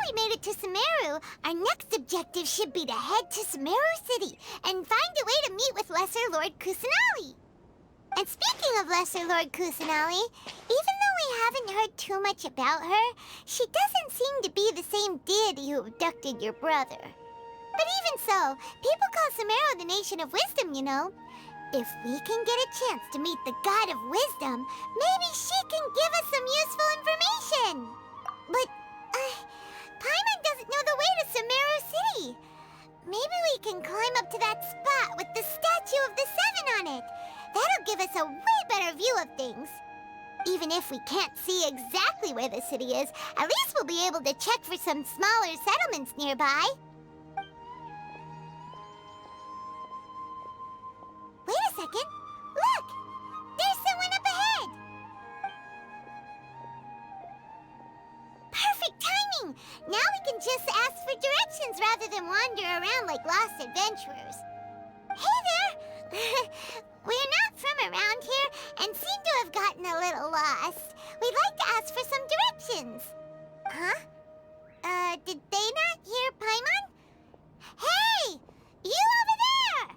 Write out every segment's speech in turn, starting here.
we made it to Sumeru, our next objective should be to head to Sumeru City and find a way to meet with Lesser Lord Kusanali. And speaking of Lesser Lord Kusanali, even though we haven't heard too much about her, she doesn't seem to be the same deity who abducted your brother. But even so, people call Sumeru the Nation of Wisdom, you know. If we can get a chance to meet the God of Wisdom, maybe she can give us some useful information. But, Paimon doesn't know the way to Sumeru City. Maybe we can climb up to that spot with the statue of the Seven on it. That'll give us a way better view of things. Even if we can't see exactly where the city is, at least we'll be able to check for some smaller settlements nearby. Wait a second. Look! There's someone up ahead! Perfect timing! Now we can just ask for directions rather than wander around like lost adventurers. Hey there! We're not from around here and seem to have gotten a little lost. We'd like to ask for some directions. Huh? Did they not hear Paimon? Hey! You over there!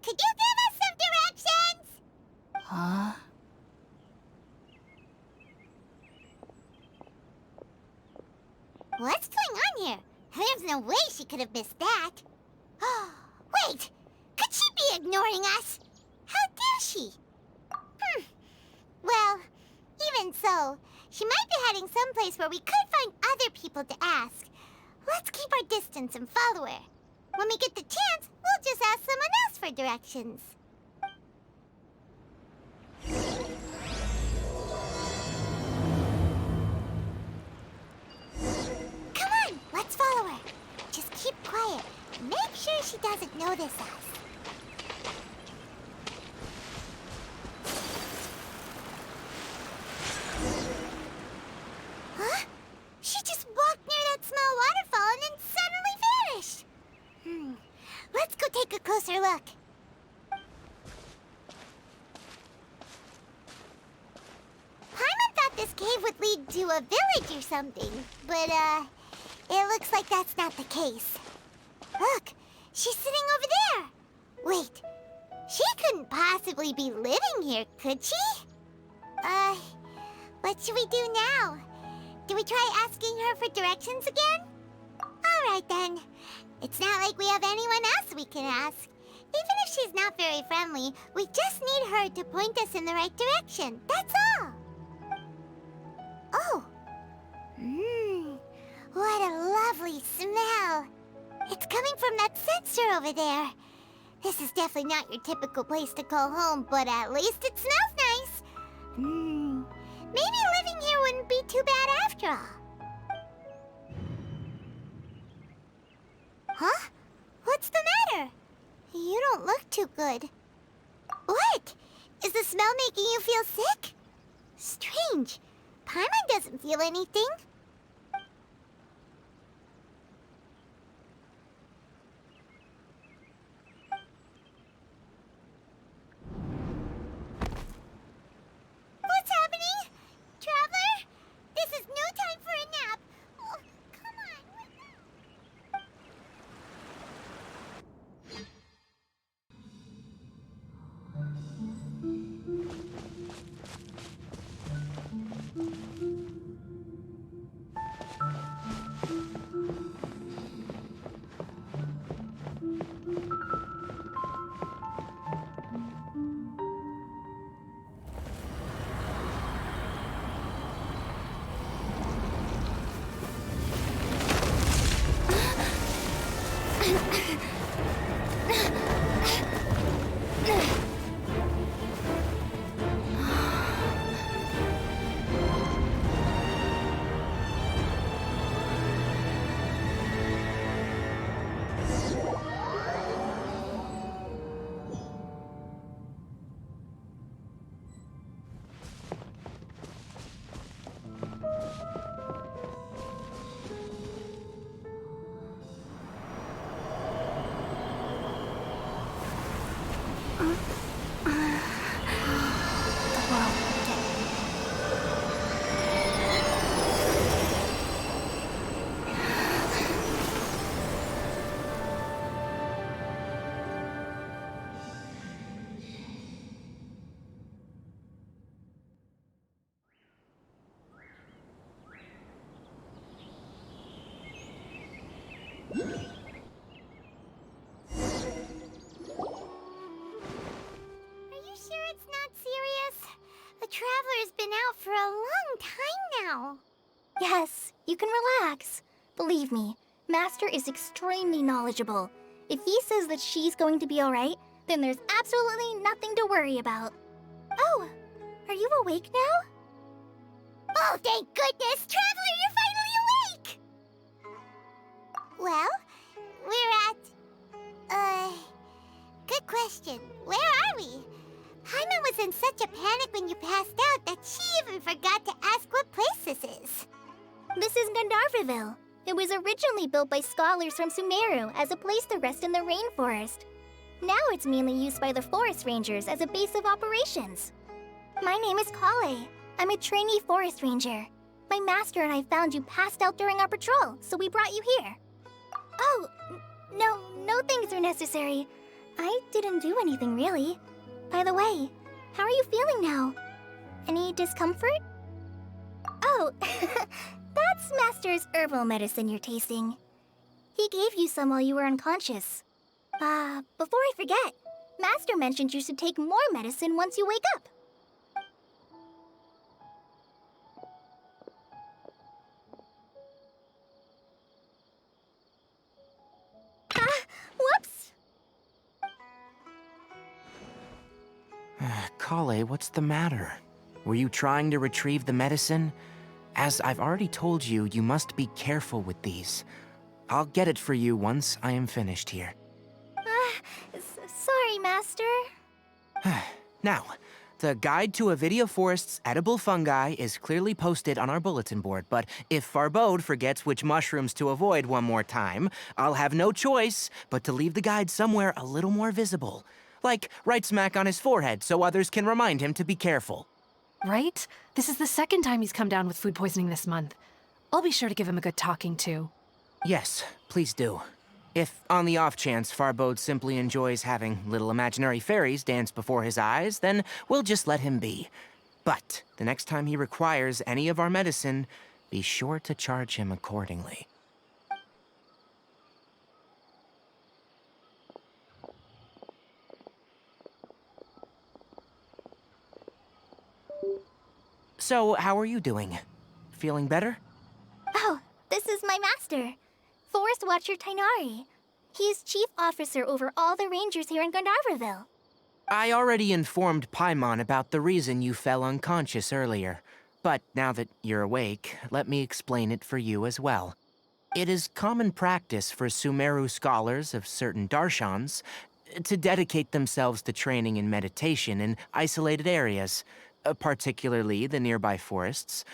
Could you give us some directions? Huh? What's going on here? There's no way she could have missed that. Wait! Could she be ignoring us? How dare she? Well, even so, she might be heading someplace where we could find other people to ask. Let's keep our distance and follow her. When we get the chance, we'll just ask someone else for directions. Come on, let's follow her. Just keep quiet. Make sure she doesn't notice us. Huh? She just walked near that small waterfall and then suddenly vanished. Let's go take a closer look. Paimon thought this cave would lead to a village or something, but, it looks like that's not the case. Look, she's sitting over there. Wait, she couldn't possibly be living here, could she? What should we do now? Do we try asking her for directions again? All right, then. It's not like we have anyone else we can ask. Even if she's not very friendly, we just need her to point us in the right direction. That's all. Oh. What a lovely smell. It's coming from that sensor over there. This is definitely not your typical place to call home, but at least it smells nice. Maybe living here wouldn't be too bad after all. Huh? What's the matter? You don't look too good. What? Is the smell making you feel sick? Strange. Paimon doesn't feel anything. What's happening? Traveler? This is no time for a nap. Oh, come on, wake up. Master's been out for a long time now. Yes, you can relax. Believe me, Master is extremely knowledgeable. If he says that she's going to be alright, then there's absolutely nothing to worry about. Oh, are you awake now? Oh, thank goodness! Traveler, you're finally awake! Well, we're at... Good question. Where are we? Paimon was in such a panic when you passed out that she even forgot to ask what place this is. This is Gandharvaville. It was originally built by scholars from Sumeru as a place to rest in the rainforest. Now it's mainly used by the forest rangers as a base of operations. My name is Kale. I'm a trainee forest ranger. My master and I found you passed out during our patrol, so we brought you here. Oh, no things are necessary. I didn't do anything, really. By the way, how are you feeling now? Any discomfort? Oh, that's Master's herbal medicine you're tasting. He gave you some while you were unconscious. Before I forget, Master mentioned you should take more medicine once you wake up. Whoops! Kale, what's the matter? Were you trying to retrieve the medicine? As I've already told you, you must be careful with these. I'll get it for you once I am finished here. Sorry, Master. Now, the guide to Avidia Forest's edible fungi is clearly posted on our bulletin board, but if Farbode forgets which mushrooms to avoid one more time, I'll have no choice but to leave the guide somewhere a little more visible. Like right smack on his forehead so others can remind him to be careful. Right? This is the second time he's come down with food poisoning this month. I'll be sure to give him a good talking to. Yes, please do. If, on the off chance, Farbode simply enjoys having little imaginary fairies dance before his eyes, then we'll just let him be. But the next time he requires any of our medicine, be sure to charge him accordingly. So, how are you doing? Feeling better? Oh, this is my master, Forest Watcher Tainari. He is chief officer over all the rangers here in Gandharvaville. I already informed Paimon about the reason you fell unconscious earlier. But now that you're awake, let me explain it for you as well. It is common practice for Sumeru scholars of certain darshans to dedicate themselves to training in meditation in isolated areas, particularly the nearby forests.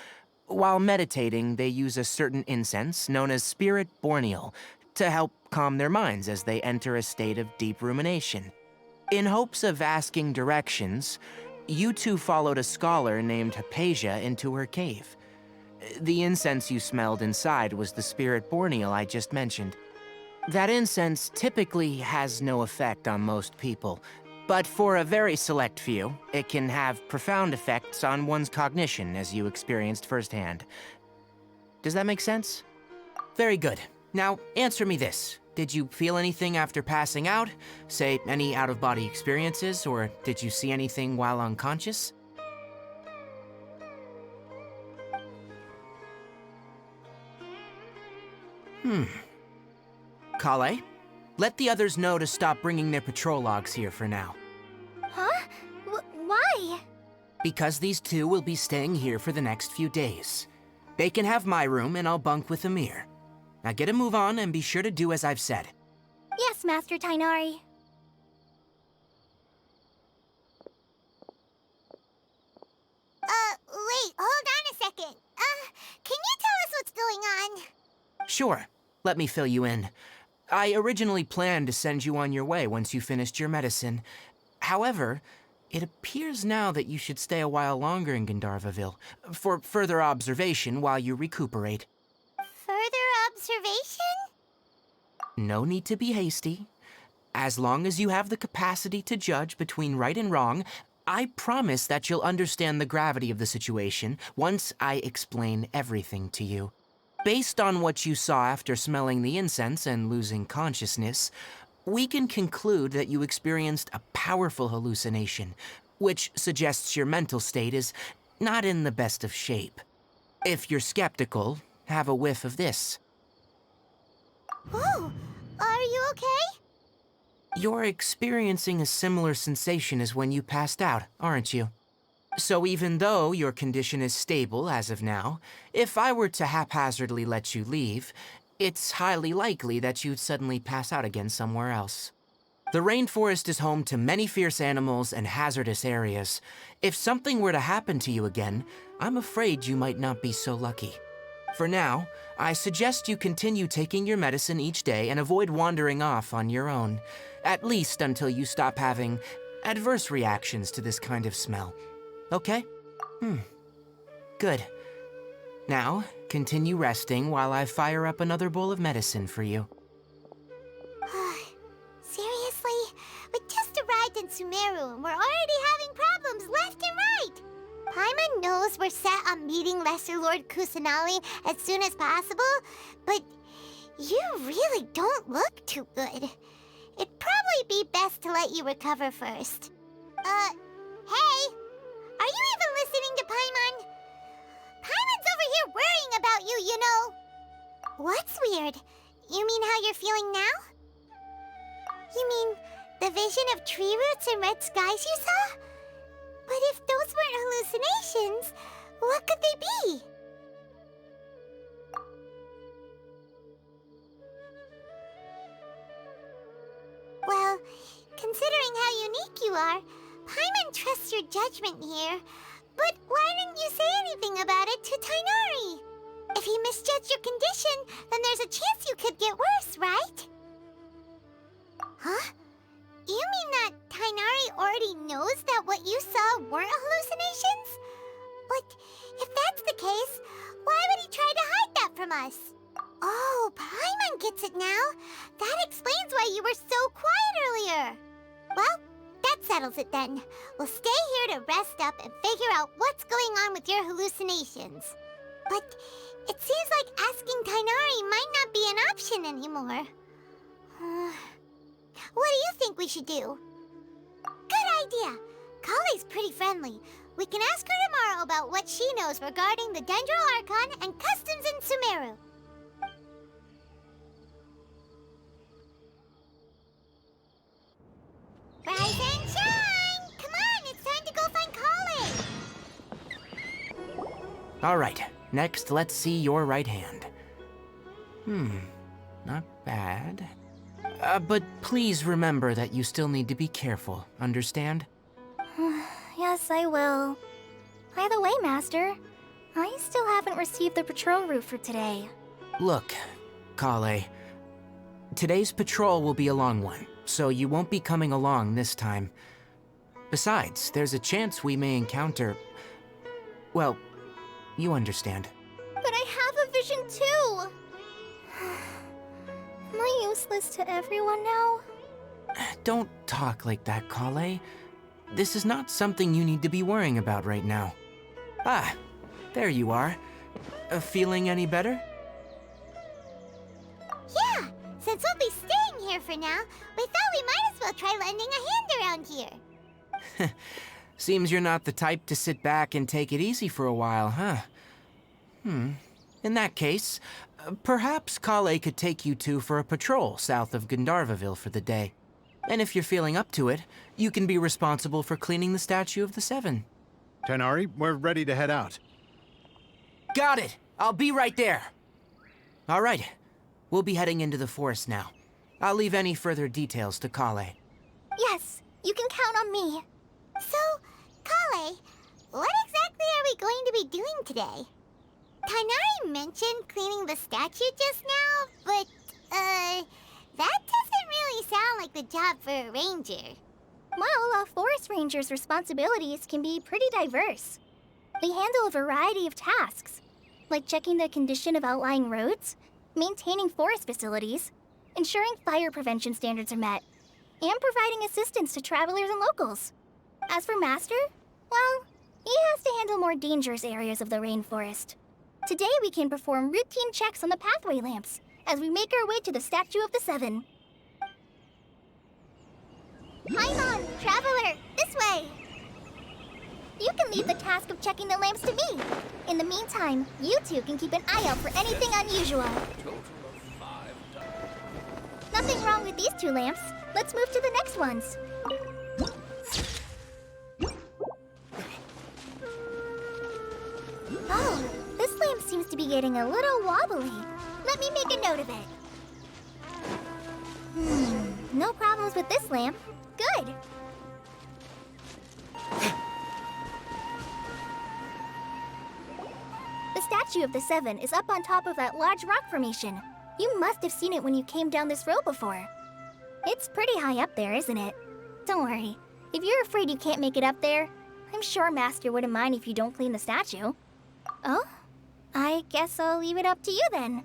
While meditating, they use a certain incense known as Spirit Borneal to help calm their minds as they enter a state of deep rumination. In hopes of asking directions, you two followed a scholar named Hypatia into her cave. The incense you smelled inside was the Spirit Borneal I just mentioned. That incense typically has no effect on most people, but for a very select few, it can have profound effects on one's cognition, as you experienced firsthand. Does that make sense? Very good. Now, answer me this. Did you feel anything after passing out? Say, any out-of-body experiences, or did you see anything while unconscious? Kale, let the others know to stop bringing their patrol logs here for now. Huh? Why? Because these two will be staying here for the next few days. They can have my room and I'll bunk with Amir. Now get a move on and be sure to do as I've said. Yes, Master Tainari. Wait, hold on a second. Can you tell us what's going on? Sure, let me fill you in. I originally planned to send you on your way once you finished your medicine. However, it appears now that you should stay a while longer in Gandharvaville for further observation while you recuperate. Further observation? No need to be hasty. As long as you have the capacity to judge between right and wrong, I promise that you'll understand the gravity of the situation once I explain everything to you. Based on what you saw after smelling the incense and losing consciousness, we can conclude that you experienced a powerful hallucination, which suggests your mental state is not in the best of shape. If you're skeptical, have a whiff of this. Whoa, are you okay? You're experiencing a similar sensation as when you passed out, aren't you? So even though your condition is stable as of now, if I were to haphazardly let you leave, it's highly likely that you'd suddenly pass out again somewhere else. The rainforest is home to many fierce animals and hazardous areas. If something were to happen to you again, I'm afraid you might not be so lucky. For now, I suggest you continue taking your medicine each day and avoid wandering off on your own, at least until you stop having adverse reactions to this kind of smell. Okay? Good. Now, continue resting while I fire up another bowl of medicine for you. Seriously? We just arrived in Sumeru and we're already having problems left and right! Paimon knows we're set on meeting Lesser Lord Kusanali as soon as possible, but you really don't look too good. It'd probably be best to let you recover first. Hey! Are you even listening to Paimon? Paimon's over here worrying about you, you know! What's weird? You mean how you're feeling now? You mean the vision of tree roots and red skies you saw? But if those weren't hallucinations, what could they be? Well, considering how unique you are, Paimon trusts your judgment here. But why didn't you say anything about it to Tighnari? If he misjudged your condition, then there's a chance you could get worse, right? Huh? You mean that Tighnari already knows that what you saw weren't hallucinations? But if that's the case, why would he try to hide that from us? Oh, Paimon gets it now. That explains why you were so quiet earlier. Well, that settles it then. We'll stay here to rest up and figure out what's going on with your hallucinations. But it seems like asking Tighnari might not be an option anymore. What do you think we should do? Good idea. Kale's pretty friendly. We can ask her tomorrow about what she knows regarding the Dendro Archon and customs in Sumeru. Rise and shine! Come on, it's time to go find Kale! All right, next let's see your right hand. Not bad. But please remember that you still need to be careful, understand? Yes, I will. By the way, Master, I still haven't received the patrol route for today. Look, Kale, today's patrol will be a long one, so you won't be coming along this time. Besides, there's a chance we may encounter... well, you understand. But I have a vision too! Am I useless to everyone now? Don't talk like that, Kale. This is not something you need to be worrying about right now. Ah, there you are. Feeling any better? Yeah, since we'll be staying here for now, we thought we might as well try lending a hand around here. Seems you're not the type to sit back and take it easy for a while, huh? In that case, perhaps Kale could take you two for a patrol south of Gandharvaville for the day. And if you're feeling up to it, you can be responsible for cleaning the Statue of the Seven. Tighnari, we're ready to head out. Got it! I'll be right there! All right, we'll be heading into the forest now. I'll leave any further details to Kale. Yes, you can count on me. So, Kale, what exactly are we going to be doing today? Tighnari mentioned cleaning the statue just now, but, that doesn't really sound like the job for a ranger. Well, a forest ranger's responsibilities can be pretty diverse. They handle a variety of tasks, like checking the condition of outlying roads, maintaining forest facilities, ensuring fire prevention standards are met, and providing assistance to travelers and locals. As for Master, well, he has to handle more dangerous areas of the rainforest. Today we can perform routine checks on the pathway lamps as we make our way to the Statue of the Seven. Paimon, Traveler, this way! You can leave the task of checking the lamps to me. In the meantime, you two can keep an eye out for anything unusual. Nothing wrong with these two lamps. Let's move to the next ones. Oh, this lamp seems to be getting a little wobbly. Let me make a note of it. No problems with this lamp. Good. The statue of the Seven is up on top of that large rock formation. You must have seen it when you came down this road before. It's pretty high up there, isn't it? Don't worry. If you're afraid you can't make it up there, I'm sure Master wouldn't mind if you don't clean the statue. Oh? I guess I'll leave it up to you then.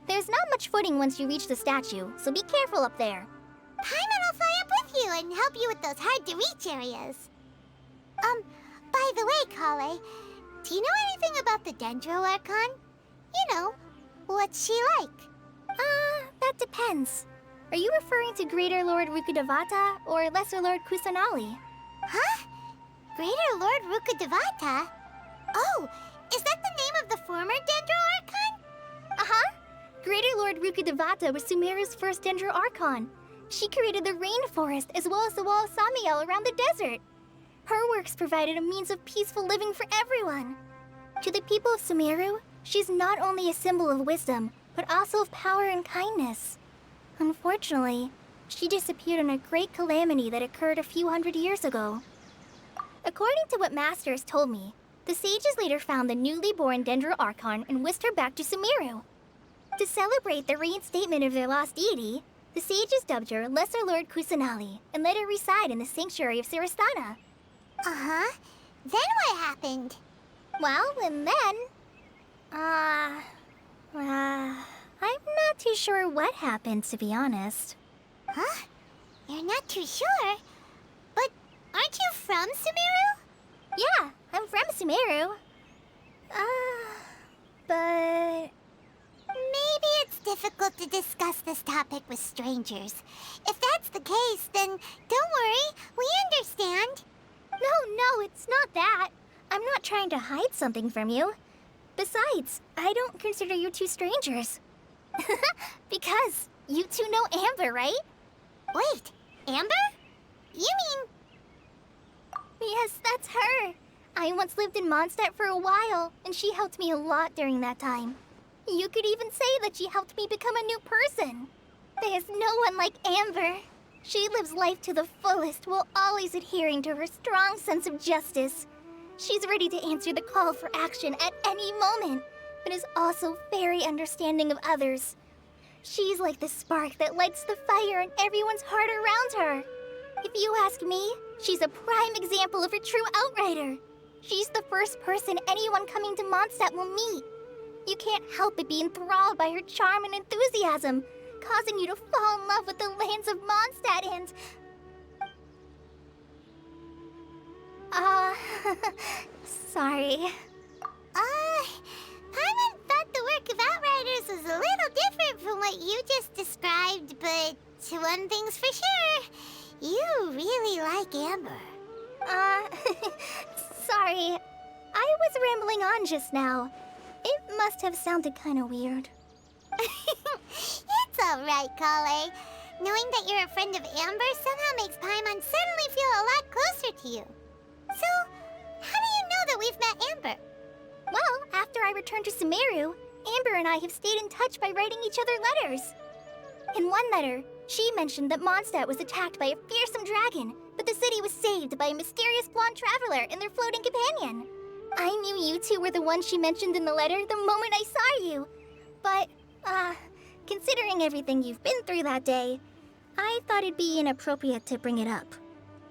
There's not much footing once you reach the statue, so be careful up there. Paimon will fly up with you and help you with those hard-to-reach areas. By the way, Kale, do you know anything about the Dendro Archon? You know, what's she like? That depends. Are you referring to Greater Lord Rukkhadevata or Lesser Lord Kusanali? Huh? Greater Lord Rukkhadevata? Oh, is that the name of the former Dendro Archon? Uh-huh. Greater Lord Rukkhadevata was Sumeru's first Dendro Archon. She created the rainforest as well as the wall of Samiel around the desert. Her works provided a means of peaceful living for everyone. To the people of Sumeru, she's not only a symbol of wisdom, but also of power and kindness. Unfortunately, she disappeared in a great calamity that occurred a few hundred years ago. According to what Master has told me, the sages later found the newly born Dendro Archon and whisked her back to Sumeru. To celebrate the reinstatement of their lost deity, the sages dubbed her Lesser Lord Kusanali and let her reside in the sanctuary of Siristana. Uh-huh. Then what happened? Well, and then... I'm not too sure what happened, to be honest. Huh? You're not too sure? But aren't you from Sumeru? Yeah, I'm from Sumeru. But... Maybe it's difficult to discuss this topic with strangers. If that's the case, then don't worry, we understand. No, it's not that. I'm not trying to hide something from you. Besides, I don't consider you two strangers. Because you two know Amber, right? Wait, Amber? You mean... Yes, that's her. I once lived in Mondstadt for a while, and she helped me a lot during that time. You could even say that she helped me become a new person. There's no one like Amber. She lives life to the fullest while always adhering to her strong sense of justice. She's ready to answer the call for action at any moment, but is also very understanding of others. She's like the spark that lights the fire in everyone's heart around her. If you ask me, she's a prime example of a true outrider. She's the first person anyone coming to Mondstadt will meet. You can't help but be enthralled by her charm and enthusiasm, causing you to fall in love with the lands of Mondstadt and... sorry. Paimon thought the work of Outriders was a little different from what you just described, but one thing's for sure, you really like Amber. Sorry. I was rambling on just now. It must have sounded kind of weird. It's alright, Kale. Knowing that you're a friend of Amber somehow makes Paimon suddenly feel a lot closer to you. So, how do you know that we've met Amber? Well, after I returned to Sumeru, Amber and I have stayed in touch by writing each other letters. In one letter, she mentioned that Mondstadt was attacked by a fearsome dragon, but the city was saved by a mysterious blonde traveler and their floating companion. I knew you two were the ones she mentioned in the letter the moment I saw you. But, considering everything you've been through that day, I thought it'd be inappropriate to bring it up.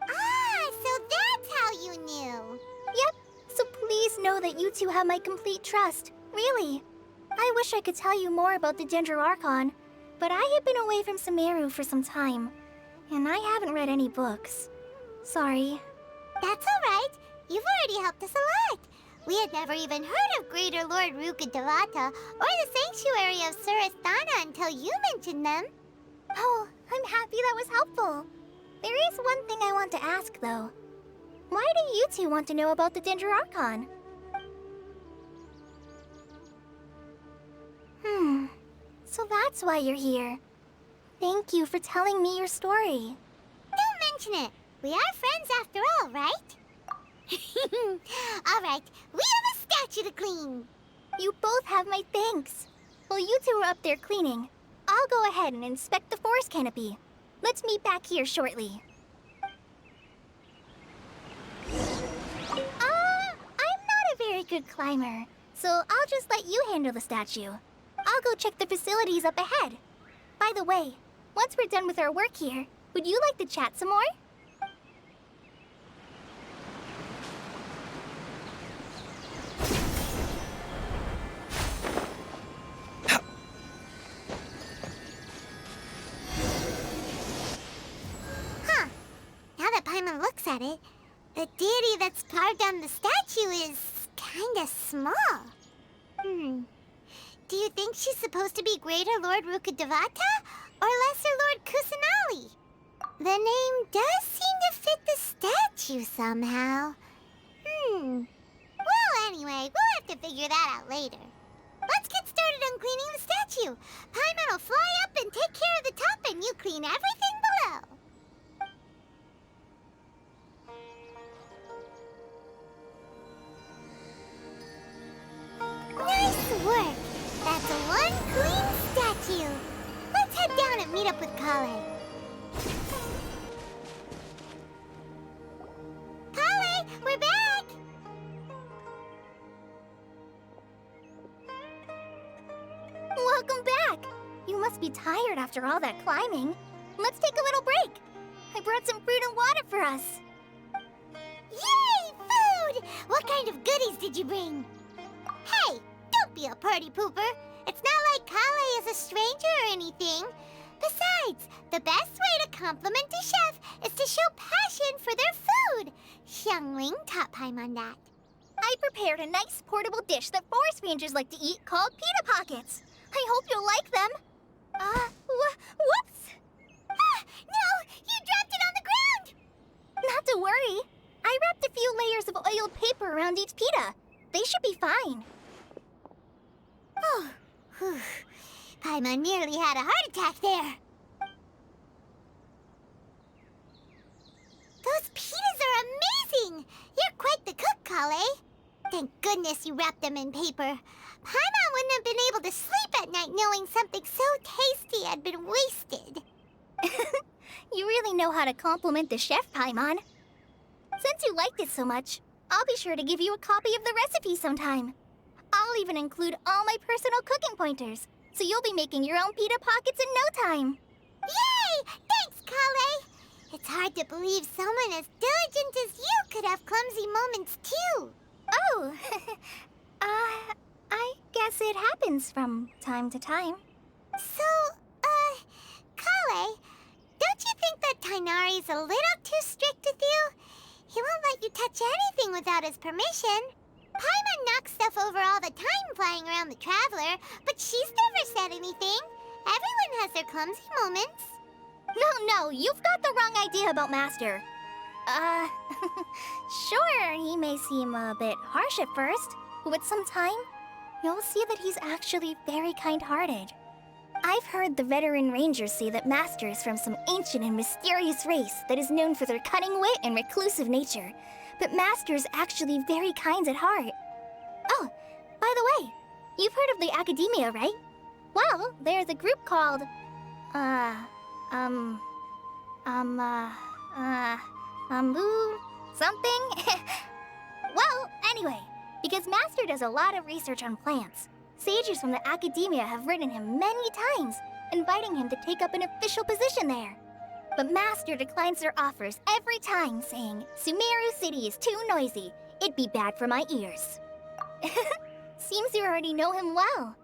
Ah, so that's how you knew. Yep, so please know that you two have my complete trust. Really. I wish I could tell you more about the Dendro Archon, but I have been away from Sumeru for some time, and I haven't read any books. Sorry. That's alright. You've already helped us a lot. We had never even heard of Greater Lord Rukkhadevata or the Sanctuary of Surasthana until you mentioned them. Oh, I'm happy that was helpful. There is one thing I want to ask, though. Why do you two want to know about the Danger Archon? So that's why you're here. Thank you for telling me your story. Don't mention it. We are friends after all, right? All right, we have a statue to clean. You both have my thanks. While you two are up there cleaning, I'll go ahead and inspect the forest canopy. Let's meet back here shortly. I'm not a very good climber, so I'll just let you handle the statue. I'll go check the facilities up ahead. By the way, once we're done with our work here, would you like to chat some more? Huh. Now that Paimon looks at it, the deity that's carved on the statue is kinda small. Do you think she's supposed to be Greater Lord Rukkhadevata or Lesser Lord Kusanali? The name does seem to fit the statue somehow. Well, anyway, we'll have to figure that out later. Let's get started on cleaning the statue. Paimon will fly up and take care of the top, and you clean everything below. Nice work! That's one clean statue. Let's head down and meet up with Kale. Kale, we're back! Welcome back! You must be tired after all that climbing. Let's take a little break. I brought some fruit and water for us. Yay, food! What kind of goodies did you bring? Hey, don't be a party pooper. It's not like Kale is a stranger or anything. Besides, the best way to compliment a chef is to show passion for their food. Xiangling taught Paimon that. I prepared a nice portable dish that forest rangers like to eat called pita pockets. I hope you'll like them. Whoops! Ah, no! You dropped it on the ground! Not to worry. I wrapped a few layers of oiled paper around each pita. They should be fine. Oh, whew. Paimon nearly had a heart attack there. Those pitas are amazing! You're quite the cook, Kale. Thank goodness you wrapped them in paper. Paimon wouldn't have been able to sleep at night knowing something so tasty had been wasted. You really know how to compliment the chef, Paimon. Since you liked it so much, I'll be sure to give you a copy of the recipe sometime. I'll even include all my personal cooking pointers, so you'll be making your own pita pockets in no time. Yay! Thanks, Kale! It's hard to believe someone as diligent as you could have clumsy moments, too. Oh, I guess it happens from time to time. So, Kale, don't you think that Tainari's a little too strict with you? He won't let you touch anything without his permission. Paimon knocks stuff over all the time flying around the Traveler, but she's never said anything. Everyone has their clumsy moments. No, you've got the wrong idea about Master. Sure, he may seem a bit harsh at first, but with some time, you'll see that he's actually very kind-hearted. I've heard the veteran rangers say that Master is from some ancient and mysterious race that is known for their cunning wit and reclusive nature, but Master is actually very kind at heart. Oh, by the way, you've heard of the Academia, right? Well, there's a group called, something? Well, anyway, because Master does a lot of research on plants, sages from the Academia have written him many times, inviting him to take up an official position there. But Master declines their offers every time, saying, Sumeru City is too noisy. It'd be bad for my ears. Seems you already know him well.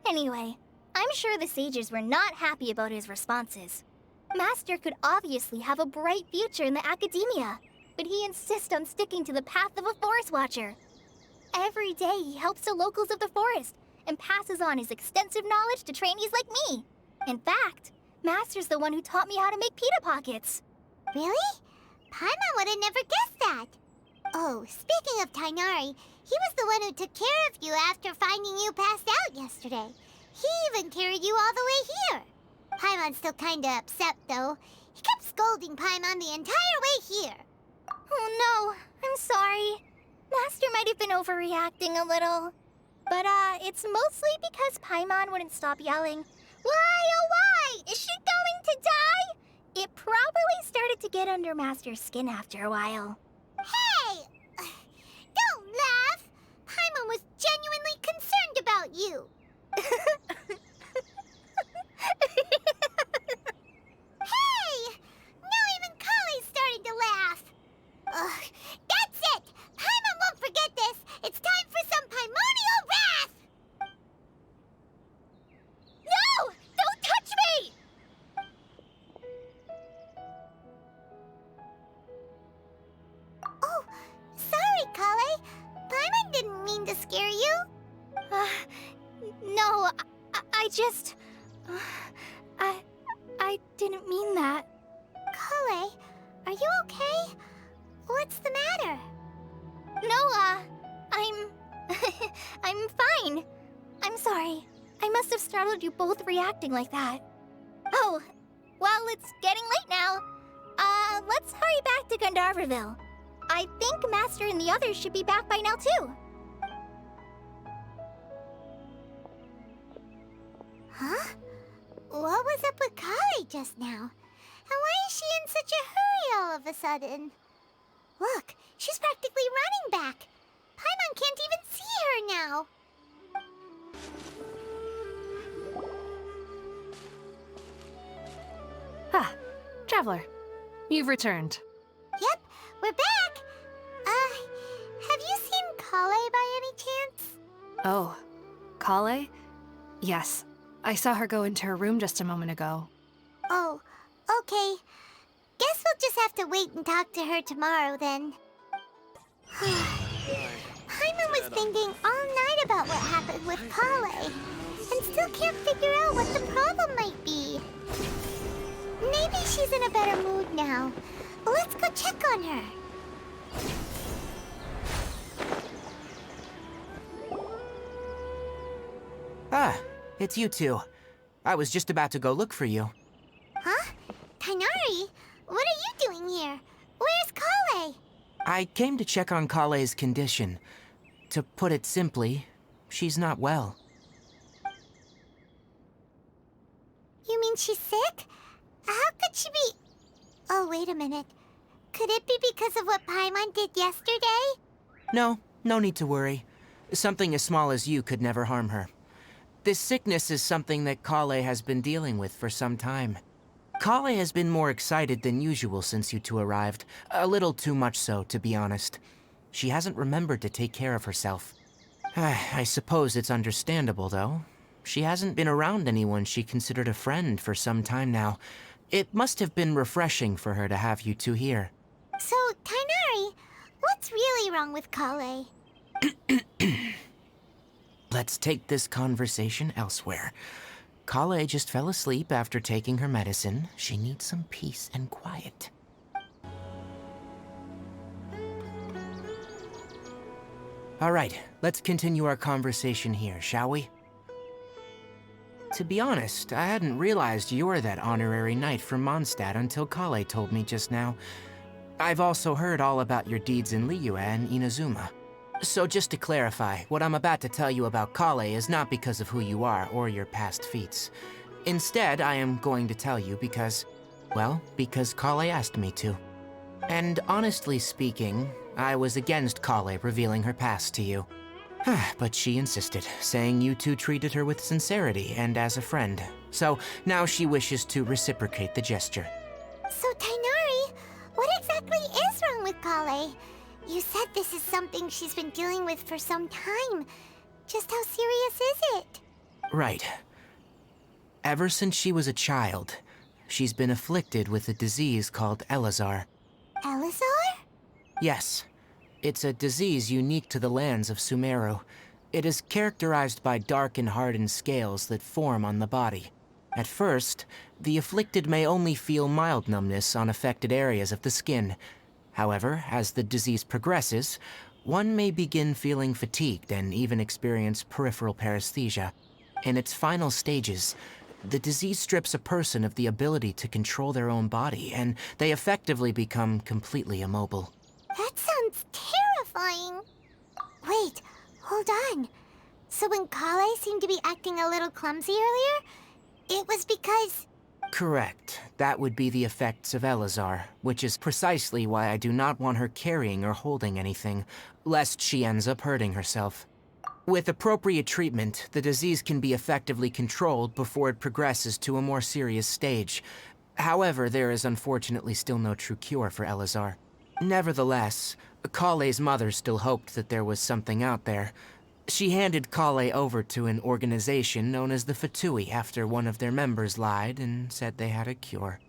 Anyway, I'm sure the sages were not happy about his responses. Master could obviously have a bright future in the Academia, but he insists on sticking to the path of a forest watcher. Every day he helps the locals of the forest and passes on his extensive knowledge to trainees like me. In fact, Master's the one who taught me how to make pita pockets. Really? Paimon would have never guessed that. Oh, speaking of Tainari, he was the one who took care of you after finding you passed out yesterday. He even carried you all the way here. Paimon's still kinda upset, though. He kept scolding Paimon the entire way here. Oh no, I'm sorry. Master might have been overreacting a little. But, it's mostly because Paimon wouldn't stop yelling, "Why, oh why? Is she going to die?" It probably started to get under Master's skin after a while. Hey! Don't laugh! Paimon was genuinely concerned about you. Hey! Now even Kali's starting to laugh. Ugh, that's it! Paimon won't forget this! It's time for some primordial wrath! No! Don't touch me! Oh, sorry, Kale. Paimon didn't mean to scare you. No, I just... I didn't mean that. Kale, are you okay? What's the matter? No, I'm... I'm fine. I'm sorry. I must have startled you both reacting like that. Oh, well, it's getting late now. Let's hurry back to Gandharville. I think Master and the others should be back by now, too. Huh? What was up with Kali just now? And why is she in such a hurry all of a sudden? Look, she's practically running back. Paimon can't even see her now. Ah, Traveler. You've returned. Yep, we're back. Have you seen Kale by any chance? Oh, Kale? Yes. I saw her go into her room just a moment ago. Oh, okay. Guess we'll just have to wait and talk to her tomorrow then. Paimon was thinking all night about what happened with Kale, and still can't figure out what the problem might be. Maybe she's in a better mood now. Let's go check on her. Ah, it's you two. I was just about to go look for you. Huh? Tainari? What are you doing here? Where's Kale? I came to check on Kale's condition. To put it simply, she's not well. You mean she's sick? How could she be... Oh, wait a minute. Could it be because of what Paimon did yesterday? No need to worry. Something as small as you could never harm her. This sickness is something that Kale has been dealing with for some time. Kale has been more excited than usual since you two arrived. A little too much so, to be honest. She hasn't remembered to take care of herself. I suppose it's understandable, though. She hasn't been around anyone she considered a friend for some time now. It must have been refreshing for her to have you two here. So, Tainari, what's really wrong with Kale? Let's take this conversation elsewhere. Kale just fell asleep after taking her medicine. She needs some peace and quiet. All right, let's continue our conversation here, shall we? To be honest, I hadn't realized you're that honorary knight from Mondstadt until Kale told me just now. I've also heard all about your deeds in Liyue and Inazuma. So just to clarify, what I'm about to tell you about Kale is not because of who you are or your past feats. Instead, I am going to tell you because Kale asked me to. And honestly speaking, I was against Kale revealing her past to you. But she insisted, saying you two treated her with sincerity and as a friend. So now she wishes to reciprocate the gesture. So, Tainari, what exactly is wrong with Kale? You said this is something she's been dealing with for some time. Just how serious is it? Right. Ever since she was a child, she's been afflicted with a disease called Elazar. Elazar? Yes. It's a disease unique to the lands of Sumeru. It is characterized by dark and hardened scales that form on the body. At first, the afflicted may only feel mild numbness on affected areas of the skin. However, as the disease progresses, one may begin feeling fatigued and even experience peripheral paresthesia. In its final stages, the disease strips a person of the ability to control their own body, and they effectively become completely immobile. That sounds terrifying. Wait, hold on. So when Kale seemed to be acting a little clumsy earlier, it was because... Correct. That would be the effects of Elazar, which is precisely why I do not want her carrying or holding anything, lest she ends up hurting herself. With appropriate treatment, the disease can be effectively controlled before it progresses to a more serious stage. However, there is unfortunately still no true cure for Elazar. Nevertheless, Kale's mother still hoped that there was something out there. She handed Kale over to an organization known as the Fatui after one of their members lied and said they had a cure.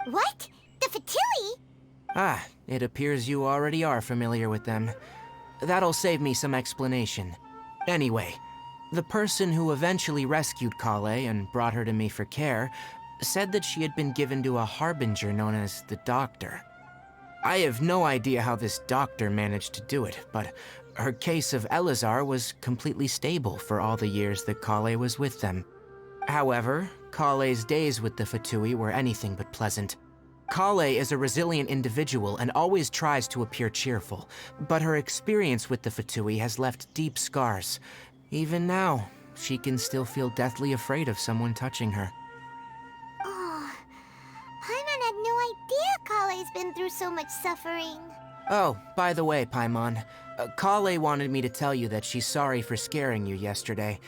What? The Fatui? Ah, it appears you already are familiar with them. That'll save me some explanation. Anyway, the person who eventually rescued Kale and brought her to me for care said that she had been given to a harbinger known as the Doctor. I have no idea how this doctor managed to do it, but her case of Elazar was completely stable for all the years that Kale was with them. However, Kale's days with the Fatui were anything but pleasant. Kale is a resilient individual and always tries to appear cheerful, but her experience with the Fatui has left deep scars. Even now, she can still feel deathly afraid of someone touching her. Oh, Paimon had no idea Kale's been through so much suffering. Oh, by the way, Paimon, Kale wanted me to tell you that she's sorry for scaring you yesterday.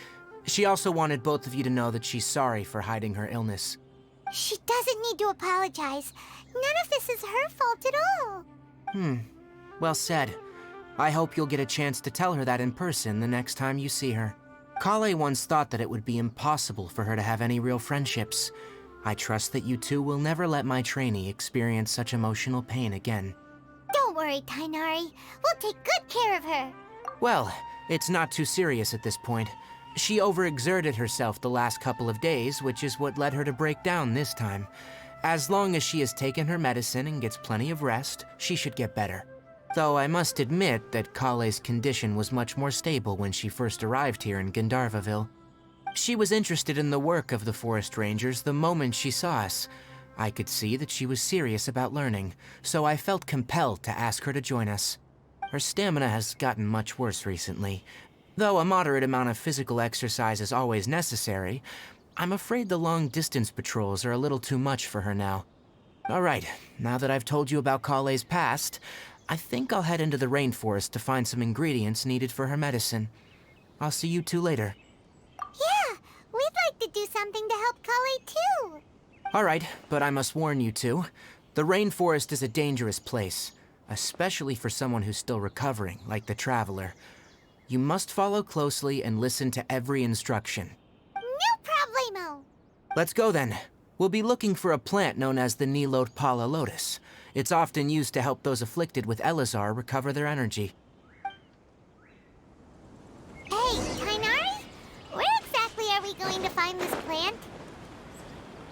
She also wanted both of you to know that she's sorry for hiding her illness. She doesn't need to apologize. None of this is her fault at all. Well said. I hope you'll get a chance to tell her that in person the next time you see her. Kale once thought that it would be impossible for her to have any real friendships. I trust that you two will never let my trainee experience such emotional pain again. Don't worry, Tainari. We'll take good care of her. Well, it's not too serious at this point. She overexerted herself the last couple of days, which is what led her to break down this time. As long as she has taken her medicine and gets plenty of rest, she should get better. Though I must admit that Kale's condition was much more stable when she first arrived here in Gandharvaville. She was interested in the work of the forest rangers the moment she saw us. I could see that she was serious about learning, so I felt compelled to ask her to join us. Her stamina has gotten much worse recently. Though a moderate amount of physical exercise is always necessary, I'm afraid the long-distance patrols are a little too much for her now. Alright, now that I've told you about Kale's past, I think I'll head into the rainforest to find some ingredients needed for her medicine. I'll see you two later. Yeah, we'd like to do something to help Kale too. Alright, but I must warn you two, the rainforest is a dangerous place, especially for someone who's still recovering, like the Traveler. You must follow closely and listen to every instruction. No problemo. Let's go then. We'll be looking for a plant known as the Nilotpala lotus. It's often used to help those afflicted with Elazar recover their energy. Hey, Tainari? Where exactly are we going to find this plant?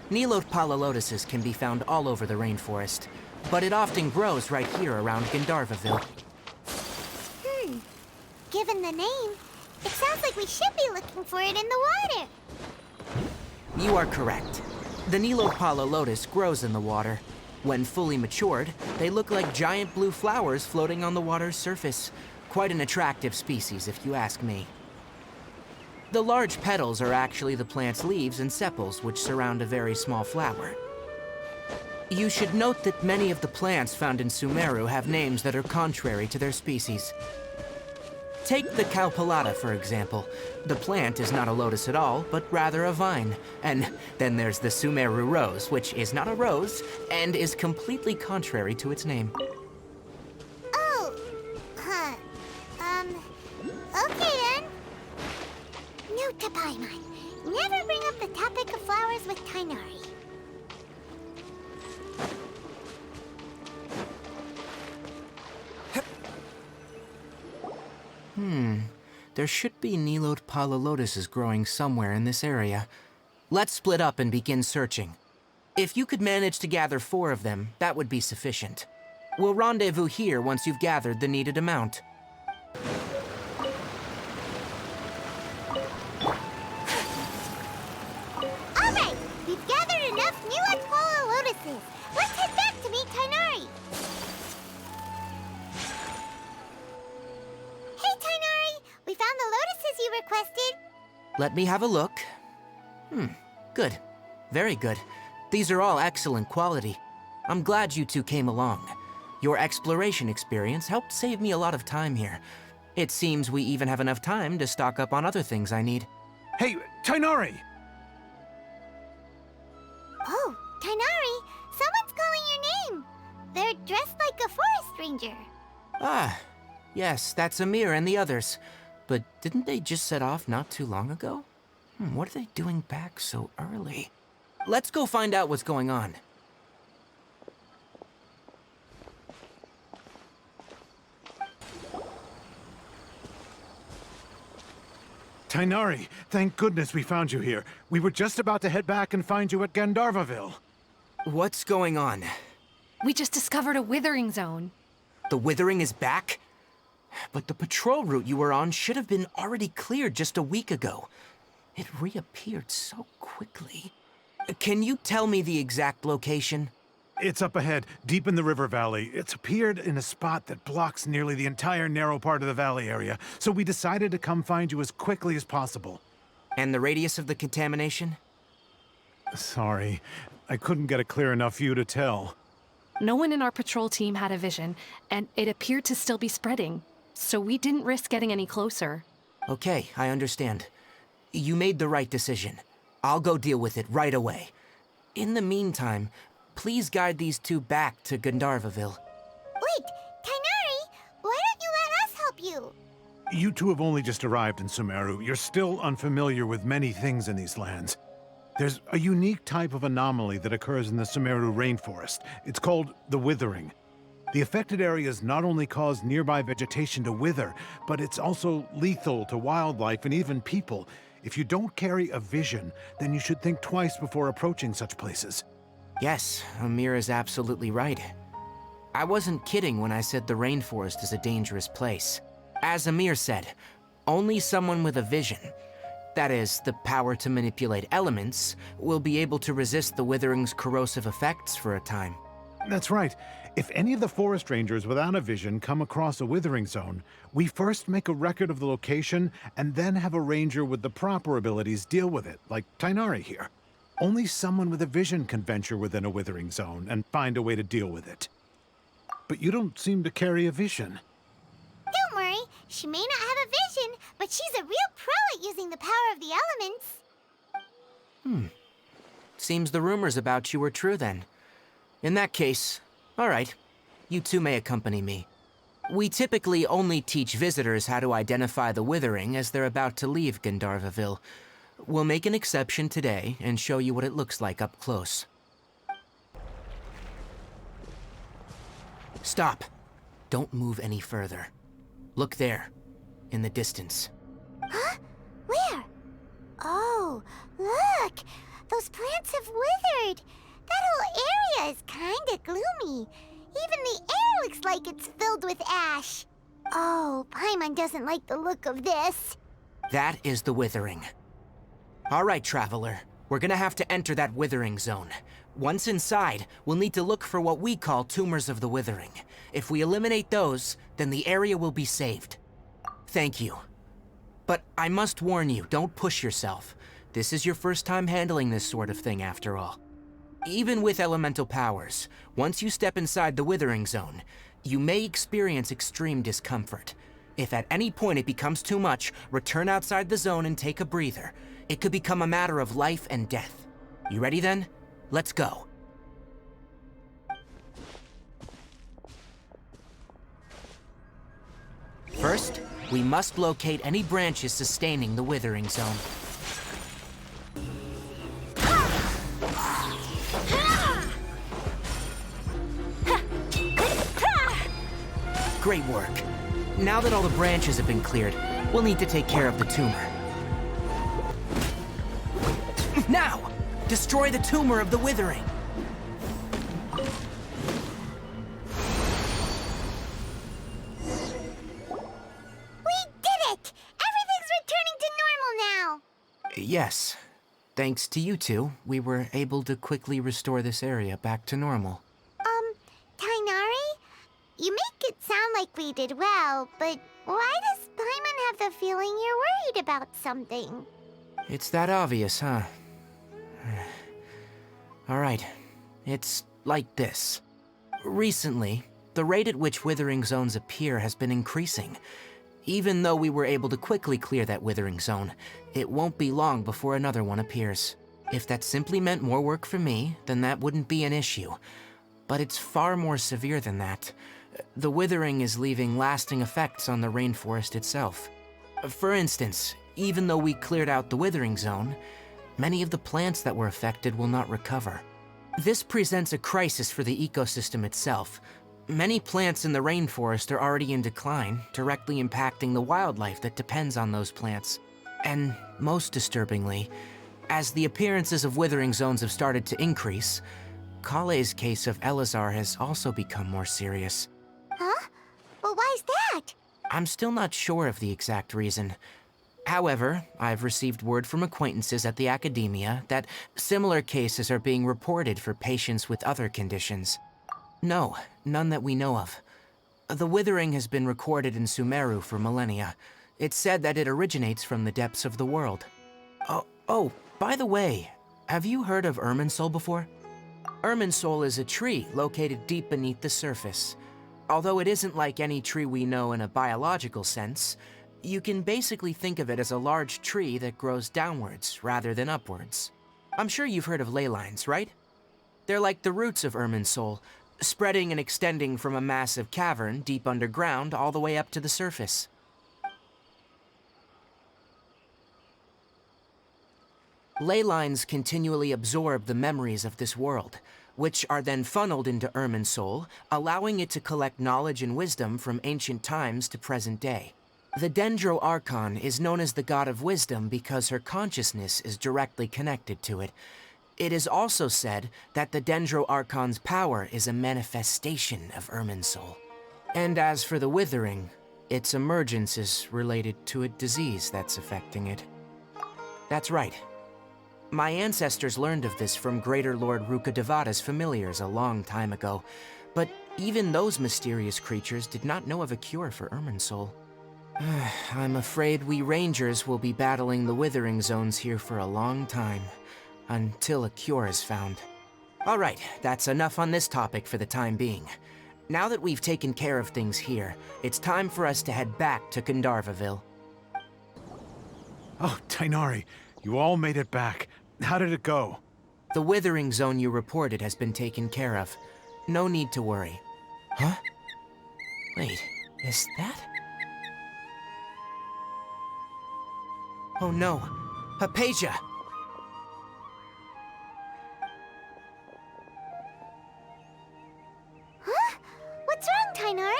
Nilotpala lotuses can be found all over the rainforest, but it often grows right here around Gandharvaville. Given the name, it sounds like we should be looking for it in the water. You are correct. The Nilotpala lotus grows in the water. When fully matured, they look like giant blue flowers floating on the water's surface. Quite an attractive species, if you ask me. The large petals are actually the plant's leaves and sepals, which surround a very small flower. You should note that many of the plants found in Sumeru have names that are contrary to their species. Take the Cowpelata, for example. The plant is not a lotus at all, but rather a vine. And then there's the Sumeru rose, which is not a rose, and is completely contrary to its name. Oh, okay then. Note to Paimon, never bring up the topic of flowers with Tainari. There should be Nilotpala lotuses growing somewhere in this area. Let's split up and begin searching. If you could manage to gather 4 of them, that would be sufficient. We'll rendezvous here once you've gathered the needed amount. Alright, we've gathered enough new Aquala lotuses. Let's head back to meet Tainari. Hey, Tainari! We found the lotuses you requested. Let me have a look. Good. Very good. These are all excellent quality. I'm glad you two came along. Your exploration experience helped save me a lot of time here. It seems we even have enough time to stock up on other things I need. Hey, Tainari! Oh, Tainari! Someone's calling your name. They're dressed like a forest ranger. Ah, yes, that's Amir and the others. But didn't they just set off not too long ago? What are they doing back so early? Let's go find out what's going on. Tainari, thank goodness we found you here. We were just about to head back and find you at Gandharvaville. What's going on? We just discovered a withering zone. The withering is back? But the patrol route you were on should have been already cleared just a week ago. It reappeared so quickly. Can you tell me the exact location? It's up ahead, deep in the river valley. It's appeared in a spot that blocks nearly the entire narrow part of the valley area, so we decided to come find you as quickly as possible. And the radius of the contamination? Sorry, I couldn't get a clear enough view to tell. No one in our patrol team had a vision, and it appeared to still be spreading, so we didn't risk getting any closer. Okay, I understand. You made the right decision. I'll go deal with it right away. In the meantime, please guide these two back to Gandharvaville. Wait, Tainari! Why don't you let us help you? You two have only just arrived in Sumeru. You're still unfamiliar with many things in these lands. There's a unique type of anomaly that occurs in the Sumeru rainforest. It's called the withering. The affected areas not only cause nearby vegetation to wither, but it's also lethal to wildlife and even people. If you don't carry a vision, then you should think twice before approaching such places. Yes, Amir is absolutely right. I wasn't kidding when I said the rainforest is a dangerous place. As Amir said, only someone with a vision, that is, the power to manipulate elements, will be able to resist the withering's corrosive effects for a time. That's right. If any of the forest rangers without a vision come across a withering zone, we first make a record of the location and then have a ranger with the proper abilities deal with it, like Tainari here. Only someone with a vision can venture within a withering zone and find a way to deal with it. But you don't seem to carry a vision. Don't worry, she may not have a vision, but she's a real pro at using the power of the elements. Seems the rumors about you were true then. In that case, all right, you two may accompany me. We typically only teach visitors how to identify the withering as they're about to leave Gandharvaville. We'll make an exception today and show you what it looks like up close. Stop. Don't move any further. Look there, in the distance. Huh? Where? Oh, look! Those plants have withered! That whole area is kinda gloomy. Even the air looks like it's filled with ash. Oh, Paimon doesn't like the look of this. That is the withering. All right, traveler. We're gonna have to enter that withering zone. Once inside, we'll need to look for what we call tumors of the withering. If we eliminate those, then the area will be saved. Thank you. But I must warn you, don't push yourself. This is your first time handling this sort of thing, after all. Even with elemental powers, once you step inside the withering zone, you may experience extreme discomfort. If at any point it becomes too much, return outside the zone and take a breather. It could become a matter of life and death. You ready then? Let's go. First, we must locate any branches sustaining the withering zone. Great work. Now that all the branches have been cleared, we'll need to take care of the tumor. Now! Destroy the tumor of the withering! Yes. Thanks to you two, we were able to quickly restore this area back to normal. Tainari? You make it sound like we did well, but why does Paimon have the feeling you're worried about something? It's that obvious, huh? Alright, it's like this. Recently, the rate at which withering zones appear has been increasing. Even though we were able to quickly clear that withering zone, it won't be long before another one appears. If that simply meant more work for me, then that wouldn't be an issue. But it's far more severe than that. The withering is leaving lasting effects on the rainforest itself. For instance, even though we cleared out the withering zone, many of the plants that were affected will not recover. This presents a crisis for the ecosystem itself. Many plants in the rainforest are already in decline, directly impacting the wildlife that depends on those plants. And most disturbingly, as the appearances of withering zones have started to increase, Kale's case of Elazar has also become more serious. Huh? Well, why's that? I'm still not sure of the exact reason. However, I've received word from acquaintances at the academia that similar cases are being reported for patients with other conditions. No, none that we know of. The withering has been recorded in Sumeru for millennia. It's said that it originates from the depths of the world. Oh, by the way, have you heard of Irminsul before? Irminsul is a tree located deep beneath the surface. Although it isn't like any tree we know in a biological sense, you can basically think of it as a large tree that grows downwards rather than upwards. I'm sure you've heard of ley lines, right? They're like the roots of Irminsul, spreading and extending from a massive cavern deep underground all the way up to the surface. Ley lines continually absorb the memories of this world, which are then funneled into Irminsul, allowing it to collect knowledge and wisdom from ancient times to present day. The Dendro Archon is known as the god of wisdom because her consciousness is directly connected to it. It is also said that the Dendro Archon's power is a manifestation of Irminsul. And as for the withering, its emergence is related to a disease that's affecting it. That's right. My ancestors learned of this from Greater Lord Rukkhadevata's familiars a long time ago, but even those mysterious creatures did not know of a cure for Irminsul. I'm afraid we rangers will be battling the withering zones here for a long time, until a cure is found. Alright, that's enough on this topic for the time being. Now that we've taken care of things here, it's time for us to head back to Gandharvaville. Oh, Tainari, you all made it back. How did it go? The withering zone you reported has been taken care of. No need to worry. Huh? Wait, is that? Oh no, Hypatia! Huh? What's wrong, Tainari?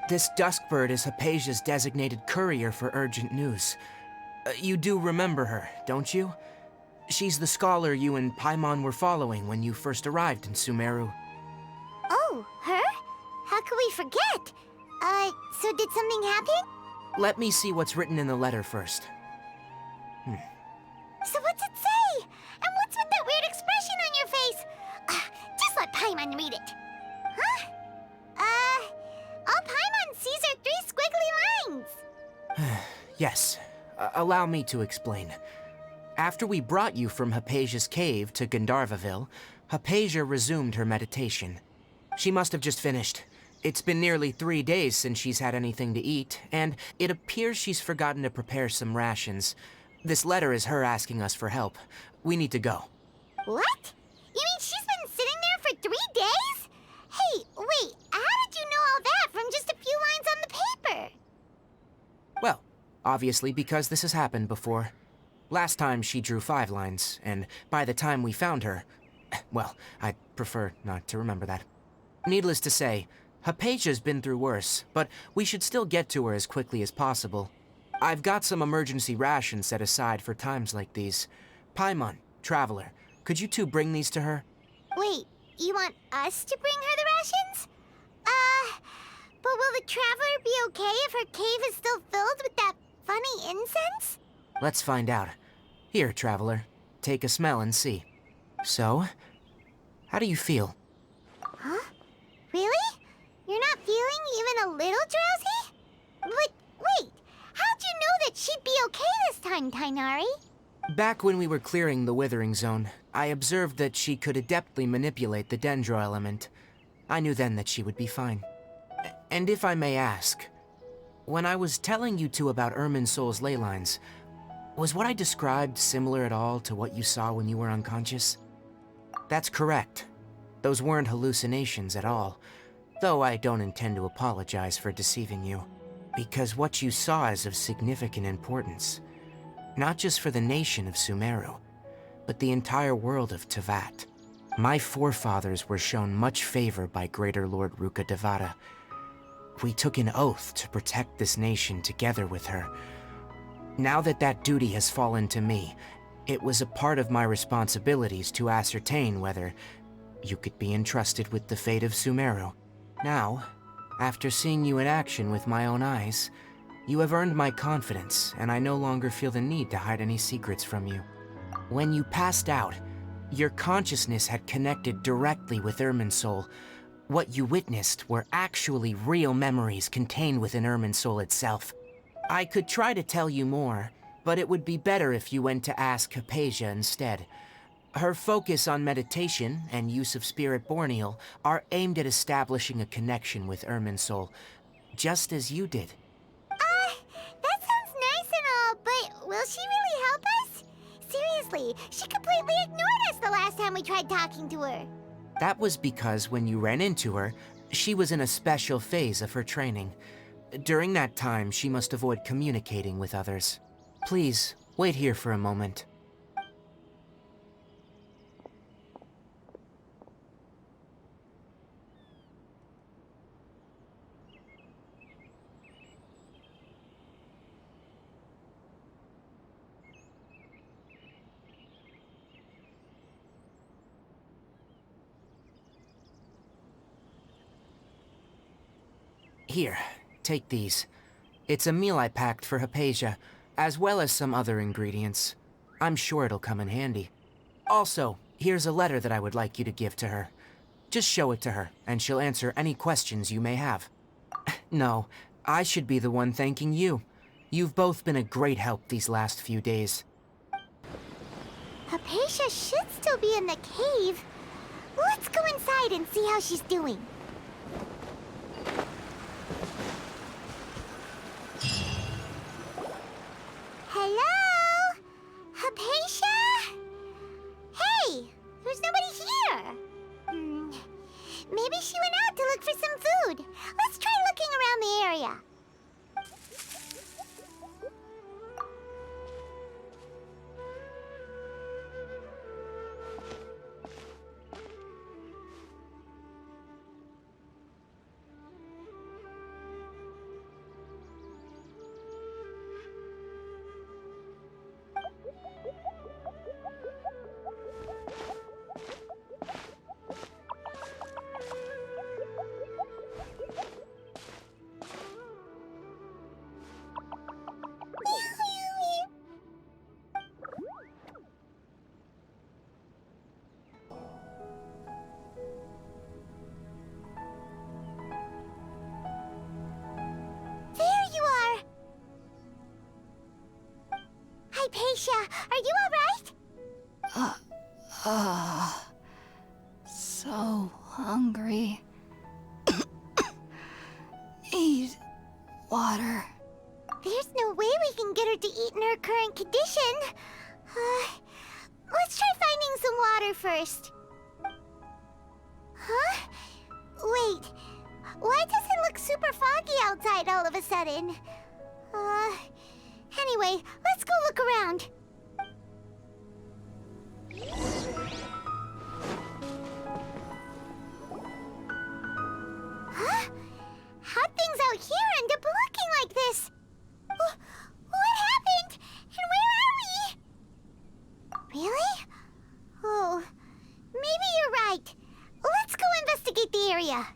This Duskbird is Hypatia's designated courier for urgent news. You do remember her, don't you? She's the scholar you and Paimon were following when you first arrived in Sumeru. Oh, her? How could we forget? So did something happen? Let me see what's written in the letter first. So what's it say? And what's with that weird expression on your face? Just let Paimon read it. Huh? All Paimon sees are 3 squiggly lines. Yes, allow me to explain. After we brought you from Hypatia's cave to Gandharvaville, Hypatia resumed her meditation. She must have just finished. It's been nearly 3 days since she's had anything to eat, and it appears she's forgotten to prepare some rations. This letter is her asking us for help. We need to go. What? You mean she's been sitting there for 3 days? Hey, wait, how did you know all that from just a few lines on the paper? Well, obviously because this has happened before. Last time she drew 5 lines, and by the time we found her, well, I'd prefer not to remember that. Needless to say, Hypatia's been through worse, but we should still get to her as quickly as possible. I've got some emergency rations set aside for times like these. Paimon, Traveler, could you two bring these to her? Wait, you want us to bring her the rations? But will the Traveler be okay if her cave is still filled with that funny incense? Let's find out. Here, traveler. Take a smell and see. So, how do you feel? Huh? Really? You're not feeling even a little drowsy? But wait, how'd you know that she'd be okay this time, Tainari? Back when we were clearing the Withering Zone, I observed that she could adeptly manipulate the Dendro element. I knew then that she would be fine. And if I may ask, when I was telling you two about Irminsol's ley lines, was what I described similar at all to what you saw when you were unconscious? That's correct. Those weren't hallucinations at all, though I don't intend to apologize for deceiving you, because what you saw is of significant importance, not just for the nation of Sumeru, but the entire world of Teyvat. My forefathers were shown much favor by Greater Lord Rukkhadevata. We took an oath to protect this nation together with her. Now that that duty has fallen to me, it was a part of my responsibilities to ascertain whether you could be entrusted with the fate of Sumeru. Now, after seeing you in action with my own eyes, you have earned my confidence, and I no longer feel the need to hide any secrets from you. When you passed out, your consciousness had connected directly with Irminsul. What you witnessed were actually real memories contained within Irminsul itself. I could try to tell you more, but it would be better if you went to ask Hypatia instead. Her focus on meditation and use of Spirit Borneal are aimed at establishing a connection with Irminsul, just as you did. That sounds nice and all, but will she really help us? Seriously, she completely ignored us the last time we tried talking to her. That was because when you ran into her, she was in a special phase of her training. During that time, she must avoid communicating with others. Please, wait here for a moment. Here, take these. It's a meal I packed for Hypatia, as well as some other ingredients. I'm sure it'll come in handy. Also, here's a letter that I would like you to give to her. Just show it to her, and she'll answer any questions you may have. No, I should be the one thanking you. You've both been a great help these last few days. Hypatia should still be in the cave. Let's go inside and see how she's doing. Hello? Hypatia? Hey, there's nobody here. Maybe she went out to look for some food. Let's try looking around the area. Hypatia, are you alright? So hungry. Need water. There's no way we can get her to eat in her current condition. Let's try finding some water first. Huh? Wait, why does it look super foggy outside all of a sudden? Anyway, let's go look around. Huh? How'd things out here end up looking like this? What happened? And where are we? Really? Oh, maybe you're right. Let's go investigate the area.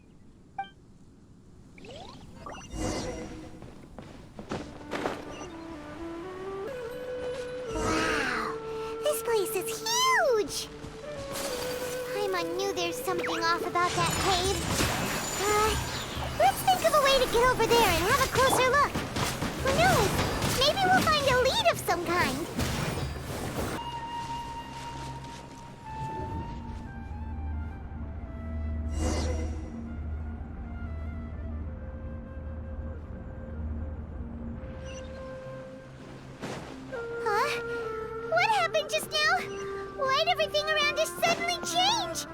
is huge! Paimon knew there's something off about that cave. Let's think of a way to get over there and have a closer look. Who knows? Maybe we'll find a lead of some kind. Huh? What happened just now? Why'd everything around us suddenly change?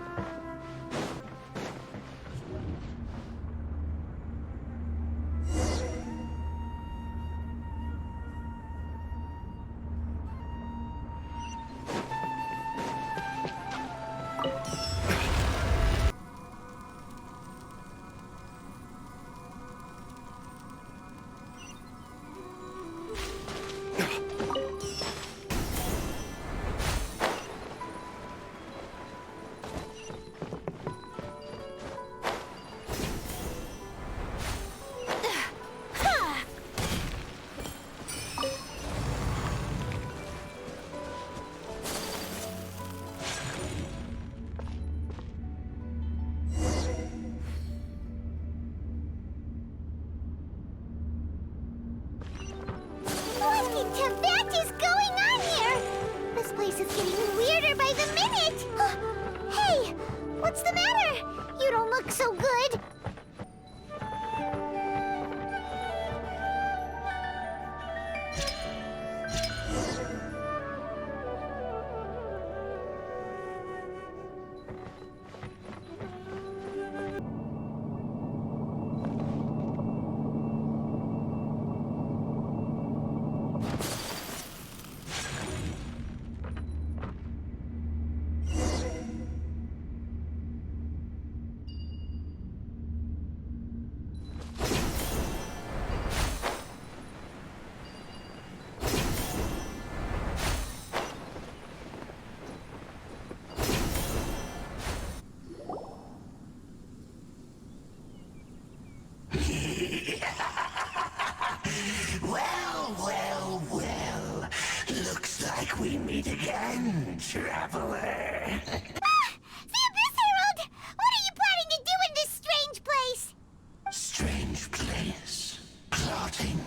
What is going on here? This place is getting weirder by the minute. Hey, what's the matter? You don't look so good. Well. Looks like we meet again, traveler. The Abyss Herald! What are you planning to do in this strange place? Strange place. Plotting.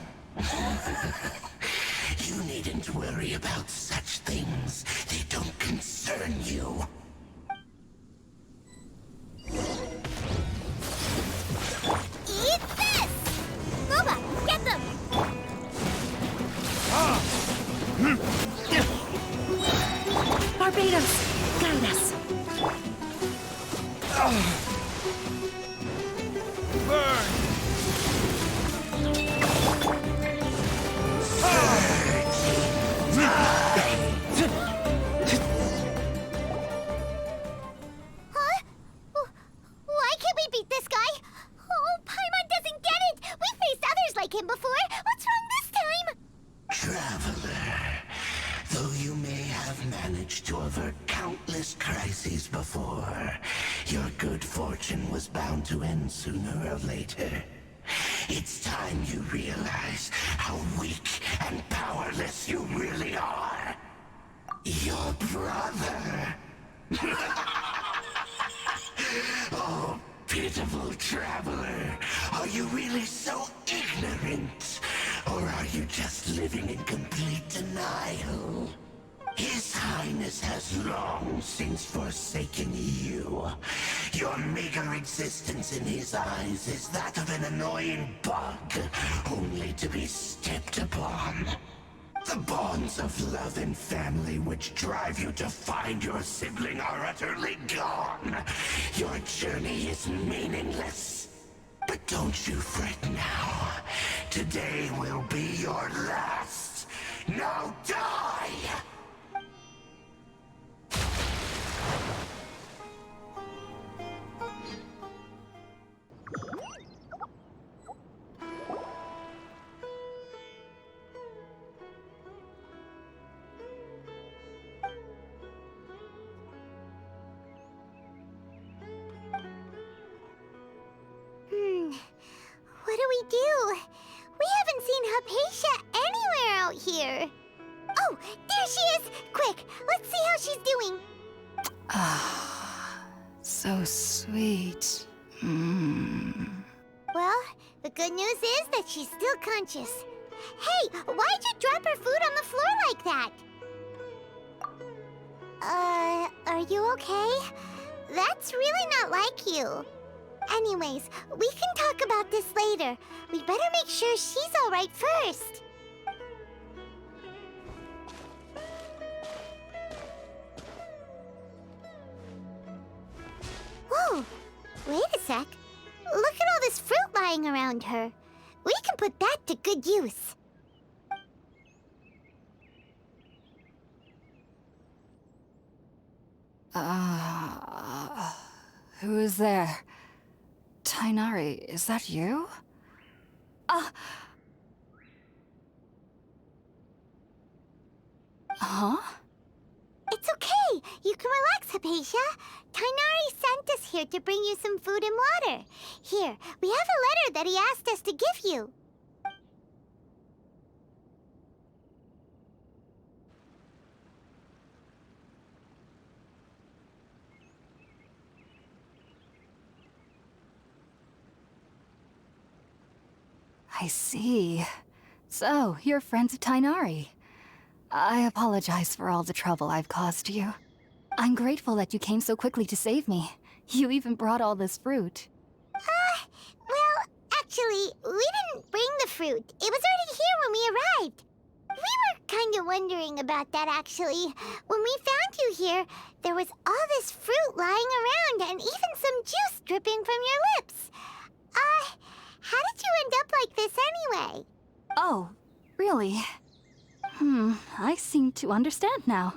You needn't worry about such things. They don't concern you. Eat this! Loba, get them! Barbados, guide us. Huh? Why can't we beat this guy? Oh, Paimon doesn't get it! We've faced others like him before! What's wrong this time? Traveler, though you may have managed to avert countless crises before, your good fortune was bound to end sooner or later. It's time you realize how weak and powerless you really are. Your brother. Oh, pitiful traveler. Are you really so ignorant? Or are you just living in complete denial? His Highness has long since forsaken you. Your meager existence in his eyes is that of an annoying bug, only to be stepped upon. The bonds of love and family which drive you to find your sibling are utterly gone. Your journey is meaningless. But don't you fret now. Today will be your last. Now die! What do we do? We haven't seen Hypatia anywhere out here. Oh, there she is! Quick, let's see how she's doing. Ah, so sweet. Well, the good news is that she's still conscious. Hey, why'd you drop her food on the floor like that? Are you okay? That's really not like you. Anyways, we can talk about this later. We better make sure she's alright first. Whoa, wait a sec. Look at all this fruit lying around her. We can put that to good use. Who is there? Tainari, is that you? Huh? It's okay. You can relax, Hypatia. Tainari sent us here to bring you some food and water. Here, we have a letter that he asked us to give you. I see. So, you're friends of Tainari. I apologize for all the trouble I've caused you. I'm grateful that you came so quickly to save me. You even brought all this fruit. Well, actually, we didn't bring the fruit. It was already here when we arrived. We were kind of wondering about that, actually. When we found you here, there was all this fruit lying around and even some juice dripping from your lips. How did you end up like this anyway? Oh, really? I seem to understand now.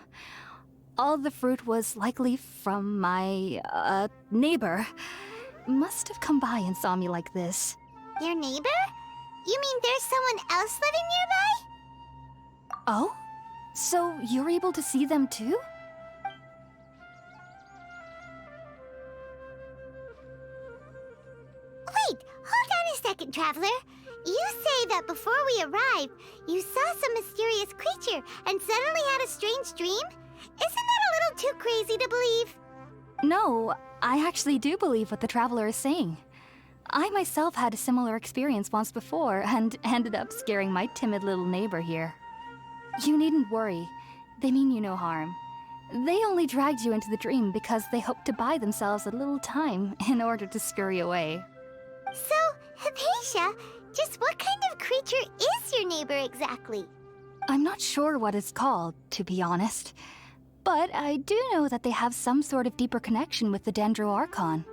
All the fruit was likely from my, neighbor. Must have come by and saw me like this. Your neighbor? You mean there's someone else living nearby? Oh? So you're able to see them too? Wait, hold on a second, Traveler. You say that before we arrived, you saw some mysterious creature and suddenly had a strange dream? Isn't that a little too crazy to believe? No, I actually do believe what the Traveler is saying. I myself had a similar experience once before and ended up scaring my timid little neighbor here. You needn't worry. They mean you no harm. They only dragged you into the dream because they hoped to buy themselves a little time in order to scurry away. So, Hypatia, just what kind of creature is your neighbor exactly? I'm not sure what it's called, to be honest. But I do know that they have some sort of deeper connection with the Dendro Archon.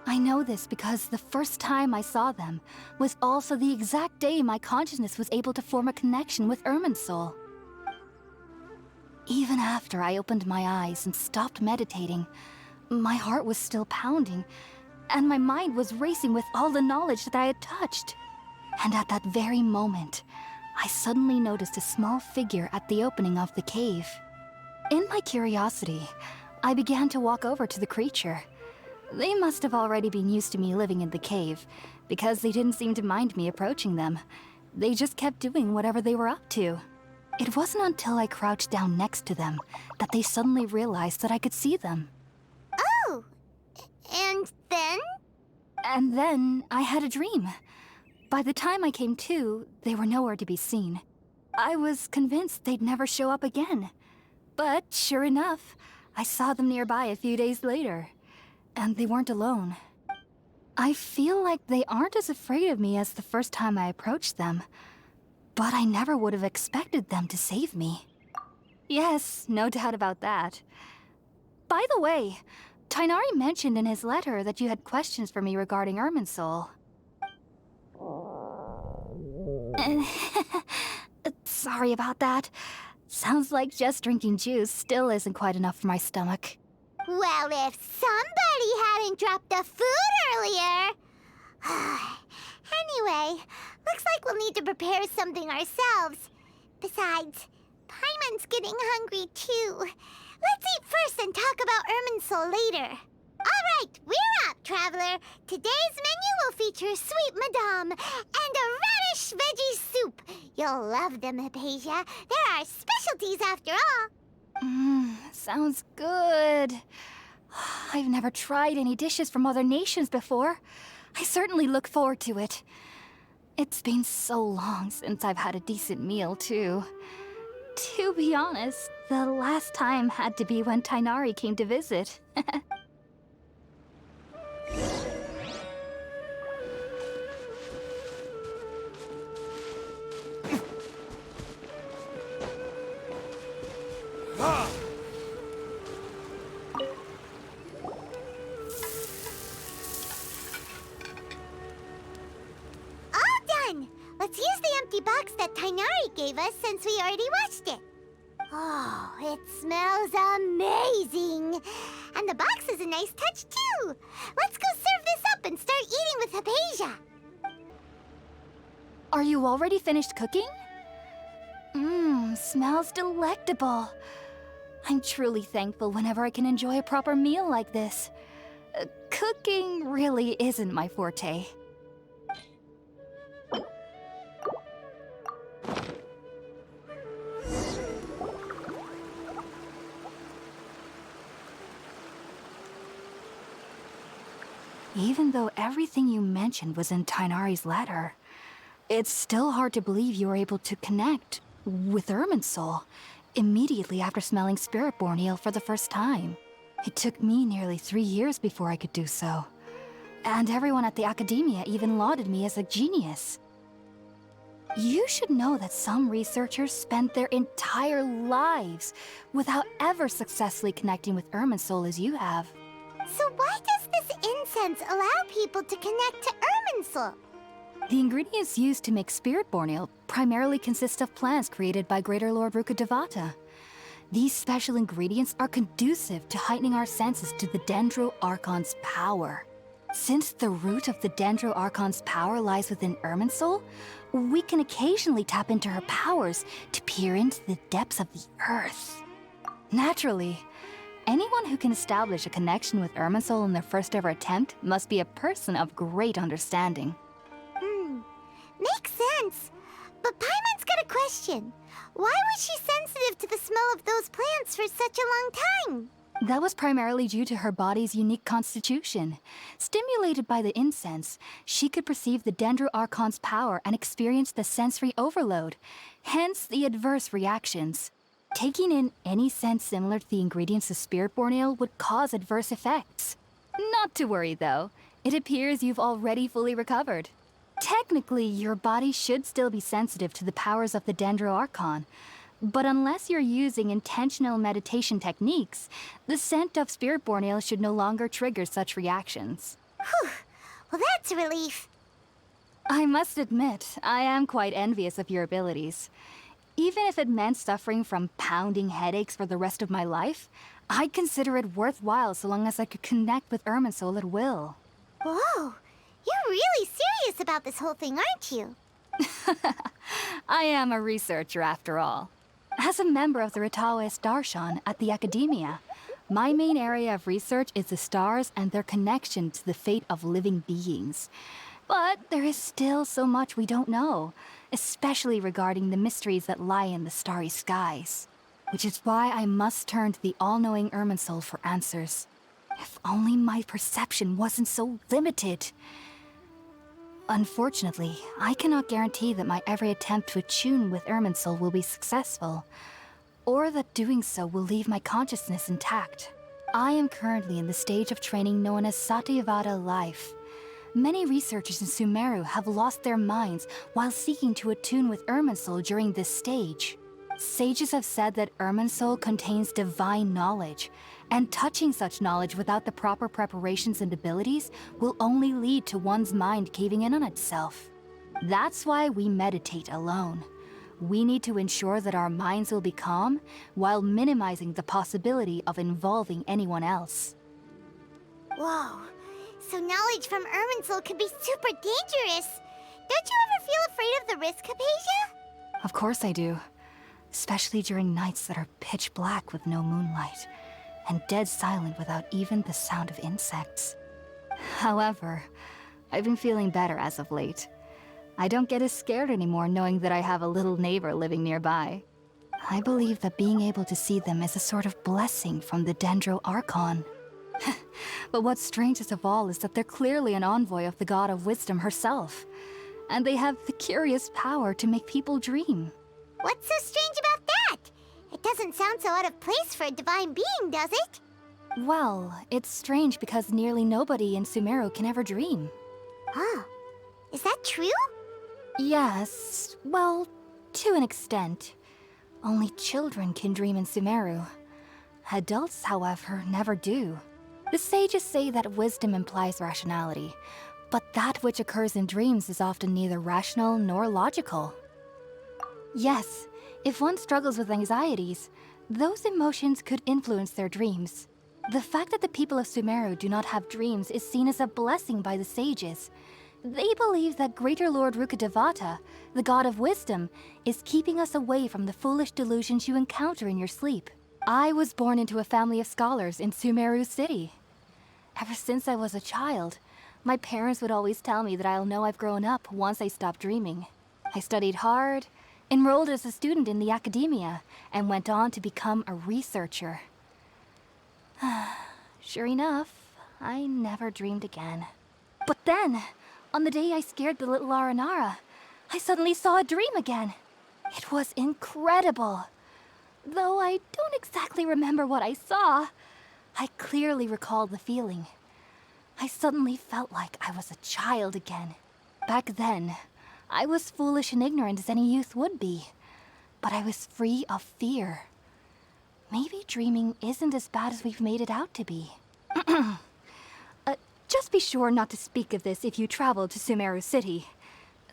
I know this because the first time I saw them was also the exact day my consciousness was able to form a connection with Irminsul. Even after I opened my eyes and stopped meditating, my heart was still pounding, and my mind was racing with all the knowledge that I had touched. And at that very moment, I suddenly noticed a small figure at the opening of the cave. In my curiosity, I began to walk over to the creature. They must have already been used to me living in the cave, because they didn't seem to mind me approaching them. They just kept doing whatever they were up to. It wasn't until I crouched down next to them that they suddenly realized that I could see them. Oh, and then? And then I had a dream. By the time I came to, they were nowhere to be seen. I was convinced they'd never show up again. But sure enough, I saw them nearby a few days later. And they weren't alone. I feel like they aren't as afraid of me as the first time I approached them. But I never would have expected them to save me. Yes, no doubt about that. By the way, Tainari mentioned in his letter that you had questions for me regarding Irminsul. Sorry about that. Sounds like just drinking juice still isn't quite enough for my stomach. Well, if somebody hadn't dropped the food earlier... Anyway, looks like we'll need to prepare something ourselves. Besides, Paimon's getting hungry too. Let's eat first and talk about Irminsul later. All right, we're up, Traveler. Today's menu will feature sweet madame and a radish fresh veggie soup. You'll love them, Hypatia. They're our specialties after all. Sounds good. I've never tried any dishes from other nations before. I certainly look forward to it. It's been so long since I've had a decent meal, too. To be honest, the last time had to be when Tainari came to visit. Let's use the empty box that Tainari gave us since we already washed it. Oh, it smells amazing. And the box is a nice touch, too. Let's go serve this up and start eating with Hypatia. Are you already finished cooking? Smells delectable. I'm truly thankful whenever I can enjoy a proper meal like this. Cooking really isn't my forte. Even though everything you mentioned was in Tainari's letter, it's still hard to believe you were able to connect with Irminsul immediately after smelling Spiritborn Ale for the first time. It took me nearly 3 years before I could do so. And everyone at the Academia even lauded me as a genius. You should know that some researchers spent their entire lives without ever successfully connecting with Irminsul as you have. So why does this incense allow people to connect to Irminsul? The ingredients used to make Spiritborn Ale primarily consist of plants created by Greater Lord Rukkhadevata. These special ingredients are conducive to heightening our senses to the Dendro Archon's power. Since the root of the Dendro Archon's power lies within Irminsul, we can occasionally tap into her powers to peer into the depths of the earth. Naturally, anyone who can establish a connection with Irminsul in their first ever attempt must be a person of great understanding. Makes sense. But Paimon's got a question. Why was she sensitive to the smell of those plants for such a long time? That was primarily due to her body's unique constitution. Stimulated by the incense, she could perceive the Dendro Archon's power and experience the sensory overload, hence the adverse reactions. Taking in any scent similar to the ingredients of Spiritborn Ale would cause adverse effects. Not to worry, though. It appears you've already fully recovered. Technically, your body should still be sensitive to the powers of the Dendro Archon, but unless you're using intentional meditation techniques, the scent of Spiritborn Ale should no longer trigger such reactions. Whew. Well, that's a relief. I must admit, I am quite envious of your abilities. Even if it meant suffering from pounding headaches for the rest of my life, I'd consider it worthwhile so long as I could connect with Irminsul at will. Whoa, you're really serious about this whole thing, aren't you? I am a researcher after all. As a member of the Ritaoist Archon at the Academia, my main area of research is the stars and their connection to the fate of living beings. But there is still so much we don't know, especially regarding the mysteries that lie in the starry skies. Which is why I must turn to the all-knowing Irminsul for answers. If only my perception wasn't so limited. Unfortunately, I cannot guarantee that my every attempt to attune with Irminsul will be successful, or that doing so will leave my consciousness intact. I am currently in the stage of training known as Satyavada life. Many researchers in Sumeru have lost their minds while seeking to attune with Irminsul during this stage. Sages have said that Irminsul contains divine knowledge, and touching such knowledge without the proper preparations and abilities will only lead to one's mind caving in on itself. That's why we meditate alone. We need to ensure that our minds will be calm while minimizing the possibility of involving anyone else. Whoa, so knowledge from Irminsul could be super dangerous. Don't you ever feel afraid of the risk, Hypatia? Of course I do. Especially during nights that are pitch black with no moonlight, and dead silent without even the sound of insects. However, I've been feeling better as of late. I don't get as scared anymore knowing that I have a little neighbor living nearby. I believe that being able to see them is a sort of blessing from the Dendro Archon. But what's strangest of all is that they're clearly an envoy of the God of Wisdom herself. And they have the curious power to make people dream. What's so strange about that? It doesn't sound so out of place for a divine being, does it? Well, it's strange because nearly nobody in Sumeru can ever dream. Huh. Is that true? Yes, well, to an extent. Only children can dream in Sumeru. Adults, however, never do. The sages say that wisdom implies rationality, but that which occurs in dreams is often neither rational nor logical. Yes, if one struggles with anxieties, those emotions could influence their dreams. The fact that the people of Sumeru do not have dreams is seen as a blessing by the sages. They believe that Greater Lord Rukkhadevata, the god of wisdom, is keeping us away from the foolish delusions you encounter in your sleep. I was born into a family of scholars in Sumeru City. Ever since I was a child, my parents would always tell me that I'll know I've grown up once I stop dreaming. I studied hard, enrolled as a student in the academia, and went on to become a researcher. Sure enough, I never dreamed again. But then, on the day I scared the little Aranara, I suddenly saw a dream again. It was incredible. Though I don't exactly remember what I saw, I clearly recall the feeling. I suddenly felt like I was a child again. Back then, I was foolish and ignorant as any youth would be, but I was free of fear. Maybe dreaming isn't as bad as we've made it out to be. Just be sure not to speak of this if you travel to Sumeru City.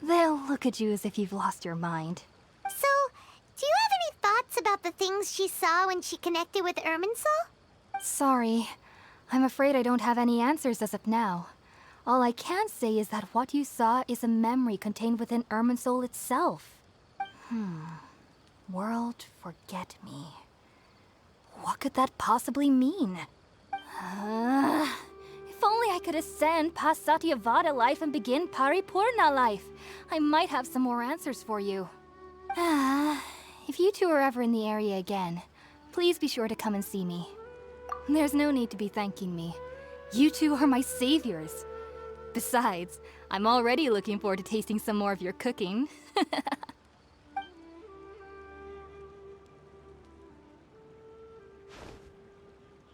They'll look at you as if you've lost your mind. So, do you have any thoughts about the things she saw when she connected with Irminsul? Sorry. I'm afraid I don't have any answers as of now. All I can say is that what you saw is a memory contained within Irminsul itself. World forget me. What could that possibly mean? If only I could ascend past Satyavada life and begin Paripurna life, I might have some more answers for you. If you two are ever in the area again, please be sure to come and see me. There's no need to be thanking me. You two are my saviors. Besides, I'm already looking forward to tasting some more of your cooking.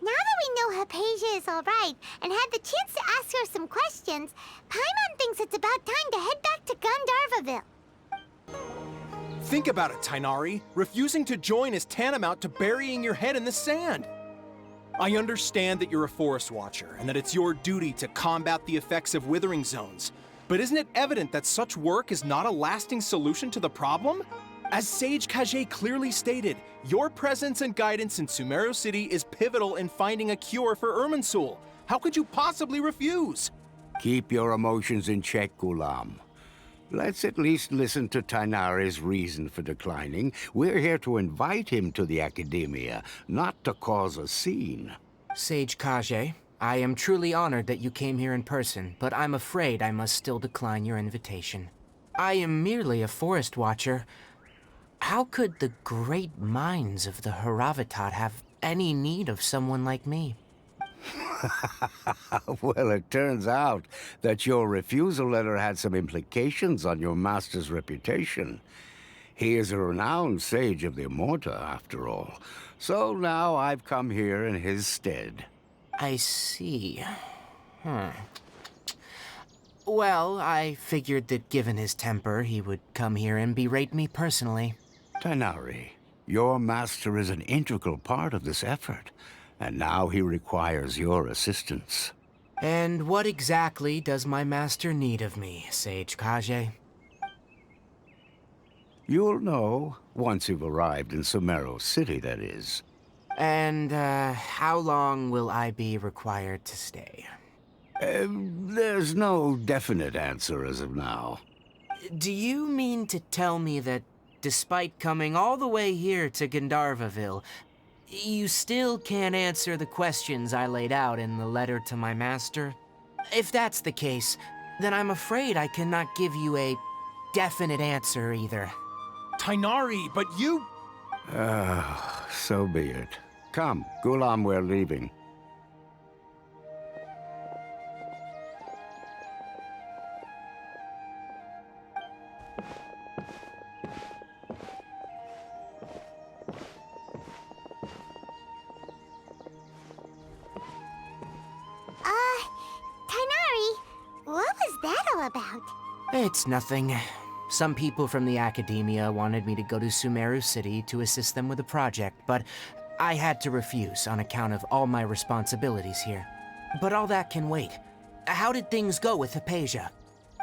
Now that we know Hypatia is alright and had the chance to ask her some questions, Paimon thinks it's about time to head back to Gandharvaville. Think about it, Tainari. Refusing to join is tantamount to burying your head in the sand. I understand that you're a forest watcher and that it's your duty to combat the effects of withering zones. But isn't it evident that such work is not a lasting solution to the problem? As Sage Kage clearly stated, your presence and guidance in Sumeru City is pivotal in finding a cure for Irminsul. How could you possibly refuse? Keep your emotions in check, Gulam. Let's at least listen to Tainari's reason for declining. We're here to invite him to the Academia, not to cause a scene. Sage Kage, I am truly honored that you came here in person, but I'm afraid I must still decline your invitation. I am merely a forest watcher. How could the great minds of the Haravatat have any need of someone like me? Well, it turns out that your refusal letter had some implications on your master's reputation. He is a renowned sage of the Immorta, after all. So now I've come here in his stead. I see. Well, I figured that given his temper, he would come here and berate me personally. Tainari, your master is an integral part of this effort, and now he requires your assistance. And what exactly does my master need of me, Sage Kage? You'll know, once you've arrived in Sumeru City, that is. And, how long will I be required to stay? There's no definite answer as of now. Do you mean to tell me that, despite coming all the way here to Gandharvaville, you still can't answer the questions I laid out in the letter to my master? If that's the case, then I'm afraid I cannot give you a definite answer either. Tainari, but you... So be it. Come, Gulam, we're leaving. Tainari, what was that all about? It's nothing. Some people from the academia wanted me to go to Sumeru City to assist them with a project, but I had to refuse on account of all my responsibilities here. But all that can wait. How did things go with Hypatia?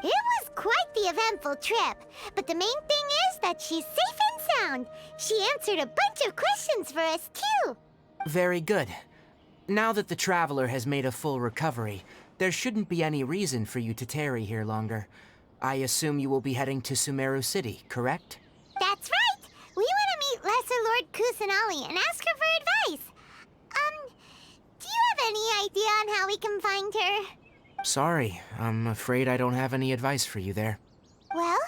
It was quite the eventful trip, but the main thing is that she's safe and sound. She answered a bunch of questions for us, too. Very good. Now that the Traveler has made a full recovery, there shouldn't be any reason for you to tarry here longer. I assume you will be heading to Sumeru City, correct? That's right! We want to meet Lesser Lord Kusanali and ask her for advice. Do you have any idea on how we can find her? Sorry, I'm afraid I don't have any advice for you there. Well,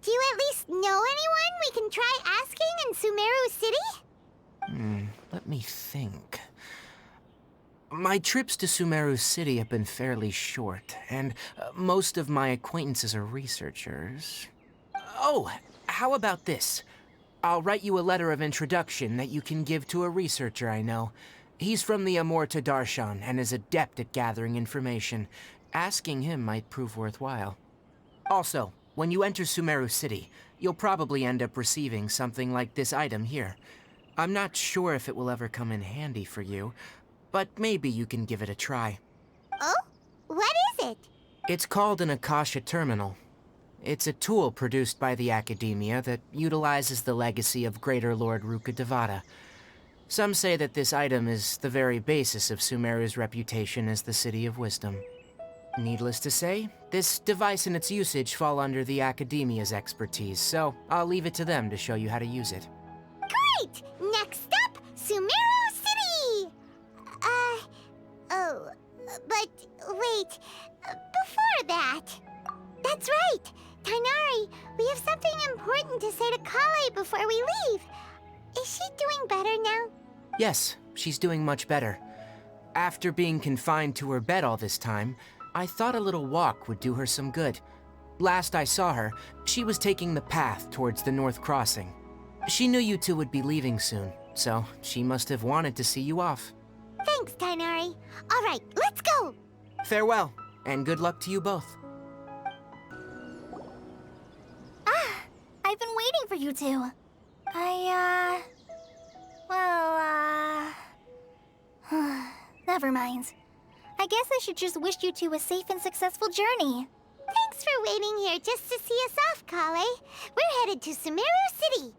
do you at least know anyone we can try asking in Sumeru City? Let me think. My trips to Sumeru City have been fairly short, and most of my acquaintances are researchers. Oh, how about this? I'll write you a letter of introduction that you can give to a researcher I know. He's from the Amorta Darshan and is adept at gathering information. Asking him might prove worthwhile. Also, when you enter Sumeru City, you'll probably end up receiving something like this item here. I'm not sure if it will ever come in handy for you, but maybe you can give it a try. Oh? What is it? It's called an Akasha Terminal. It's a tool produced by the Academia that utilizes the legacy of Greater Lord Rukkhadevata. Some say that this item is the very basis of Sumeru's reputation as the City of Wisdom. Needless to say, this device and its usage fall under the Academia's expertise, so I'll leave it to them to show you how to use it. Great! Next up, Sumeru City! But wait, before that... That's right! Tainari, we have something important to say to Kale before we leave. Is she doing better now? Yes, she's doing much better. After being confined to her bed all this time, I thought a little walk would do her some good. Last I saw her, she was taking the path towards the North Crossing. She knew you two would be leaving soon, so she must have wanted to see you off. Thanks, Tainari. All right, let's go! Farewell, and good luck to you both. I've been waiting for you two. Never mind. I guess I should just wish you two a safe and successful journey. Thanks for waiting here just to see us off, Kale. We're headed to Sumeru City.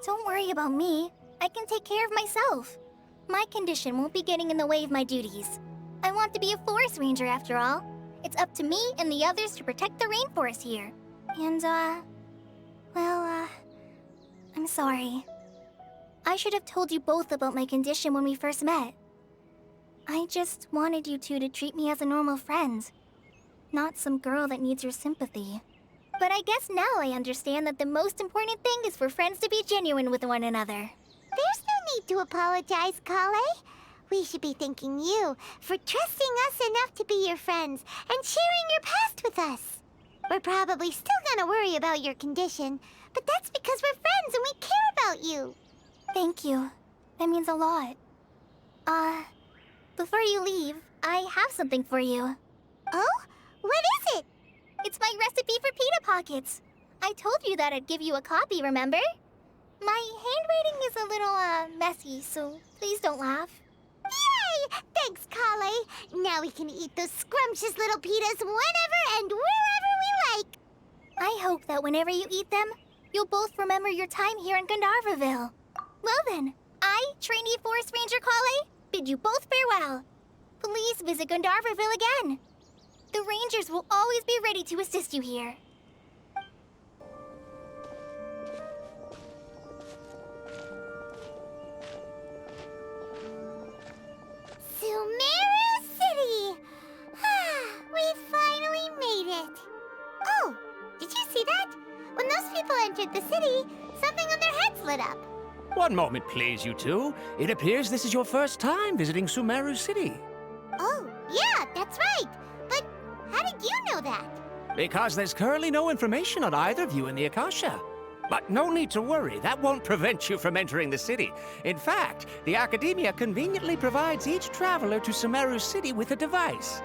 Don't worry about me. I can take care of myself. My condition won't be getting in the way of my duties. I want to be a forest ranger after all. It's up to me and the others to protect the rainforest here. And, I'm sorry. I should have told you both about my condition when we first met. I just wanted you two to treat me as a normal friend, not some girl that needs your sympathy. But I guess now I understand that the most important thing is for friends to be genuine with one another. There's no need to apologize, Kale. We should be thanking you for trusting us enough to be your friends and sharing your past with us. We're probably still gonna worry about your condition, but that's because we're friends and we care about you. Thank you. That means a lot. Before you leave, I have something for you. Oh? What is it? It's my recipe for pita pockets. I told you that I'd give you a copy, remember? My handwriting is a little, messy, so please don't laugh. Yay! Thanks, Kale. Now we can eat those scrumptious little pitas whenever and wherever we like. I hope that whenever you eat them, you'll both remember your time here in Gandharvaville. Well then, I, trainee Forest Ranger Kale, bid you both farewell. Please visit Gandharvaville again. The Rangers will always be ready to assist you here. Sumeru City! We finally made it. Oh, did One moment, please, you two. It appears this is your first time visiting Sumeru City. Oh, yeah, that's right. But how did you know that? Because there's currently no information on either of you in the Akasha. But no need to worry, that won't prevent you from entering the city. In fact, the Academia conveniently provides each traveler to Sumeru City with a device.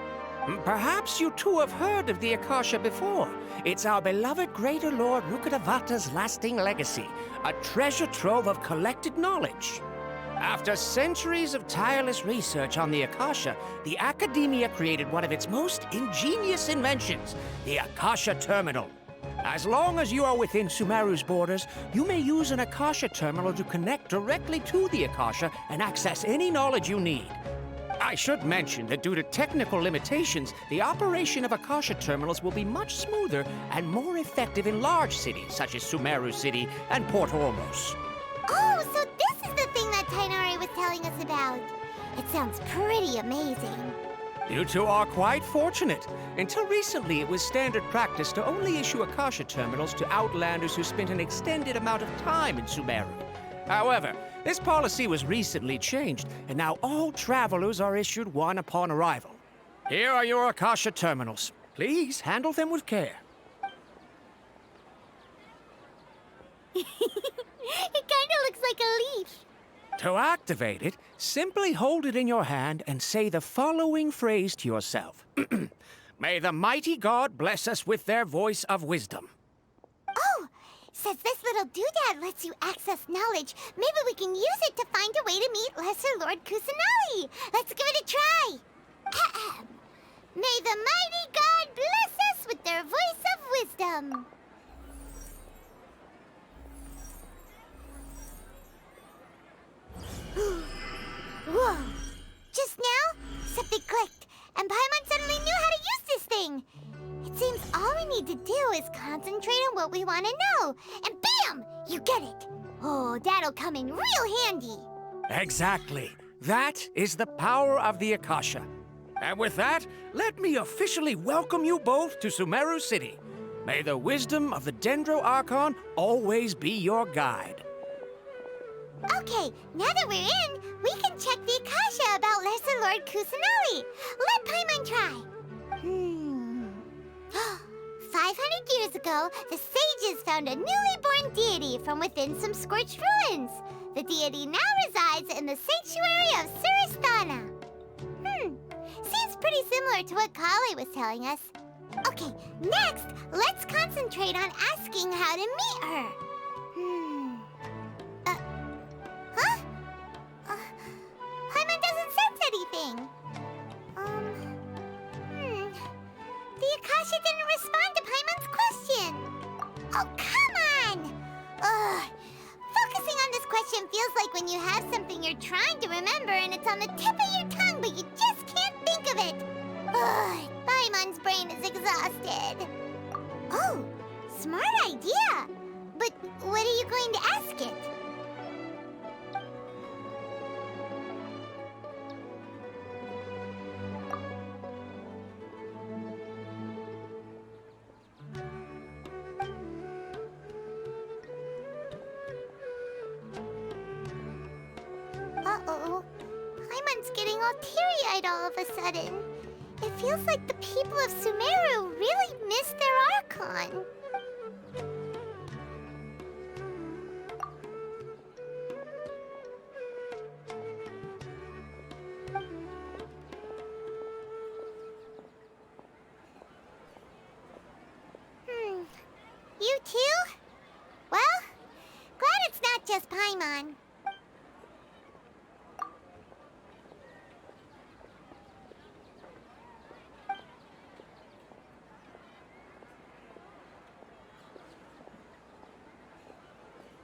Perhaps you two have heard of the Akasha before. It's our beloved Greater Lord Rukkhadevata's lasting legacy, a treasure trove of collected knowledge. After centuries of tireless research on the Akasha, the Academia created one of its most ingenious inventions, the Akasha Terminal. As long as you are within Sumeru's borders, you may use an Akasha terminal to connect directly to the Akasha and access any knowledge you need. I should mention that due to technical limitations, the operation of Akasha terminals will be much smoother and more effective in large cities such as Sumeru City and Port Ormos. Oh, so this is the thing that Tainari was telling us about. It sounds pretty amazing. You two are quite fortunate. Until recently, it was standard practice to only issue Akasha terminals to outlanders who spent an extended amount of time in Sumeru. However, this policy was recently changed, and now all travelers are issued one upon arrival. Here are your Akasha terminals. Please handle them with care. It kind of looks like a leaf. To activate it, simply hold it in your hand and say the following phrase to yourself. May the mighty God bless us with their voice of wisdom. Oh, says this little doodad lets you access knowledge. Maybe we can use it to find a way to meet Lesser Lord Kusanali. Let's give it a try. Ahem. May the mighty God bless us with their voice of wisdom. Whoa! Just now, something clicked, and Paimon suddenly knew how to use this thing. It seems all we need to do is concentrate on what we want to know, and bam! You get it. Oh, that'll come in real handy. Exactly. That is the power of the Akasha. And with that, let me officially welcome you both to Sumeru City. May the wisdom of the Dendro Archon always be your guide. Okay, now that we're in, we can check the Akasha about Lesser Lord Kusanali. Let Paimon try. 500 years ago, the sages found a newly born deity from within some scorched ruins. The deity now resides in the sanctuary of Suristana. Seems pretty similar to what Kali was telling us. Okay, next, let's concentrate on asking how to meet her. Paimon doesn't sense anything. The Akasha didn't respond to Paimon's question. Oh, come on! Ugh. Focusing on this question feels like when you have something you're trying to remember and it's on the tip of your tongue, but you just can't think of it. Ugh. Paimon's brain is exhausted. Oh, smart idea. But what are you going to ask it? Uh-oh. Paimon's getting all teary-eyed all of a sudden. It feels like the people of Sumeru really miss their Archon. You too? Well, glad it's not just Paimon.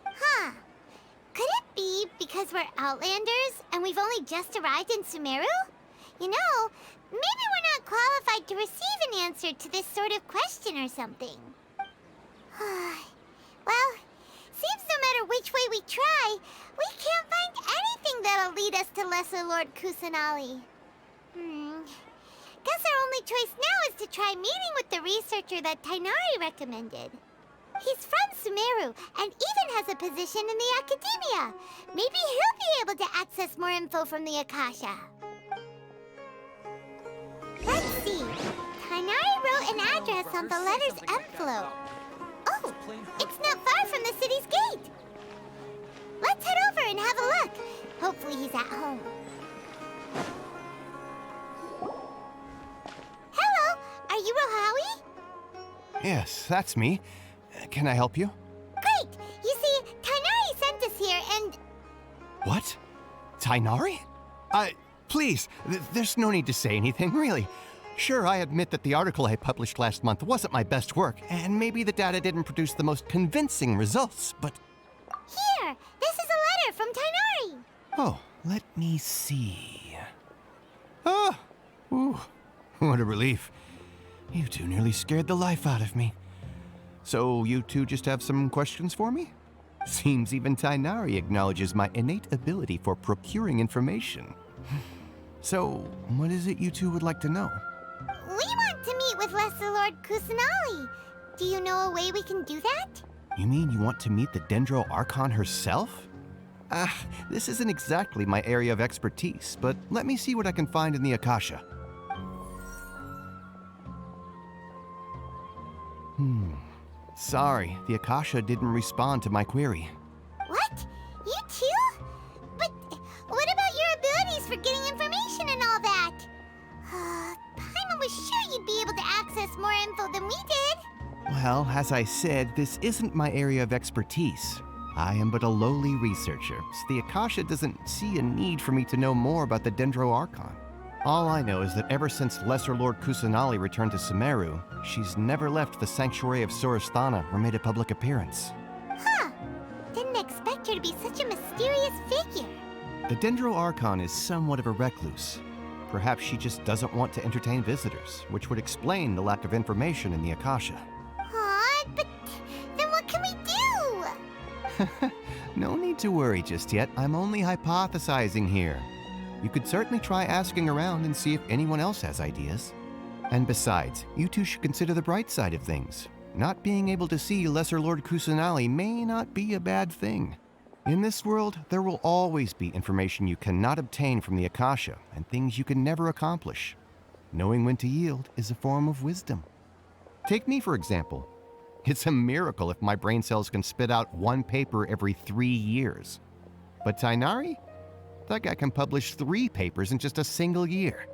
Huh. Could it be because we're Outlanders and we've only just arrived in Sumeru? You know, maybe we're not qualified to receive an answer to this sort of question or something. Well, seems no matter which way we try, we can't find anything that'll lead us to Lesser Lord Kusanali. Guess our only choice now is to try meeting with the researcher that Tainari recommended. He's from Sumeru and even has a position in the Academia. Maybe he'll be able to access more info from the Akasha. Let's see. Tainari wrote an address on the letter's envelope. Oh, it's not far from the city's gate. Let's head over and have a look. Hopefully he's at home. Hello, are you Rohawi? Yes, that's me. Can I help you? Great! You see, Tainari sent us here and... What? Tainari? Please, there's no need to say anything, really. Sure, I admit that the article I published last month wasn't my best work, and maybe the data didn't produce the most convincing results, but... Here! This is a letter from Tainari! Oh, let me see... Oh! Ooh, what a relief. You two nearly scared the life out of me. So you two just have some questions for me? Seems even Tainari acknowledges my innate ability for procuring information. So, what is it you two would like to know? We want to meet with Lesser Lord Kusanali. Do you know a way we can do that? You mean you want to meet the Dendro Archon herself? This isn't exactly my area of expertise, but let me see what I can find in the Akasha. Sorry, the Akasha didn't respond to my query. What? You too? But what about your abilities for getting information and all that? Paimon was sure you'd be able to access more info than we did. Well, as I said, this isn't my area of expertise. I am but a lowly researcher, so the Akasha doesn't see a need for me to know more about the Dendro Archon. All I know is that ever since Lesser Lord Kusanali returned to Sumeru, she's never left the Sanctuary of Sorasthana or made a public appearance. Huh. Didn't expect her to be such a mysterious figure. The Dendro Archon is somewhat of a recluse. Perhaps she just doesn't want to entertain visitors, which would explain the lack of information in the Akasha. But then what can we do? No need to worry just yet. I'm only hypothesizing here. You could certainly try asking around and see if anyone else has ideas. And besides, you two should consider the bright side of things. Not being able to see Lesser Lord Kusanali may not be a bad thing. In this world, there will always be information you cannot obtain from the Akasha and things you can never accomplish. Knowing when to yield is a form of wisdom. Take me, for example. It's a miracle if my brain cells can spit out one paper every 3 years. But Tainari? That guy can publish 3 papers in just a single year.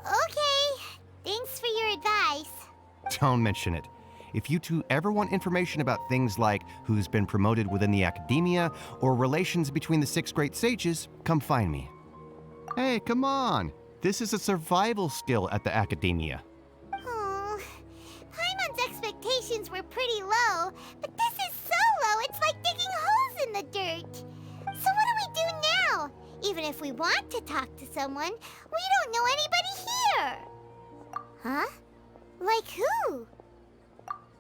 Okay. Thanks for your advice. Don't mention it. If you two ever want information about things like who's been promoted within the Academia or relations between the 6 great sages, come find me. Hey, come on. This is a survival skill at the Academia. Oh, Paimon's expectations were pretty low, but this is so low it's like digging holes in the dirt. So what do we do now? Even if we want to talk to someone, we don't know anybody here. Huh? Like who?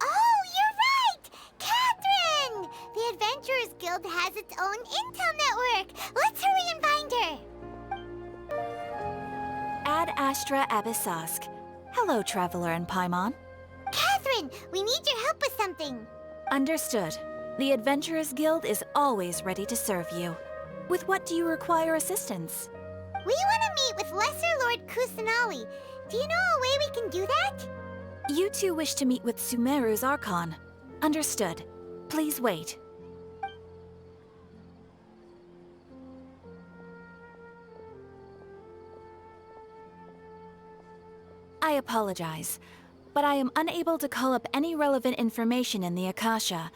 Oh, you're right! Catherine! The Adventurers Guild has its own intel network. Let's hurry and find her. Ad Astra Abyssosk. Hello, Traveler and Paimon. Catherine, we need your help with something. Understood. The Adventurers Guild is always ready to serve you. With what do you require assistance? We want to meet with Lesser Lord Kusanali. Do you know a way we can do that? You two wish to meet with Sumeru's Archon. Understood. Please wait. I apologize, but I am unable to call up any relevant information in the Akasha.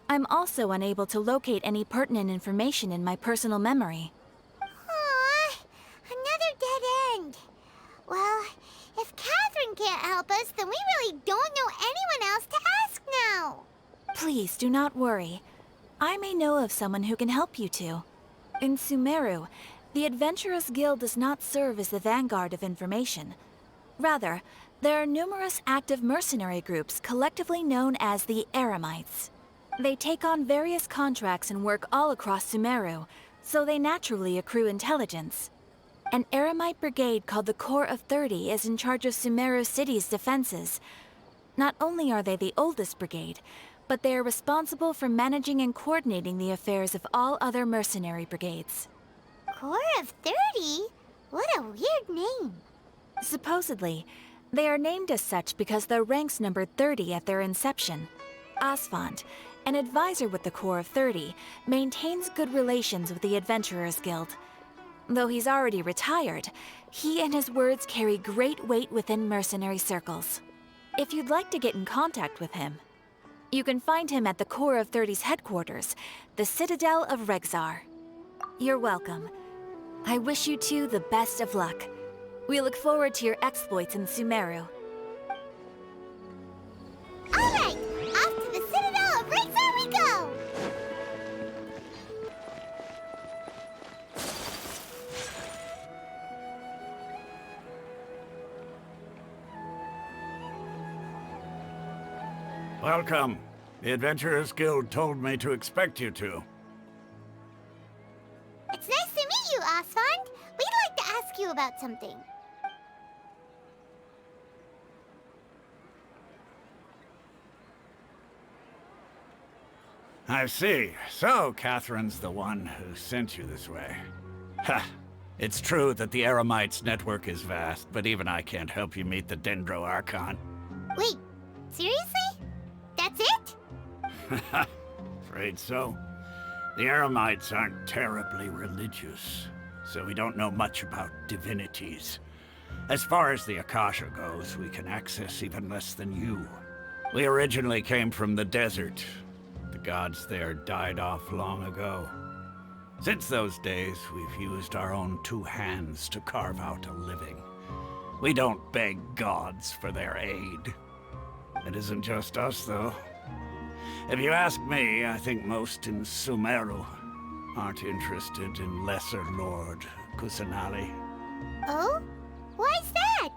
I'm also unable to locate any pertinent information in my personal memory. Aww, another dead end. Well, if Catherine can't help us, then we really don't know anyone else to ask now. Please do not worry. I may know of someone who can help you two. In Sumeru, the Adventurers Guild does not serve as the vanguard of information. Rather, there are numerous active mercenary groups collectively known as the Eremites. They take on various contracts and work all across Sumeru, so they naturally accrue intelligence. An Eremite brigade called the Corps of 30 is in charge of Sumeru City's defenses. Not only are they the oldest brigade, but they are responsible for managing and coordinating the affairs of all other mercenary brigades. Corps of 30? What a weird name. Supposedly, they are named as such because their ranks numbered 30 at their inception. Asfand, an advisor with the Corps of 30, maintains good relations with the Adventurers Guild. Though he's already retired, he and his words carry great weight within mercenary circles. If you'd like to get in contact with him, you can find him at the Corps of 30's headquarters, the Citadel of Rexar. You're welcome. I wish you two the best of luck. We look forward to your exploits in Sumeru. All right, off to the Citadel of Rexar we go! Welcome. The Adventurers Guild told me to expect you two. It's nice to meet you, Asfand. We'd like to ask you about something. I see. So, Catherine's the one who sent you this way. Ha! It's true that the Eremites network is vast, but even I can't help you meet the Dendro Archon. Wait, seriously? That's it? Afraid so. The Eremites aren't terribly religious, so we don't know much about divinities. As far as the Akasha goes, we can access even less than you. We originally came from the desert. The gods there died off long ago. Since those days, we've used our own two hands to carve out a living. We don't beg gods for their aid. It isn't just us, though. If you ask me, I think most in Sumeru aren't interested in Lesser Lord Kusanali. Oh? Why's that?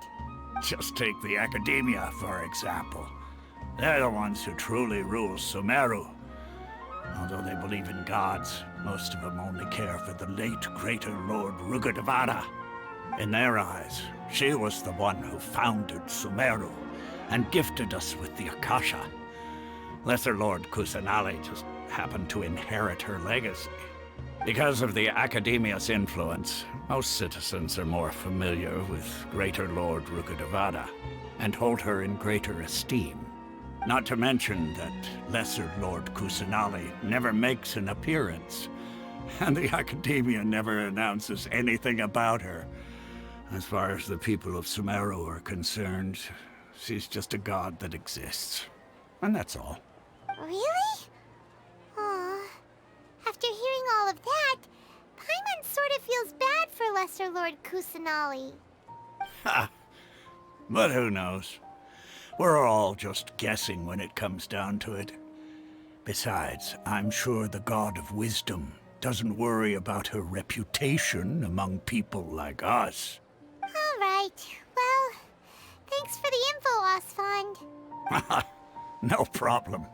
Just take the Academia, for example. They're the ones who truly rule Sumeru. Although they believe in gods, most of them only care for the late Greater Lord Rugadavada. In their eyes, she was the one who founded Sumeru and gifted us with the Akasha. Lesser Lord Kusanali just happened to inherit her legacy. Because of the Academia's influence, most citizens are more familiar with Greater Lord Rugadavada and hold her in greater esteem. Not to mention that Lesser Lord Kusanali never makes an appearance, and the Academia never announces anything about her. As far as the people of Sumeru are concerned, she's just a god that exists. And that's all. Really? Aw. After hearing all of that, Paimon sort of feels bad for Lesser Lord Kusanali. Ha! But who knows? We're all just guessing when it comes down to it. Besides, I'm sure the God of Wisdom doesn't worry about her reputation among people like us. All right. Well, thanks for the info, Asfand. No problem.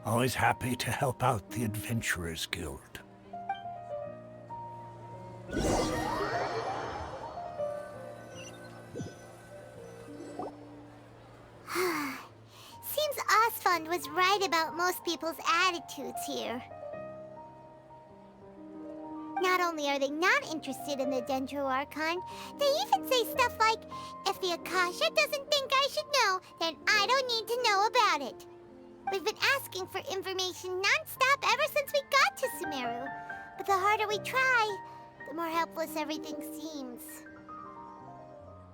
Always happy to help out the Adventurers Guild. Seems Asfand was right about most people's attitudes here. Not only are they not interested in the Dendro Archon, they even say stuff like, if the Akasha doesn't think I should know, then I don't need to know about it. We've been asking for information non-stop ever since we got to Sumeru. But the harder we try, the more helpless everything seems.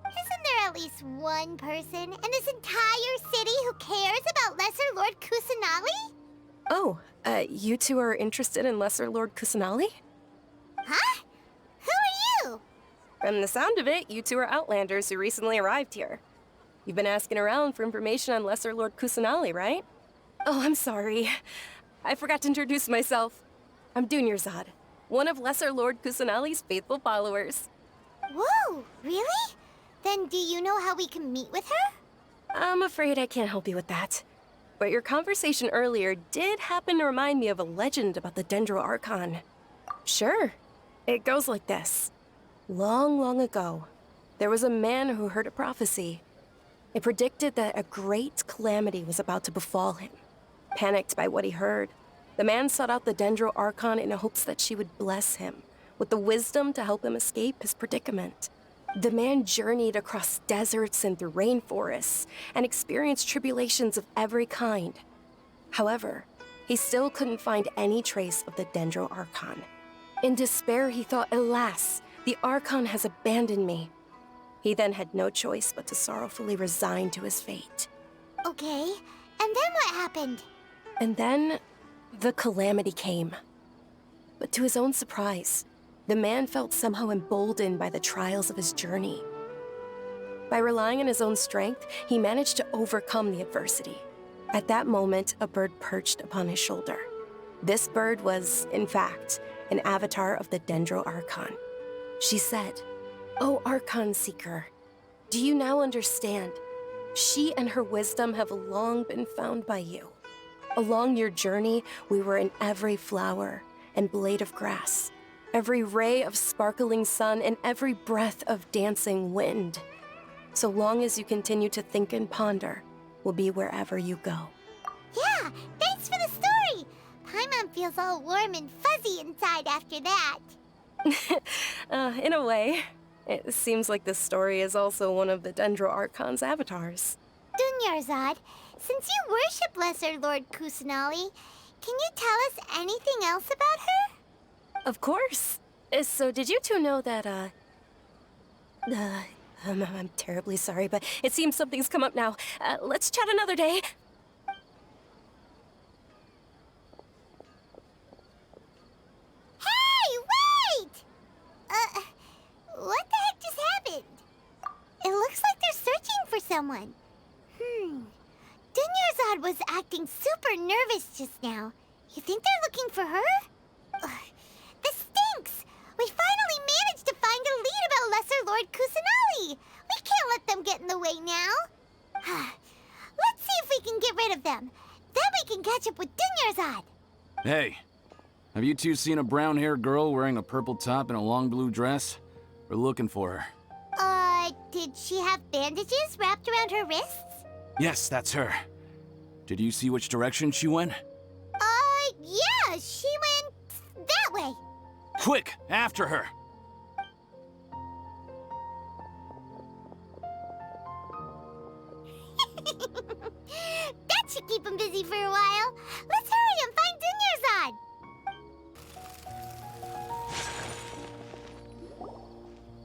Isn't there at least one person in this entire city who cares about Lesser Lord Kusanali? Oh, you two are interested in Lesser Lord Kusanali? Huh? Who are you? From the sound of it, you two are Outlanders who recently arrived here. You've been asking around for information on Lesser Lord Kusanali, right? Oh, I'm sorry. I forgot to introduce myself. I'm Dunyarzad, one of Lesser Lord Kusanali's faithful followers. Whoa, really? Then do you know how we can meet with her? I'm afraid I can't help you with that. But your conversation earlier did happen to remind me of a legend about the Dendro Archon. Sure. It goes like this. Long, long ago, there was a man who heard a prophecy. It predicted that a great calamity was about to befall him. Panicked by what he heard, the man sought out the Dendro Archon in hopes that she would bless him with the wisdom to help him escape his predicament. The man journeyed across deserts and through rainforests and experienced tribulations of every kind. However, he still couldn't find any trace of the Dendro Archon. In despair, he thought, alas, the Archon has abandoned me. He then had no choice but to sorrowfully resign to his fate. Okay, and then what happened? And then, the calamity came. But to his own surprise, the man felt somehow emboldened by the trials of his journey. By relying on his own strength, he managed to overcome the adversity. At that moment, a bird perched upon his shoulder. This bird was, in fact, an avatar of the Dendro Archon. She said, "O Archon Seeker, do you now understand? She and her wisdom have long been found by you. Along your journey, we were in every flower and blade of grass, every ray of sparkling sun, and every breath of dancing wind. So long as you continue to think and ponder, we'll be wherever you go." Yeah, thanks for the story! Paimon feels all warm and fuzzy inside after that. In a way. It seems like this story is also one of the Dendro Archon's avatars. Dunyarzad, since you worship Lesser Lord Kusanali, can you tell us anything else about her? Of course. So did you two know that, I'm terribly sorry, but it seems something's come up now. Let's chat another day. Hey, wait! What the heck just happened? It looks like they're searching for someone. Dunyarzad was acting super nervous just now. You think they're looking for her? This stinks! We finally managed to find a lead about Lesser Lord Kusanali! We can't let them get in the way now. Let's see if we can get rid of them. Then we can catch up with Dunyarzad. Hey, have you two seen a brown-haired girl wearing a purple top and a long blue dress? We're looking for her. Did she have bandages wrapped around her wrists? Yes, that's her. Did you see which direction she went? Yeah, she went that way. Quick, after her! That should keep him busy for a while. Let's hurry and find Dunyarzad.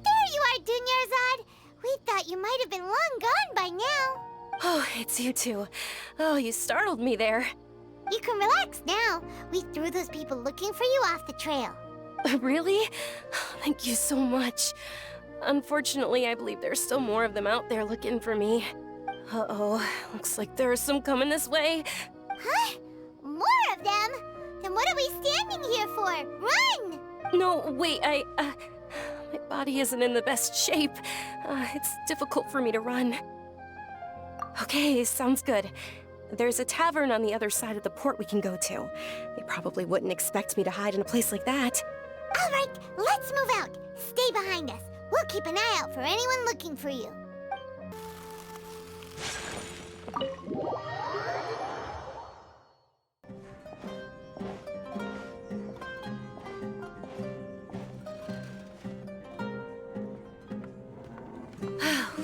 There you are, Dunyarzad. We thought you might have been long gone by now. Oh, it's you two. Oh, you startled me there. You can relax now. We threw those people looking for you off the trail. Really? Thank you so much. Unfortunately, I believe there's still more of them out there looking for me. Uh-oh, looks like there are some coming this way. Huh? More of them? Then what are we standing here for? Run! No, wait, my body isn't in the best shape. It's difficult for me to run. Okay, sounds good. There's a tavern on the other side of the port we can go to. They probably wouldn't expect me to hide in a place like that. All right, let's move out. Stay behind us. We'll keep an eye out for anyone looking for you.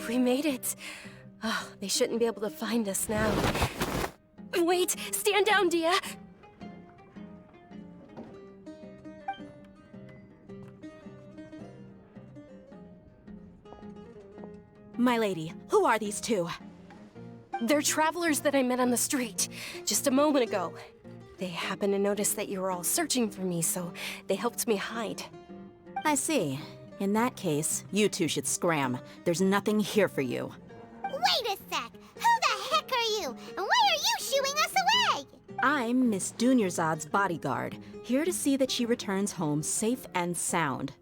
We made it. Oh, they shouldn't be able to find us now. Wait! Stand down, Dia! My lady, who are these two? They're travelers that I met on the street just a moment ago. They happened to notice that you were all searching for me, so they helped me hide. I see. In that case, you two should scram. There's nothing here for you. Wait a sec! Who the heck are you? And why are you shooing us away? I'm Miss Dunyarzad's bodyguard, here to see that she returns home safe and sound.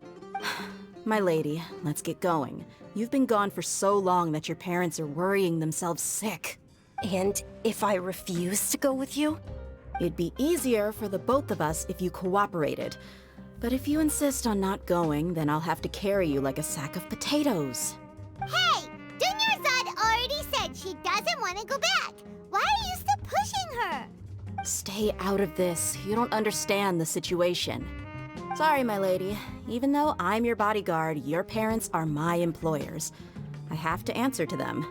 My lady, let's get going. You've been gone for so long that your parents are worrying themselves sick. And if I refuse to go with you? It'd be easier for the both of us if you cooperated. But if you insist on not going, then I'll have to carry you like a sack of potatoes. Hey! Dunyarzad already said Stay out of this. You don't understand the situation. Sorry, my lady. Even though I'm your bodyguard, your parents are my employers. I have to answer to them.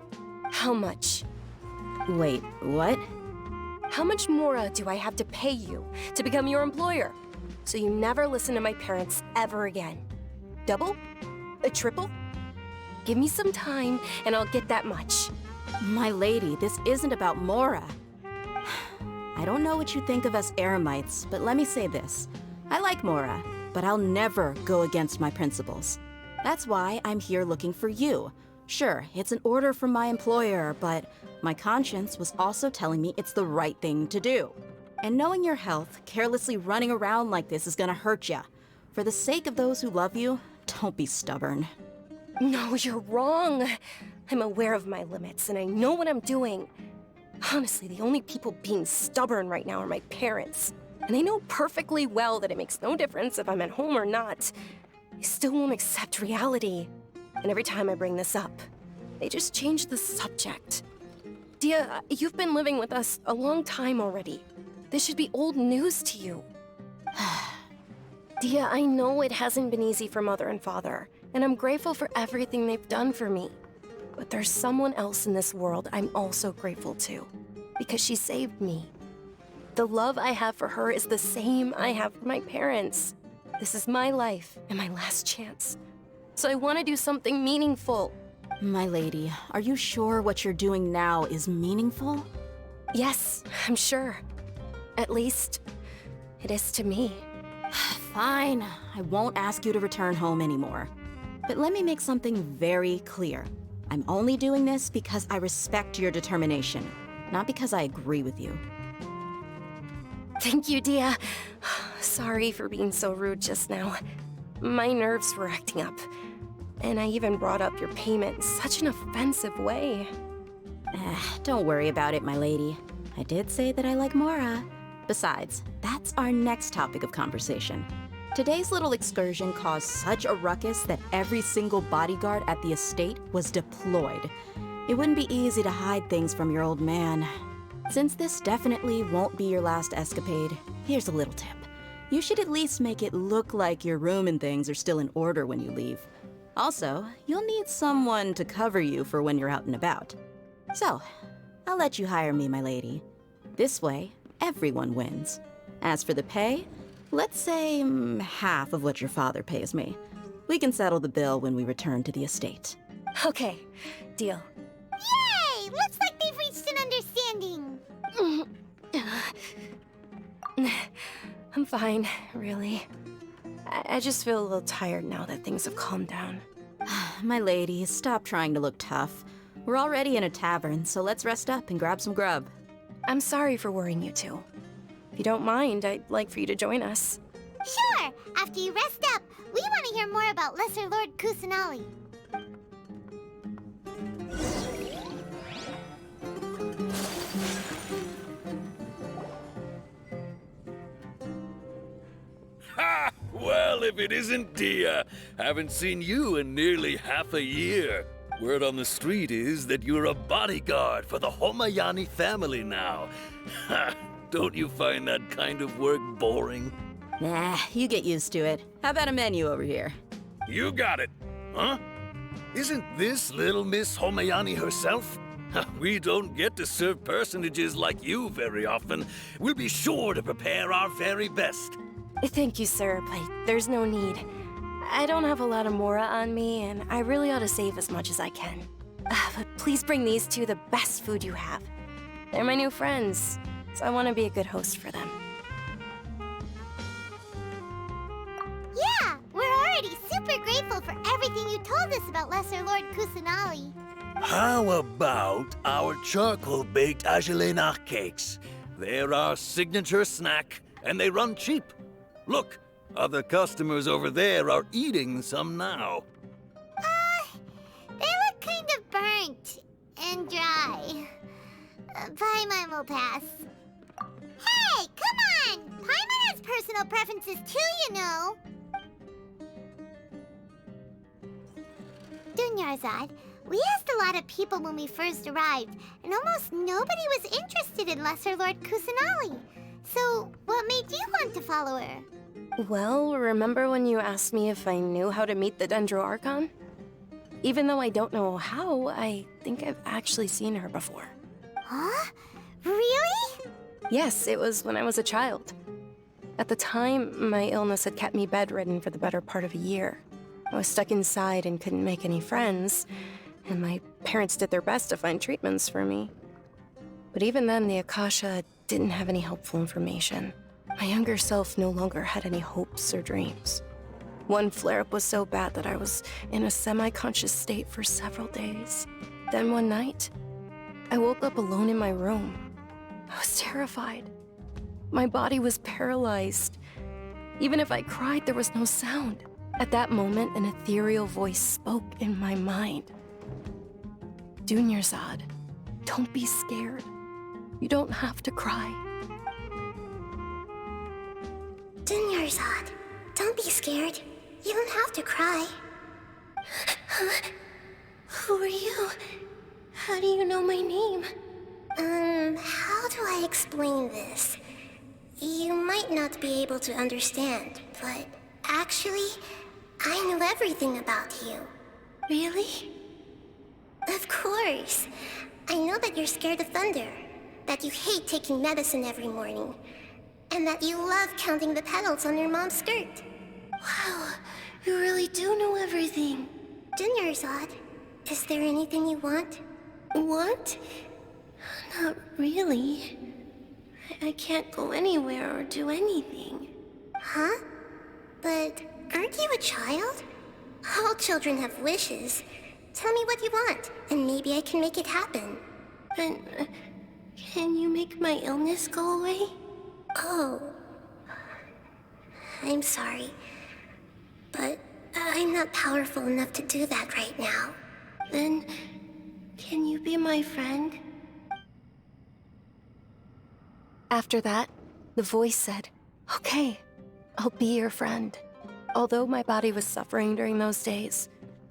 How much? Wait, what? How much more do I have to pay you to become your employer? So you never listen to my parents ever again. Double? A triple? Give me some time and I'll get that much. My lady, this isn't about Mora. I don't know what you think of us Eremites, but let me say this. I like Mora, but I'll never go against my principles. That's why I'm here looking for you. Sure, it's an order from my employer, but my conscience was also telling me it's the right thing to do. And knowing your health, carelessly running around like this is gonna hurt ya. For the sake of those who love you, don't be stubborn. No, you're wrong. I'm aware of my limits and I know what I'm doing. Honestly, the only people being stubborn right now are my parents. And they know perfectly well that it makes no difference if I'm at home or not. They still won't accept reality. And every time I bring this up, they just change the subject. Dia, you've been living with us a long time already. This should be old news to you. Dia, I know it hasn't been easy for Mother and Father, and I'm grateful for everything they've done for me. But there's someone else in this world I'm also grateful to, because she saved me. The love I have for her is the same I have for my parents. This is my life and my last chance. So I want to do something meaningful. My lady, are you sure what you're doing now is meaningful? Yes, I'm sure. At least, it is to me. Fine, I won't ask you to return home anymore. But let me make something very clear. I'm only doing this because I respect your determination, not because I agree with you. Thank you, Dia. Sorry for being so rude just now. My nerves were acting up. And I even brought up your payment in such an offensive way. Don't worry about it, my lady. I did say that I like Mora. Besides, that's our next topic of conversation. Today's little excursion caused such a ruckus that every single bodyguard at the estate was deployed. It wouldn't be easy to hide things from your old man. Since this definitely won't be your last escapade, here's a little tip. You should at least make it look like your room and things are still in order when you leave. Also, you'll need someone to cover you for when you're out and about. So, I'll let you hire me, my lady. This way, everyone wins. As for the pay, let's say half of what your father pays me. We can settle the bill when we return to the estate. Okay, deal. Yay! Looks like they've reached an understanding. I'm fine, really. I just feel a little tired now that things have calmed down. My lady, stop trying to look tough. We're already in a tavern, so let's rest up and grab some grub. I'm sorry for worrying you two. If you don't mind, I'd like for you to join us. Sure! After you rest up, we want to hear more about Lesser Lord Kusanali. Ha! Well, if it isn't Dia. Haven't seen you in nearly half a year. Word on the street is that you're a bodyguard for the Homayani family now. Ha! Don't you find that kind of work boring? Nah, you get used to it. How about a menu over here? You got it. Huh? Isn't this little Miss Homayani herself? We don't get to serve personages like you very often. We'll be sure to prepare our very best. Thank you, sir, but there's no need. I don't have a lot of Mora on me, and I really ought to save as much as I can. But please bring these two the best food you have. They're my new friends, so I want to be a good host for them. Yeah, we're already super grateful for everything you told us about Lesser Lord Kusanali. How about our charcoal-baked agelenach cakes? They're our signature snack, and they run cheap. Look, other customers over there are eating some now. They look kind of burnt and dry. Paimon will pass. Hey, come on! Paimon has personal preferences too, you know. Dunyarzad, we asked a lot of people when we first arrived, and almost nobody was interested in Lesser Lord Kusanali. So, what made you want to follow her? Well, remember when you asked me if I knew how to meet the Dendro Archon? Even though I don't know how, I think I've actually seen her before. Huh? Really? Yes, it was when I was a child. At the time, my illness had kept me bedridden for the better part of a year. I was stuck inside and couldn't make any friends, and my parents did their best to find treatments for me. But even then, the Akasha didn't have any helpful information. My younger self no longer had any hopes or dreams. One flare-up was so bad that I was in a semi-conscious state for several days. Then one night, I woke up alone in my room. I was terrified. My body was paralyzed. Even if I cried, there was no sound. At that moment, an ethereal voice spoke in my mind. Dunyarzad, don't be scared. You don't have to cry. Dunyarzad, don't be scared. You don't have to cry. Who are you? How do you know my name? How do I explain this? You might not be able to understand, but actually, I know everything about you. Really? Of course. I know that you're scared of thunder, that you hate taking medicine every morning, and that you love counting the petals on your mom's skirt. Wow, you really do know everything. Dunyarzad, is there anything you want? Want? Not really. I can't go anywhere or do anything. Huh? But aren't you a child? All children have wishes. Tell me what you want, and maybe I can make it happen. But can you make my illness go away? Oh. I'm sorry. But I'm not powerful enough to do that right now. Then, can you be my friend? After that, the voice said, "Okay, I'll be your friend." Although my body was suffering during those days,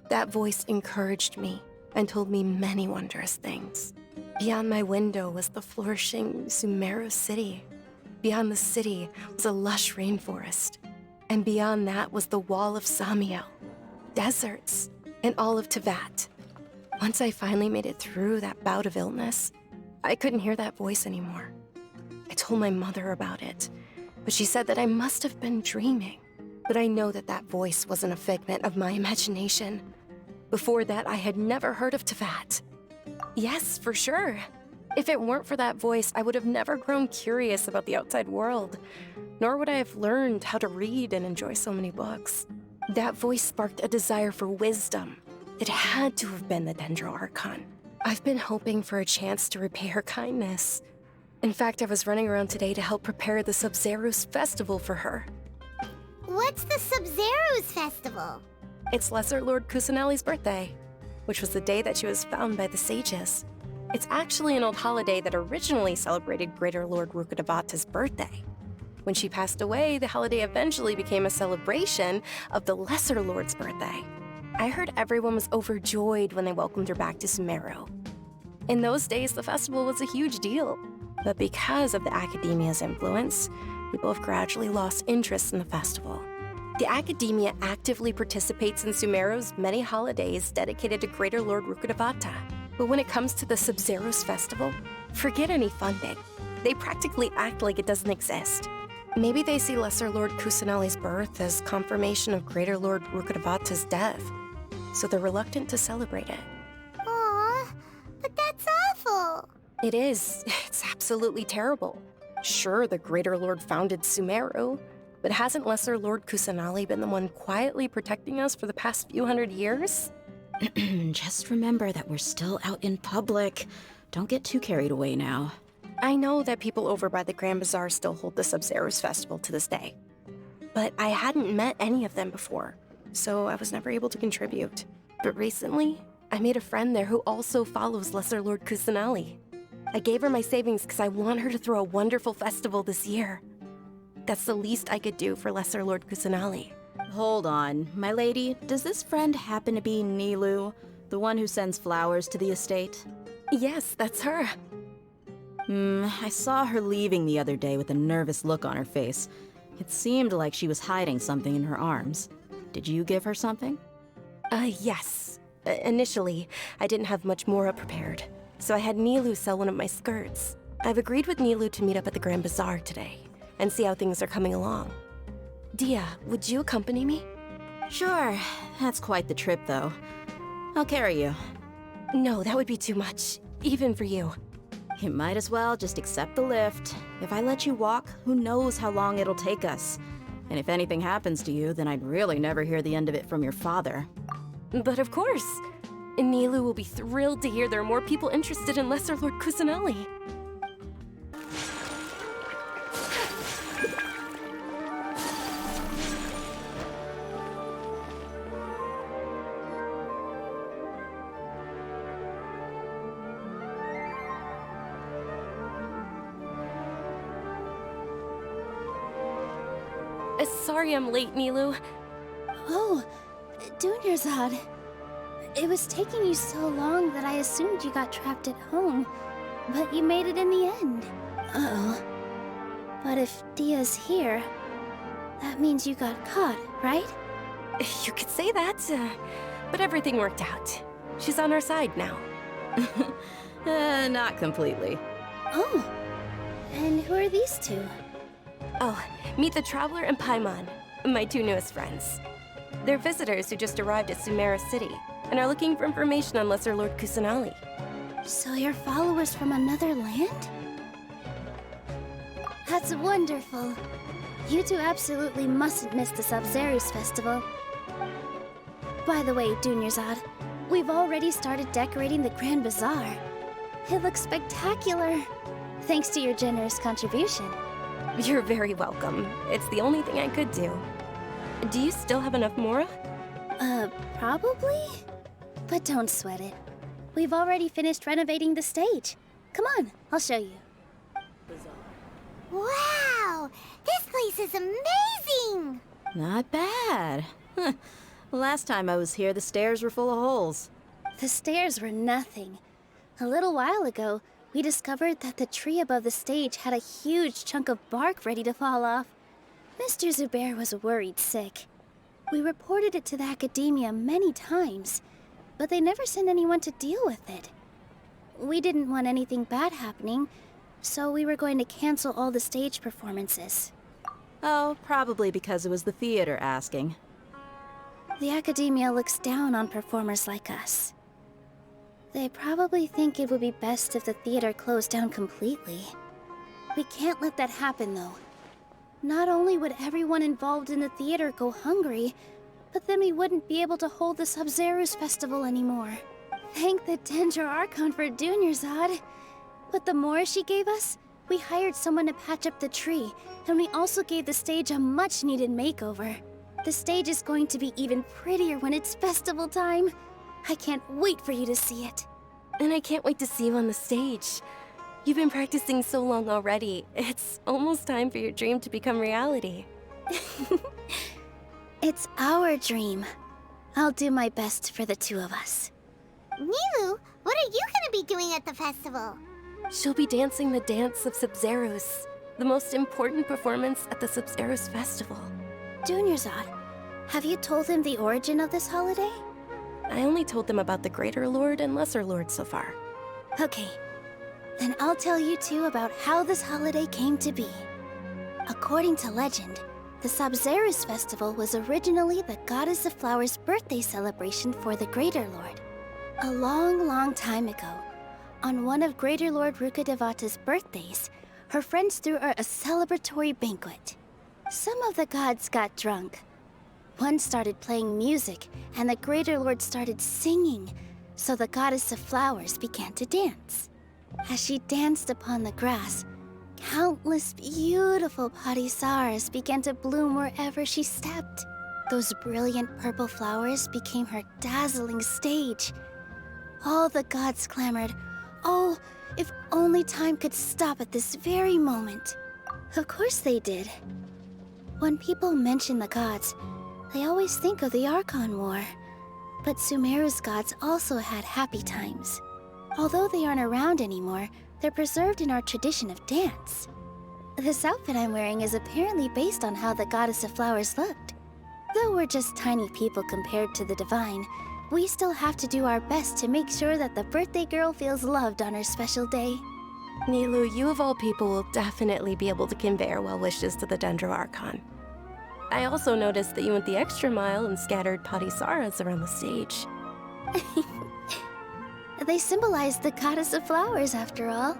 that voice encouraged me and told me many wondrous things. Beyond my window was the flourishing Sumeru city. Beyond the city was a lush rainforest. And beyond that was the wall of Samiel, deserts, and all of Tevat. Once I finally made it through that bout of illness, I couldn't hear that voice anymore. I told my mother about it, but she said that I must have been dreaming. But I know that that voice wasn't a figment of my imagination. Before that, I had never heard of Tevat. Yes, for sure. If it weren't for that voice, I would have never grown curious about the outside world, nor would I have learned how to read and enjoy so many books. That voice sparked a desire for wisdom. It had to have been the Dendro Archon. I've been hoping for a chance to repay her kindness. In fact, I was running around today to help prepare the Sub-Zerus festival for her. What's the Sub-Zerus festival? It's Lesser Lord Kusanali's birthday, which was the day that she was found by the sages. It's actually an old holiday that originally celebrated Greater Lord Rukkhadevata's birthday. When she passed away, the holiday eventually became a celebration of the Lesser Lord's birthday. I heard everyone was overjoyed when they welcomed her back to Sumeru. In those days, the festival was a huge deal. But because of the Academia's influence, people have gradually lost interest in the festival. The Academia actively participates in Sumeru's many holidays dedicated to Greater Lord Rukkhadevata. But when it comes to the Sub-Zerus festival, forget any funding. They practically act like it doesn't exist. Maybe they see Lesser Lord Kusanali's birth as confirmation of Greater Lord Rukkhadevata's death, so they're reluctant to celebrate it. Aw, but that's awful. It is. It's absolutely terrible. Sure, the Greater Lord founded Sumeru, but hasn't Lesser Lord Kusanali been the one quietly protecting us for the past few hundred years? Just remember that we're still out in public. Don't get too carried away now. I know that people over by the Grand Bazaar still hold the Sub-Zerus festival to this day. But I hadn't met any of them before, so I was never able to contribute. But recently, I made a friend there who also follows Lesser Lord Kusanali. I gave her my savings because I want her to throw a wonderful festival this year. That's the least I could do for Lesser Lord Kusanali. Hold on, my lady. Does this friend happen to be Nilu, the one who sends flowers to the estate? Yes, that's her. I saw her leaving the other day with a nervous look on her face. It seemed like she was hiding something in her arms. Did you give her something? Yes. Initially, I didn't have much Mora prepared, so I had Nilu sell one of my skirts. I've agreed with Nilu to meet up at the Grand Bazaar today, and see how things are coming along. Dia, would you accompany me? Sure. That's quite the trip, though. I'll carry you. No, that would be too much, even for you. You might as well just accept the lift. If I let you walk, who knows how long it'll take us. And if anything happens to you, then I'd really never hear the end of it from your father. But of course. Nilu will be thrilled to hear there are more people interested in Lesser Lord Kusanali. Sorry I'm late, Nilu. Oh, Dunyarzad. It was taking you so long that I assumed you got trapped at home, but you made it in the end. Uh-oh. But if Dia's here, that means you got caught, right? You could say that, but everything worked out. She's on our side now. Not completely. Oh, and who are these two? Oh, meet the Traveler and Paimon, my two newest friends. They're visitors who just arrived at Sumeru City and are looking for information on Lesser Lord Kusanali. So you're followers from another land? That's wonderful. You two absolutely mustn't miss the Sabzeruz festival. By the way, Dunyarzad, we've already started decorating the Grand Bazaar. It looks spectacular, thanks to your generous contribution. You're very welcome. It's the only thing I could do. Do you still have enough Mora? Probably? But don't sweat it. We've already finished renovating the stage. Come on, I'll show you. Wow! This place is amazing! Not bad. Last time I was here, the stairs were full of holes. The stairs were nothing. A little while ago, we discovered that the tree above the stage had a huge chunk of bark ready to fall off. Mr. Zubair was worried sick. We reported it to the academia many times, but they never sent anyone to deal with it. We didn't want anything bad happening, so we were going to cancel all the stage performances. Oh, probably because it was the theater asking. The academia looks down on performers like us. They probably think it would be best if the theater closed down completely. We can't let that happen, though. Not only would everyone involved in the theater go hungry, but then we wouldn't be able to hold the Sabzeruz festival anymore. Thank the Dendra Archon for Dunyarzad. With the Mora she gave us, we hired someone to patch up the tree, and we also gave the stage a much-needed makeover. The stage is going to be even prettier when it's festival time. I can't wait for you to see it. And I can't wait to see you on the stage. You've been practicing so long already. It's almost time for your dream to become reality. It's our dream. I'll do my best for the two of us. Nilu, what are you gonna be doing at the festival? She'll be dancing the dance of Sabzeruz, the most important performance at the Sabzeruz festival. Dunyarzad, have you told him the origin of this holiday? I only told them about the Greater Lord and Lesser Lord so far. Okay, then I'll tell you two about how this holiday came to be. According to legend, the Sabzeruz festival was originally the Goddess of Flowers' birthday celebration for the Greater Lord. A long, long time ago, on one of Greater Lord Rukkhadevata's birthdays, her friends threw her a celebratory banquet. Some of the gods got drunk. One started playing music, and the Greater Lord started singing, so the Goddess of Flowers began to dance. As she danced upon the grass, countless beautiful parisaras began to bloom wherever she stepped. Those brilliant purple flowers became her dazzling stage. All the gods clamored, "Oh, if only time could stop at this very moment." Of course they did. When people mention the gods, they always think of the Archon War. But Sumeru's gods also had happy times. Although they aren't around anymore, They're preserved in our tradition of dance. This outfit I'm wearing is apparently based on how the Goddess of Flowers looked. Though we're just tiny people compared to the Divine, we still have to do our best to make sure that the birthday girl feels loved on her special day. Nilu, you of all people will definitely be able to convey our well wishes to the Dendro Archon. I also noticed that you went the extra mile and scattered Patisaras around the stage. They symbolize the Goddess of Flowers, after all.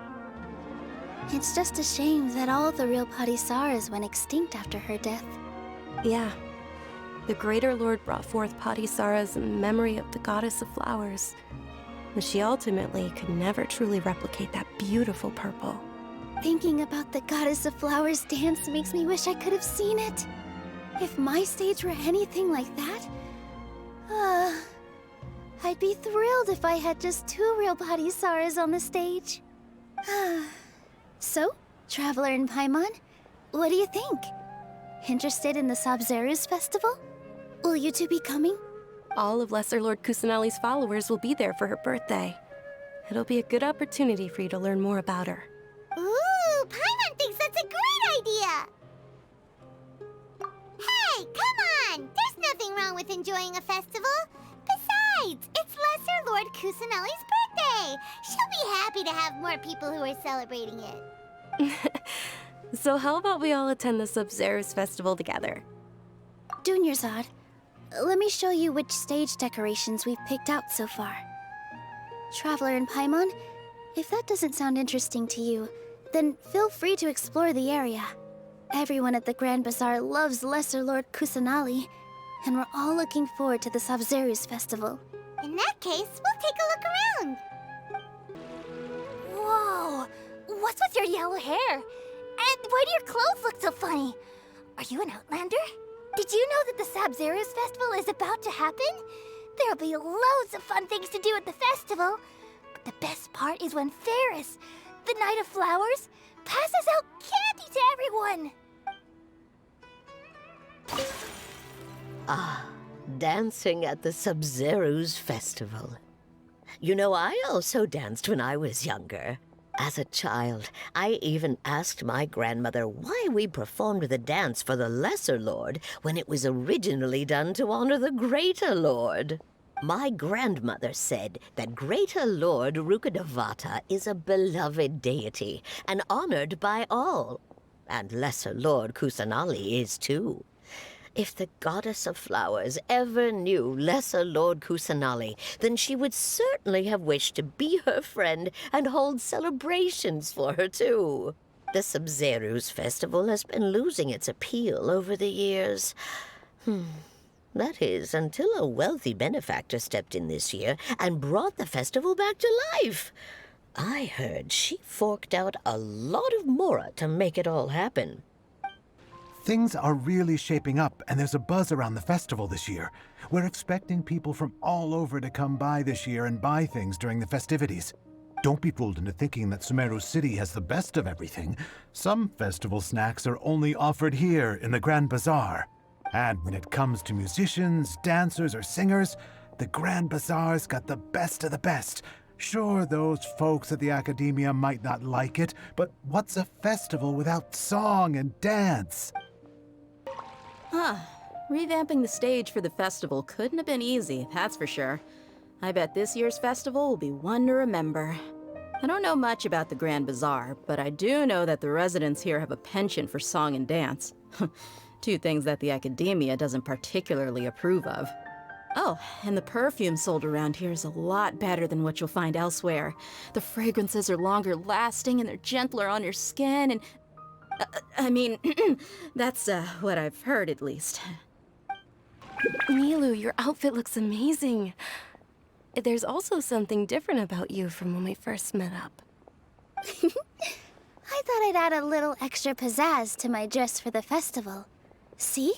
It's just a shame that all the real Patisaras went extinct after her death. Yeah. The Greater Lord brought forth Patisaras in memory of the Goddess of Flowers, but she ultimately could never truly replicate that beautiful purple. Thinking about the Goddess of Flowers dance makes me wish I could have seen it. If my stage were anything like that, I'd be thrilled if I had just 2 real Patisaras on the stage. So, Traveler and Paimon, what do you think? Interested in the Sabzeruz festival? Will you two be coming? All of Lesser Lord Kusanali's followers will be there for her birthday. It'll be a good opportunity for you to learn more about her. Ooh, Paimon thinks that's a great idea! Hey, come on! There's nothing wrong with enjoying a festival. Besides, it's Lesser Lord Kusanali's birthday. She'll be happy to have more people who are celebrating it. So how about we all attend the Sabzeruz festival together? Dunyarzad, let me show you which stage decorations we've picked out so far. Traveler and Paimon, if that doesn't sound interesting to you, then feel free to explore the area. Everyone at the Grand Bazaar loves Lesser Lord Kusanali, and we're all looking forward to the Sabzeruz festival. In that case, we'll take a look around. Whoa! What's with your yellow hair? And why do your clothes look so funny? Are you an Outlander? Did you know that the Sabzeruz festival is about to happen? There'll be loads of fun things to do at the festival. But the best part is when Ferris, the Knight of Flowers, passes out candy to everyone. Ah, dancing at the Sabzeruz festival. You know, I also danced when I was younger. As a child, I even asked my grandmother why we performed the dance for the Lesser Lord when it was originally done to honor the Greater Lord. My grandmother said that Greater Lord Rukkhadevata is a beloved deity and honored by all. And Lesser Lord Kusanali is too. If the Goddess of Flowers ever knew Lesser Lord Kusanali, then she would certainly have wished to be her friend and hold celebrations for her, too. The Sabzeruz festival has been losing its appeal over the years. That is, until a wealthy benefactor stepped in this year and brought the festival back to life. I heard she forked out a lot of mora to make it all happen. Things are really shaping up, and there's a buzz around the festival this year. We're expecting people from all over to come by this year and buy things during the festivities. Don't be fooled into thinking that Sumeru City has the best of everything. Some festival snacks are only offered here in the Grand Bazaar. And when it comes to musicians, dancers, or singers, the Grand Bazaar's got the best of the best. Sure, those folks at the Academia might not like it, but what's a festival without song and dance? Revamping the stage for the festival couldn't have been easy, that's for sure. I bet this year's festival will be one to remember. I don't know much about the Grand Bazaar, but I do know that the residents here have a penchant for song and dance. 2 things that the Academia doesn't particularly approve of. Oh, and the perfume sold around here is a lot better than what you'll find elsewhere. The fragrances are longer lasting and they're gentler on your skin and... I mean, that's what I've heard at least. Nilu, your outfit looks amazing. There's also something different about you from when we first met up. I thought I'd add a little extra pizzazz to my dress for the festival. See?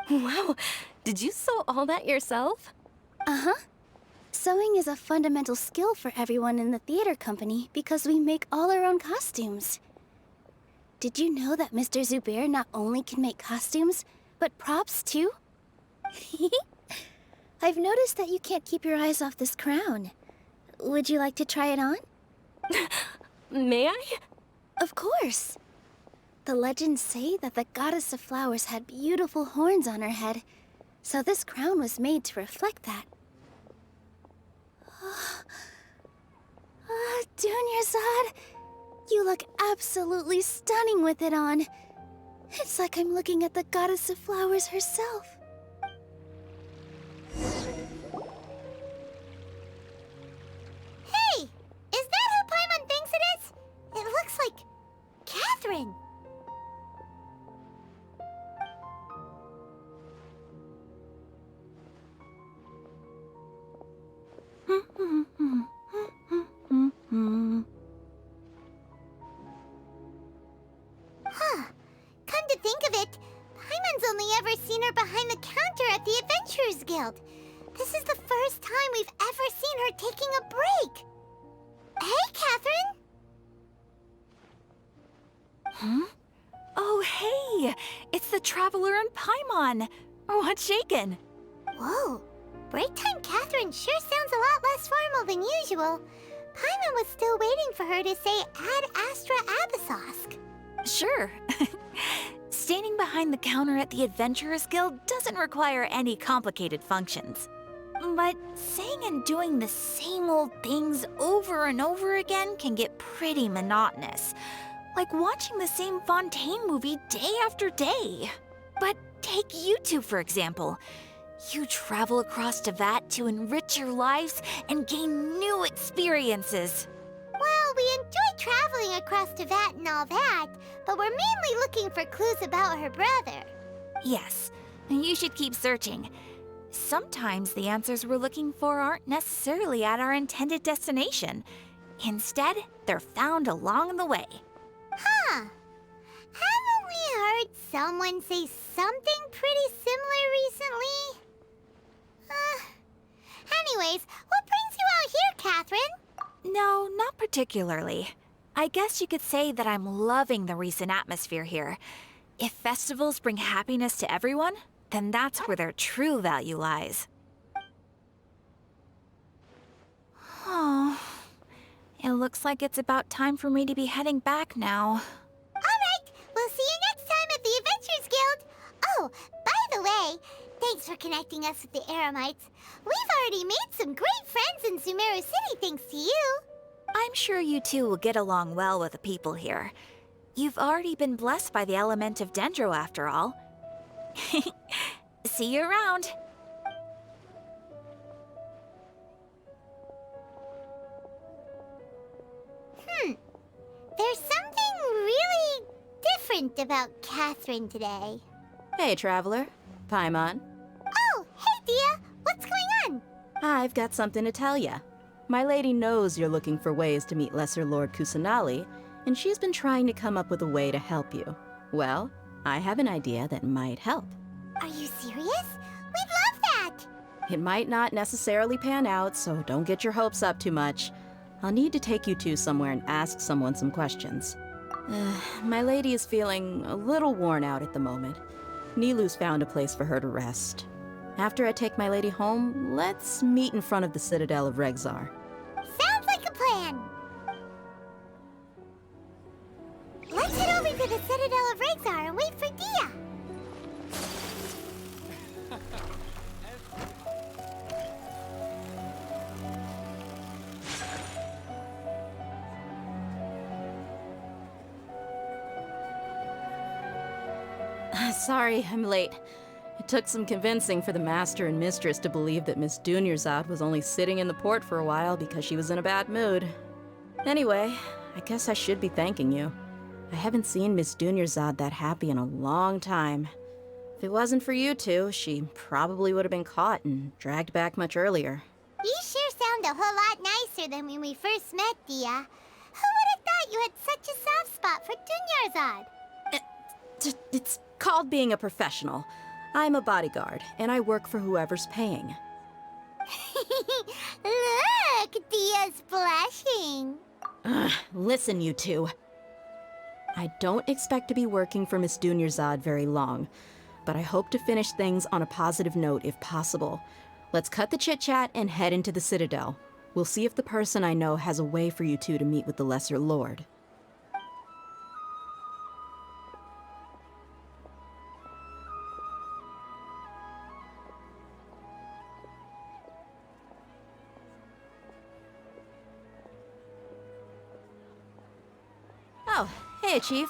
Wow, did you sew all that yourself? Uh-huh. Sewing is a fundamental skill for everyone in the theater company because we make all our own costumes. Did you know that Mr. Zubair not only can make costumes, but props too? I've noticed that you can't keep your eyes off this crown. Would you like to try it on? May I? Of course. The legends say that the goddess of flowers had beautiful horns on her head, so this crown was made to reflect that. Dunyarzad, you look absolutely stunning with it on. It's like I'm looking at the goddess of flowers herself. Hey! Is that who Paimon thinks it is? It looks like Catherine. Huh. Come to think of it, Paimon's only ever seen her behind the counter at the Adventurers Guild. This is the first time we've ever seen her taking a break. Hey, Catherine! Hmm? Oh, hey! It's the Traveler and Paimon! What's shaken? Whoa. Break time Catherine sure sounds a lot less formal than usual. Paimon was still waiting for her to say Ad Astra Abyssosk. Sure. Standing behind the counter at the Adventurers Guild doesn't require any complicated functions. But saying and doing the same old things over and over again can get pretty monotonous. Like watching the same Fontaine movie day after day. But take you two, for example. You travel across Tevat to enrich your lives and gain new experiences. Well, we enjoy traveling across Tevat and all that, but we're mainly looking for clues about her brother. Yes, you should keep searching. Sometimes the answers we're looking for aren't necessarily at our intended destination. Instead, they're found along the way. Huh. Haven't we heard someone say something pretty similar recently? Anyways, what brings you out here, Catherine? No, not particularly. I guess you could say that I'm loving the recent atmosphere here. If festivals bring happiness to everyone, then that's where their true value lies. Oh, it looks like it's about time for me to be heading back now. Alright, we'll see you next time at the Adventurers Guild. Oh, by the way, thanks for connecting us with the Eremites. We've already made some great friends in Sumeru City thanks to you. I'm sure you two will get along well with the people here. You've already been blessed by the element of Dendro after all. See you around. There's something really different about Catherine today. Hey, Traveler. Paimon. Oh, hey, Dia. What's going on? I've got something to tell ya. My lady knows you're looking for ways to meet Lesser Lord Kusanali, and she's been trying to come up with a way to help you. Well, I have an idea that might help. Are you serious? We'd love that! It might not necessarily pan out, so don't get your hopes up too much. I'll need to take you two somewhere and ask someone some questions. My lady is feeling a little worn out at the moment. Nilu's found a place for her to rest. After I take my lady home, let's meet in front of the Citadel of Regzar. Sounds like a plan! Let's head over to the Citadel of Regzar and wait for Dia! Sorry, I'm late. It took some convincing for the Master and Mistress to believe that Miss Dunyarzad was only sitting in the port for a while because she was in a bad mood. Anyway, I guess I should be thanking you. I haven't seen Miss Dunyarzad that happy in a long time. If it wasn't for you two, she probably would have been caught and dragged back much earlier. You sure sound a whole lot nicer than when we first met, Dia. Who would have thought you had such a soft spot for Dunyarzad? It's called being a professional. I'm a bodyguard, and I work for whoever's paying. Look, Dia's blushing. Listen, you two. I don't expect to be working for Miss Dunyarzad very long, but I hope to finish things on a positive note if possible. Let's cut the chit-chat and head into the Citadel. We'll see if the person I know has a way for you two to meet with the Lesser Lord. Oh, hey, Chief.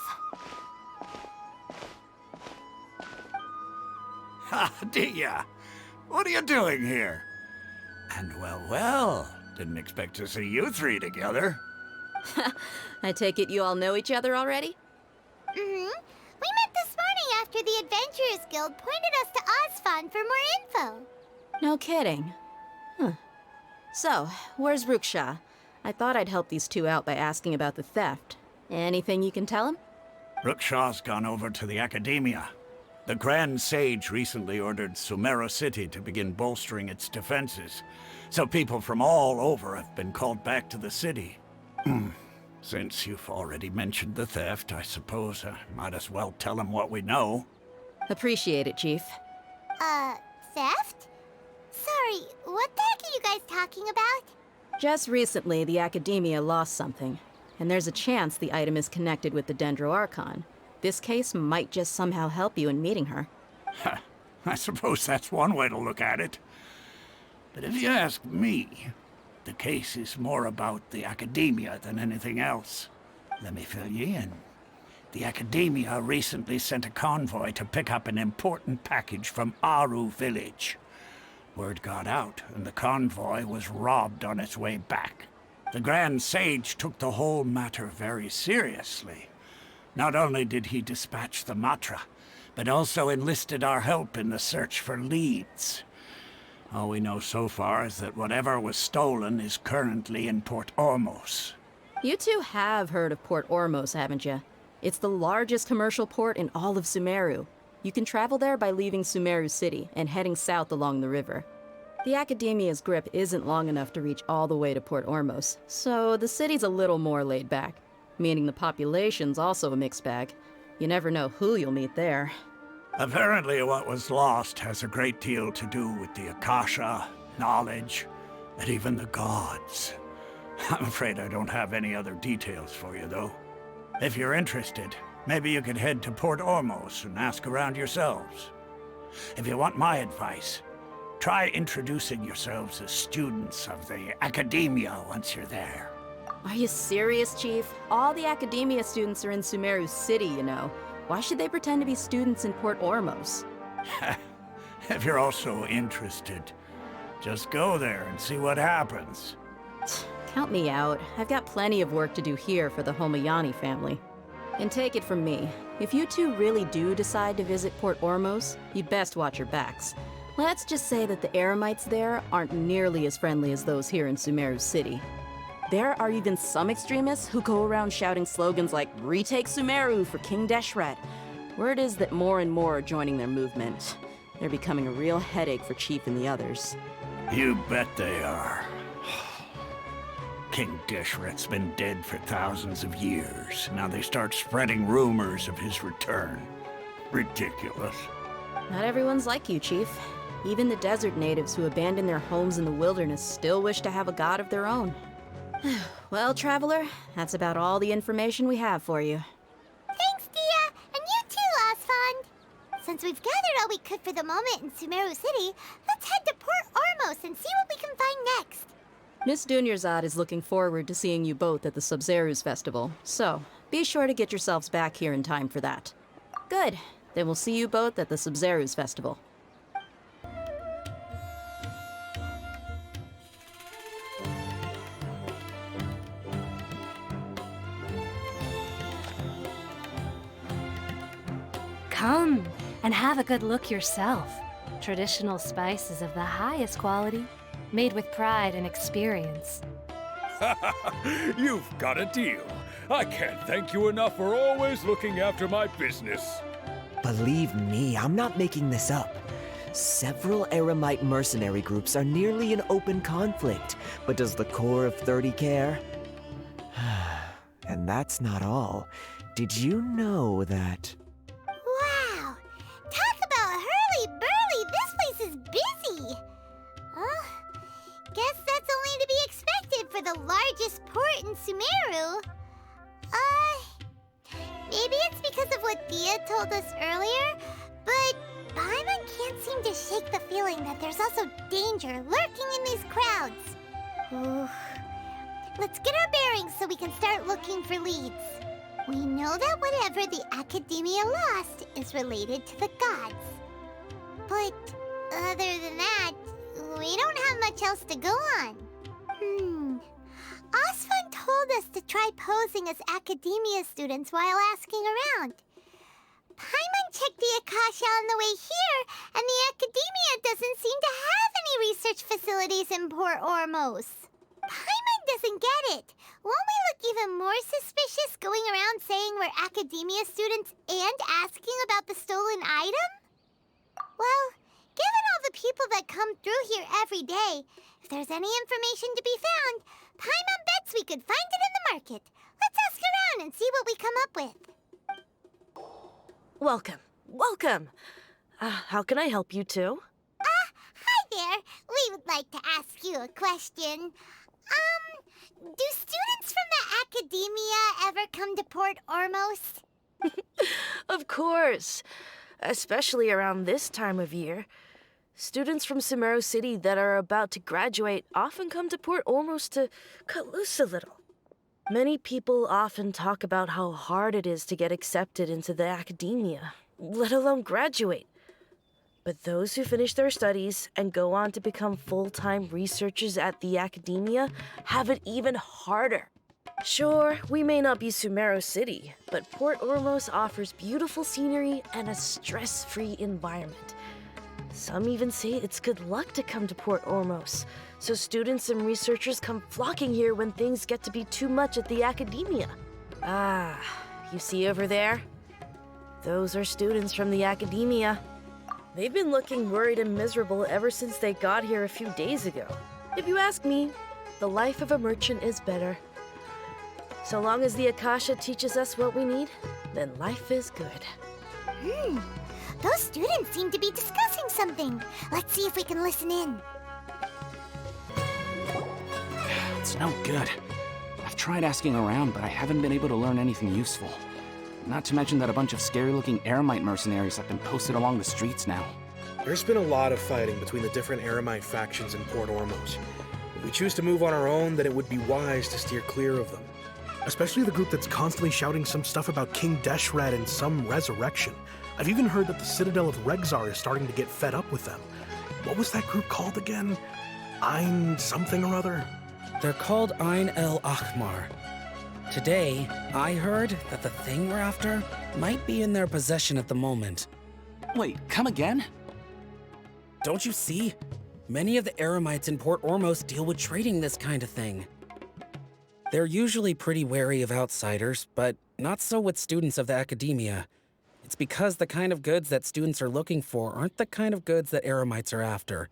Ha, Dia! What are you doing here? And well, didn't expect to see you three together. I take it you all know each other already? Mm-hmm. We met this morning after the Adventurers Guild pointed us to Osfon for more info. No kidding. Huh. So, where's Ruksha? I thought I'd help these two out by asking about the theft. Anything you can tell him? Ruksha's gone over to the Academia. The Grand Sage recently ordered Sumeru City to begin bolstering its defenses, so people from all over have been called back to the city. Since you've already mentioned the theft, I suppose I might as well tell him what we know. Appreciate it, Chief. Theft? Sorry, what the heck are you guys talking about? Just recently, the Academia lost something, and there's a chance the item is connected with the Dendro Archon. This case might just somehow help you in meeting her. I suppose that's one way to look at it. But if you ask me, the case is more about the Academia than anything else. Let me fill you in. The Academia recently sent a convoy to pick up an important package from Aru village. Word got out, and the convoy was robbed on its way back. The Grand Sage took the whole matter very seriously. Not only did he dispatch the Matra, but also enlisted our help in the search for leads. All we know so far is that whatever was stolen is currently in Port Ormos. You two have heard of Port Ormos, haven't you? It's the largest commercial port in all of Sumeru. You can travel there by leaving Sumeru City and heading south along the river. The Academia's grip isn't long enough to reach all the way to Port Ormos, so the city's a little more laid back. Meaning the population's also a mixed bag. You never know who you'll meet there. Apparently what was lost has a great deal to do with the Akasha, knowledge, and even the gods. I'm afraid I don't have any other details for you, though. If you're interested, maybe you could head to Port Ormos and ask around yourselves. If you want my advice, try introducing yourselves as students of the Academia once you're there. Are you serious, Chief? All the Academia students are in Sumeru City, you know. Why should they pretend to be students in Port Ormos? If you're also interested, just go there and see what happens. Count me out. I've got plenty of work to do here for the Homayani family. And take it from me, if you two really do decide to visit Port Ormos, you'd best watch your backs. Let's just say that the Eremites there aren't nearly as friendly as those here in Sumeru City. There are even some extremists who go around shouting slogans like, "Retake Sumeru for King Deshret." Word is that more and more are joining their movement. They're becoming a real headache for Chief and the others. You bet they are. King Deshret's been dead for thousands of years. Now they start spreading rumors of his return. Ridiculous. Not everyone's like you, Chief. Even the desert natives who abandon their homes in the wilderness still wish to have a god of their own. Well, Traveler, that's about all the information we have for you. Thanks, Dia! And you too, Osfond! Since we've gathered all we could for the moment in Sumeru City, let's head to Port Ormos and see what we can find next. Miss Dunyarzad is looking forward to seeing you both at the Sub-Zerus Festival, so be sure to get yourselves back here in time for that. Good. Then we'll see you both at the Sub-Zerus Festival. Come and have a good look yourself. Traditional spices of the highest quality, made with pride and experience. You've got a deal. I can't thank you enough for always looking after my business. Believe me, I'm not making this up. Several Eremite mercenary groups are nearly in open conflict, but does the core of 30 care? And that's not all. Did you know that... Wow! Talk about hurly-burly! This place is busy! Guess that's only to be expected told us earlier, but Paimon can't seem to shake the feeling that there's also danger lurking in these crowds. Ooh. Let's get our bearings so we can start looking for leads. We know that whatever the Academia lost is related to the gods. But other than that, we don't have much else to go on. Osfun told us to try posing as Academia students while asking around. Paimon checked the Akasha on the way here, and the Academia doesn't seem to have any research facilities in Port Ormos. Paimon doesn't get it. Won't we look even more suspicious going around saying we're Academia students and asking about the stolen item? Well, given all the people that come through here every day, if there's any information to be found, Paimon bets we could find it in the market. Let's ask around and see what we come up with. Welcome. Welcome. How can I help you two? Hi there. We would like to ask you a question. Do students from the Academia ever come to Port Ormos? Of course. Especially around this time of year. Students from Sumeru City that are about to graduate often come to Port Ormos to cut loose a little. Many people often talk about how hard it is to get accepted into the Academia, let alone graduate. But those who finish their studies and go on to become full-time researchers at the Academia have it even harder. Sure, we may not be Sumeru City, but Port Ormos offers beautiful scenery and a stress-free environment. Some even say it's good luck to come to Port Ormos, so students and researchers come flocking here when things get to be too much at the Academia. Ah, you see over there? Those are students from the Academia. They've been looking worried and miserable ever since they got here a few days ago. If you ask me, the life of a merchant is better. So long as the Akasha teaches us what we need, then life is good. Those students seem to be discussing something. Let's see if we can listen in. It's no good. I've tried asking around, but I haven't been able to learn anything useful. Not to mention that a bunch of scary-looking Eremite mercenaries have been posted along the streets now. There's been a lot of fighting between the different Eremite factions in Port Ormos. If we choose to move on our own, then it would be wise to steer clear of them. Especially the group that's constantly shouting some stuff about King Deshret and some resurrection. I've even heard that the Citadel of Regzar is starting to get fed up with them. What was that group called again? Ein something or other? They're called Ein El Ahmar. Today, I heard that the thing we're after might be in their possession at the moment. Wait, come again? Don't you see? Many of the Eremites in Port Ormos deal with trading this kind of thing. They're usually pretty wary of outsiders, but not so with students of the Academia. It's because the kind of goods that students are looking for aren't the kind of goods that Eremites are after.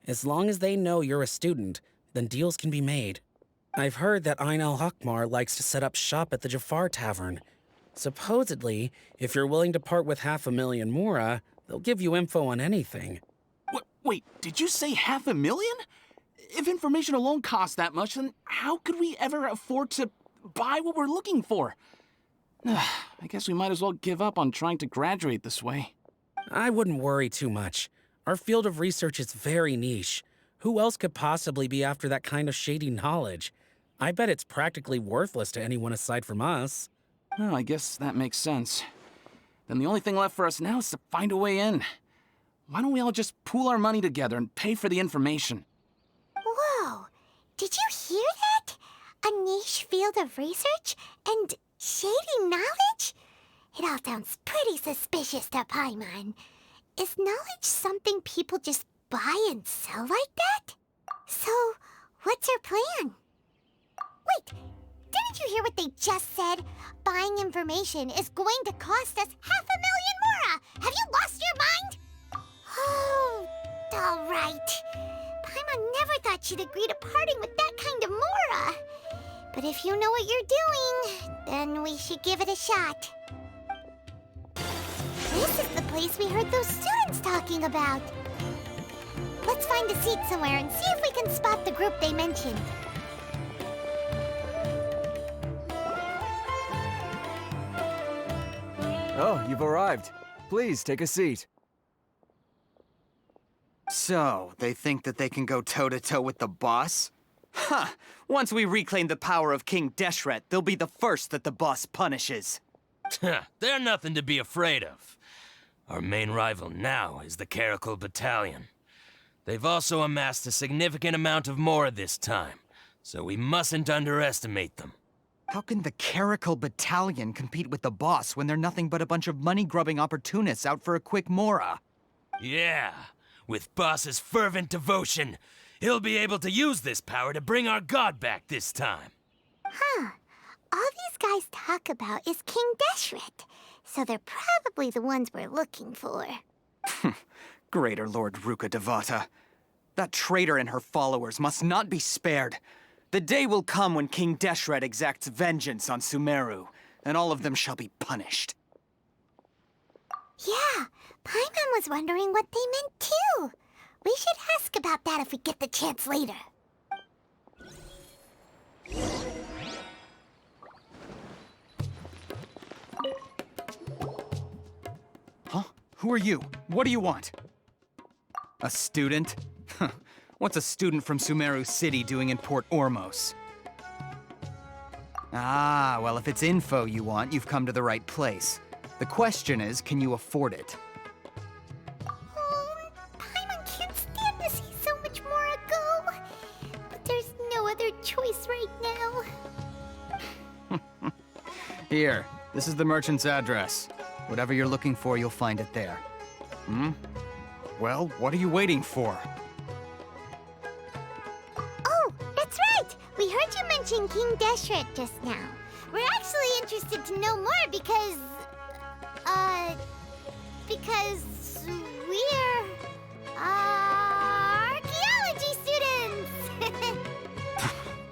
As long as they know you're a student, then deals can be made. I've heard that Ein el-Hakmar likes to set up shop at the Jafar Tavern. Supposedly, if you're willing to part with 500,000 Mora, they'll give you info on anything. Wait, did you say 500,000? If information alone costs that much, then how could we ever afford to buy what we're looking for? I guess we might as well give up on trying to graduate this way. I wouldn't worry too much. Our field of research is very niche. Who else could possibly be after that kind of shady knowledge? I bet it's practically worthless to anyone aside from us. Well, I guess that makes sense. Then the only thing left for us now is to find a way in. Why don't we all just pool our money together and pay for the information? Whoa! Did you hear that? A niche field of research and shady knowledge? It all sounds pretty suspicious to Paimon. Is knowledge something people just buy and sell like that? So, what's our plan? Wait, didn't you hear what they just said? Buying information is going to cost us 500,000 Mora! Have you lost your mind? Oh, all right. Paimon never thought she'd agree to parting with that kind of Mora. But if you know what you're doing, then we should give it a shot. This is the place we heard those students talking about. Let's find a seat somewhere and see if we can spot the group they mentioned. Oh, you've arrived. Please, take a seat. So, they think that they can go toe-to-toe with the boss? Huh! Once we reclaim the power of King Deshret, they'll be the first that the boss punishes. They're nothing to be afraid of. Our main rival now is the Caracal Battalion. They've also amassed a significant amount of Mora this time, so we mustn't underestimate them. How can the Caracal Battalion compete with the boss when they're nothing but a bunch of money-grubbing opportunists out for a quick Mora? Yeah, with Boss's fervent devotion, he'll be able to use this power to bring our god back this time. Huh. All these guys talk about is King Deshret, so they're probably the ones we're looking for. Greater Lord Ruka Devata. That traitor and her followers must not be spared. The day will come when King Deshret exacts vengeance on Sumeru, and all of them shall be punished. Yeah, Paimon was wondering what they meant too. We should ask about that if we get the chance later. Huh? Who are you? What do you want? A student? What's a student from Sumeru City doing in Port Ormos? Ah, well, if it's info you want, you've come to the right place. The question is, can you afford it? Paimon can't stand to see so much more go. But there's no other choice right now. Here, this is the merchant's address. Whatever you're looking for, you'll find it there. Hmm? Well, what are you waiting for? Oh, that's right! We heard you mention King Deshret just now. We're actually interested to know more because we're, archaeology students!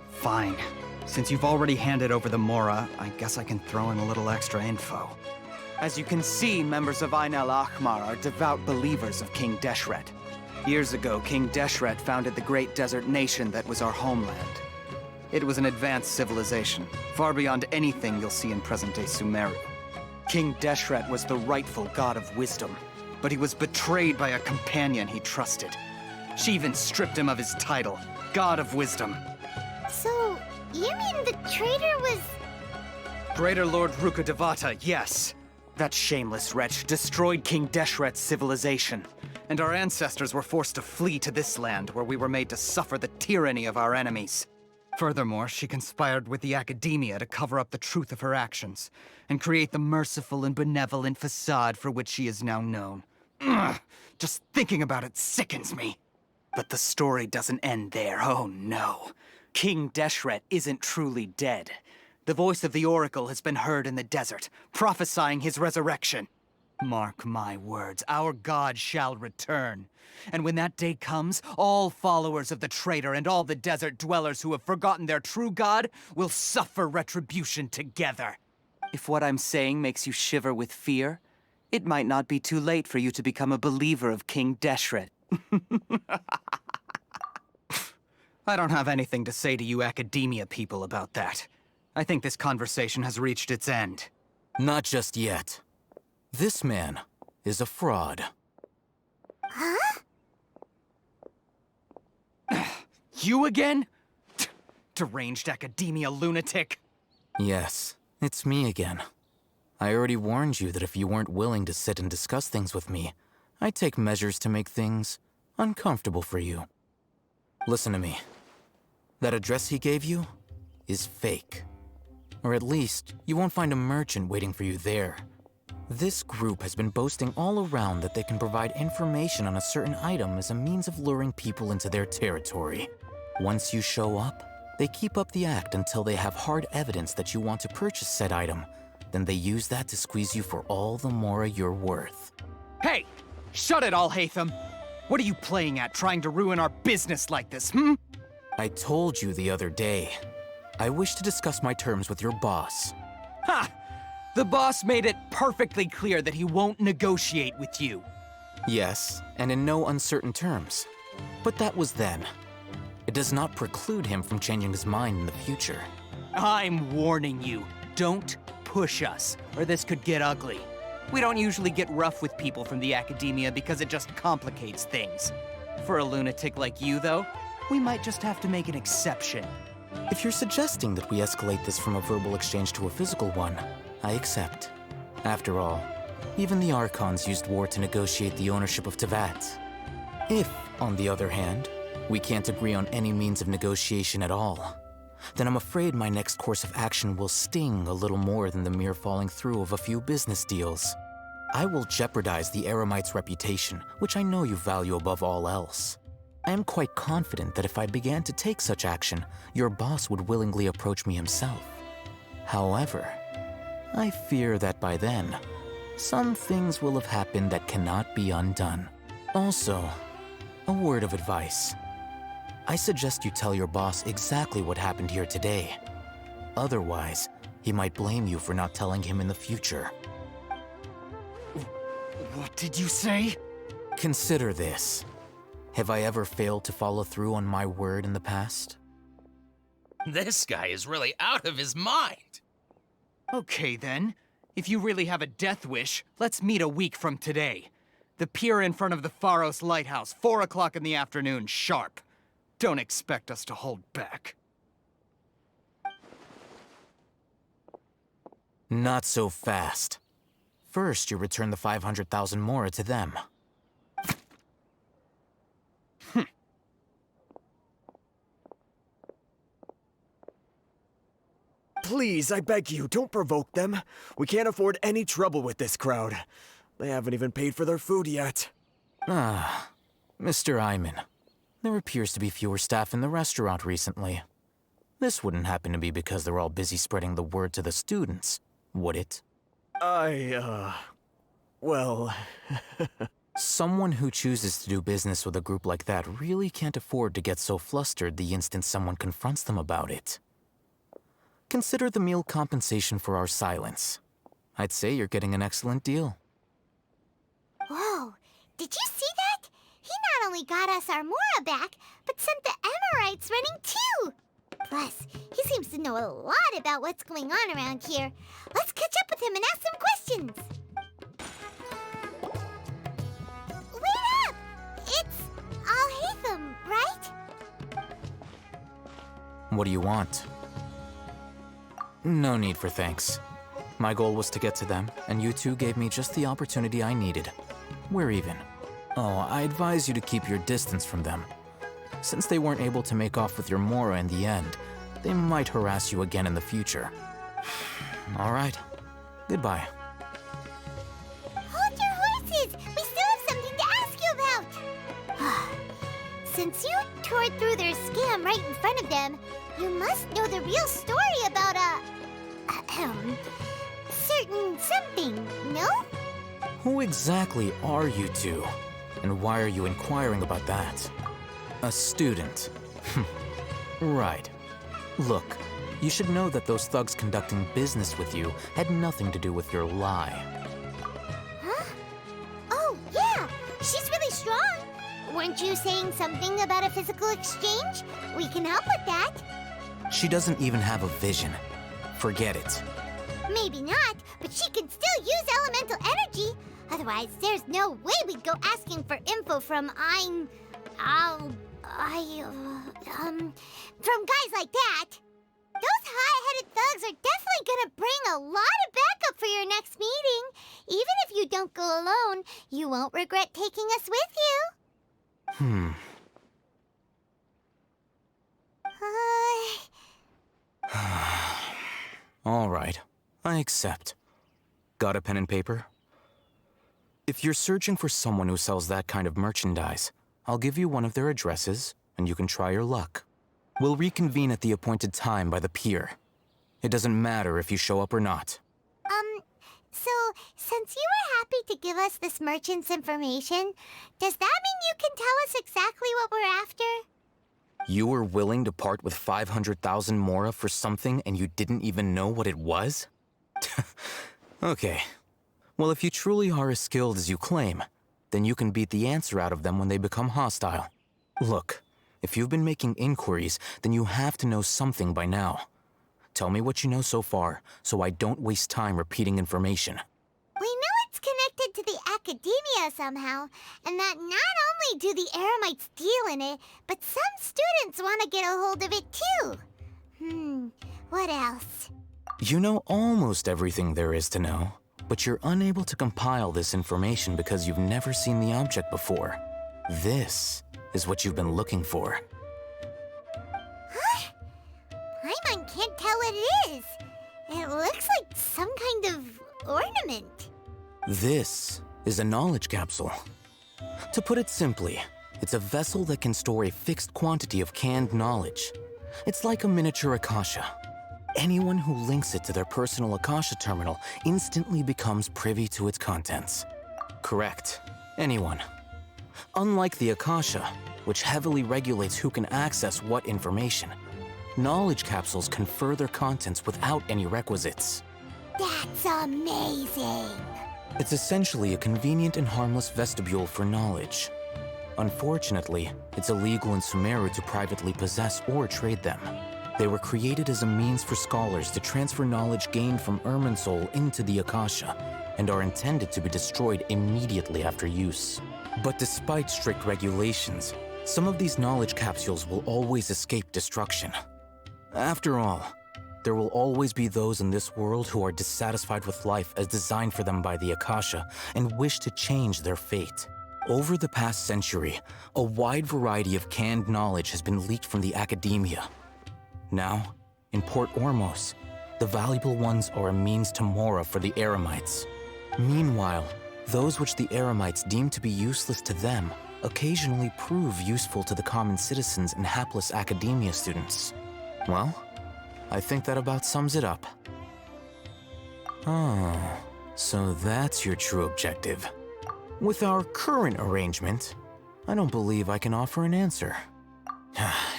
Fine. Since you've already handed over the Mora, I guess I can throw in a little extra info. As you can see, members of Ain al-Ahmar are devout believers of King Deshret. Years ago, King Deshret founded the great desert nation that was our homeland. It was an advanced civilization, far beyond anything you'll see in present-day Sumeru. King Deshret was the rightful god of wisdom, but he was betrayed by a companion he trusted. She even stripped him of his title, God of Wisdom. So, you mean the traitor was... Greater Lord Ruka Devata, yes. That shameless wretch destroyed King Deshret's civilization, and our ancestors were forced to flee to this land where we were made to suffer the tyranny of our enemies. Furthermore, she conspired with the Academia to cover up the truth of her actions, and create the merciful and benevolent facade for which she is now known. Ugh, just thinking about it sickens me. But the story doesn't end there, oh no. King Deshret isn't truly dead. The voice of the Oracle has been heard in the desert, prophesying his resurrection. Mark my words, our god shall return. And when that day comes, all followers of the traitor and all the desert dwellers who have forgotten their true god will suffer retribution together. If what I'm saying makes you shiver with fear, it might not be too late for you to become a believer of King Deshret. I don't have anything to say to you Academia people about that. I think this conversation has reached its end. Not just yet. This man is a fraud. Huh? You again? Deranged Academia lunatic. Yes, it's me again. I already warned you that if you weren't willing to sit and discuss things with me, I'd take measures to make things uncomfortable for you. Listen to me. That address he gave you is fake. Or at least, you won't find a merchant waiting for you there. This group has been boasting all around that they can provide information on a certain item as a means of luring people into their territory. Once you show up, they keep up the act until they have hard evidence that you want to purchase said item. Then they use that to squeeze you for all the Mora you're worth. Hey! Shut it, Al-Haytham! What are you playing at, trying to ruin our business like this, hmm? I told you the other day. I wish to discuss my terms with your boss. Ha! The boss made it perfectly clear that he won't negotiate with you. Yes, and in no uncertain terms. But that was then. It does not preclude him from changing his mind in the future. I'm warning you, don't push us, or this could get ugly. We don't usually get rough with people from the academia because it just complicates things. For a lunatic like you, though, we might just have to make an exception. If you're suggesting that we escalate this from a verbal exchange to a physical one, I accept. After all, even the Archons used war to negotiate the ownership of Teyvat. If, on the other hand, we can't agree on any means of negotiation at all, then I'm afraid my next course of action will sting a little more than the mere falling through of a few business deals. I will jeopardize the Eremite's reputation, which I know you value above all else. I am quite confident that if I began to take such action, your boss would willingly approach me himself. However, I fear that by then, some things will have happened that cannot be undone. Also, a word of advice. I suggest you tell your boss exactly what happened here today. Otherwise, he might blame you for not telling him in the future. What did you say? Consider this. Have I ever failed to follow through on my word in the past? This guy is really out of his mind. Okay, then. If you really have a death wish, let's meet a week from today. The pier in front of the Pharos Lighthouse, 4 o'clock in the afternoon, sharp. Don't expect us to hold back. Not so fast. First, you return the 500,000 mora to them. Please, I beg you, don't provoke them. We can't afford any trouble with this crowd. They haven't even paid for their food yet. Ah, Mr. Iman. There appears to be fewer staff in the restaurant recently. This wouldn't happen to be because they're all busy spreading the word to the students, would it? Well... Someone who chooses to do business with a group like that really can't afford to get so flustered the instant someone confronts them about it. Consider the meal compensation for our silence. I'd say you're getting an excellent deal. Whoa, did you see that? He not only got us our Mora back, but sent the Emirites running too! Plus, he seems to know a lot about what's going on around here. Let's catch up with him and ask some questions! Wait up! It's Al-Haytham, right? What do you want? No need for thanks. My goal was to get to them, and you two gave me just the opportunity I needed. We're even. Oh, I advise you to keep your distance from them. Since they weren't able to make off with your Mora in the end, they might harass you again in the future. All right. Goodbye. Hold your horses! We still have something to ask you about! Since you tore through their scam right in front of them, you must know the real story about certain something, no? Who exactly are you two? And why are you inquiring about that? A student. Right. Look, you should know that those thugs conducting business with you had nothing to do with your lie. Huh? Oh, yeah! She's really strong! Weren't you saying something about a physical exchange? We can help with that. She doesn't even have a vision. Forget it. Maybe not, but she can still use elemental energy. Otherwise, there's no way we'd go asking for info from from guys like that. Those high-headed thugs are definitely gonna bring a lot of backup for your next meeting. Even if you don't go alone, you won't regret taking us with you. All right, I accept. Got a pen and paper? If you're searching for someone who sells that kind of merchandise, I'll give you one of their addresses, and you can try your luck. We'll reconvene at the appointed time by the pier. It doesn't matter if you show up or not. So, since you were happy to give us this merchant's information, does that mean you can tell us exactly what we're after? You were willing to part with 500,000 mora for something and you didn't even know what it was? Okay. Well, if you truly are as skilled as you claim, then you can beat the answer out of them when they become hostile. Look, if you've been making inquiries, then you have to know something by now. Tell me what you know so far, so I don't waste time repeating information. We know it's academia somehow, and that not only do the Eremites deal in it, but some students want to get a hold of it too. What else? You know almost everything there is to know, but you're unable to compile this information because you've never seen the object before. This is what you've been looking for. Huh? Paimon can't tell what it is. It looks like some kind of ornament. This is a knowledge capsule. To put it simply, it's a vessel that can store a fixed quantity of canned knowledge. It's like a miniature Akasha. Anyone who links it to their personal Akasha terminal instantly becomes privy to its contents. Correct. Anyone. Unlike the Akasha, which heavily regulates who can access what information, knowledge capsules confer their contents without any requisites. That's amazing! It's essentially a convenient and harmless vestibule for knowledge. Unfortunately, it's illegal in Sumeru to privately possess or trade them. They were created as a means for scholars to transfer knowledge gained from Irminsul into the Akasha, and are intended to be destroyed immediately after use. But despite strict regulations, some of these knowledge capsules will always escape destruction. After all, there will always be those in this world who are dissatisfied with life as designed for them by the Akasha and wish to change their fate. Over the past century, a wide variety of canned knowledge has been leaked from the academia. Now, in Port Ormos, the valuable ones are a means to Mora for the Eremites. Meanwhile, those which the Eremites deem to be useless to them occasionally prove useful to the common citizens and hapless academia students. Well, I think that about sums it up. Oh, so that's your true objective. With our current arrangement, I don't believe I can offer an answer.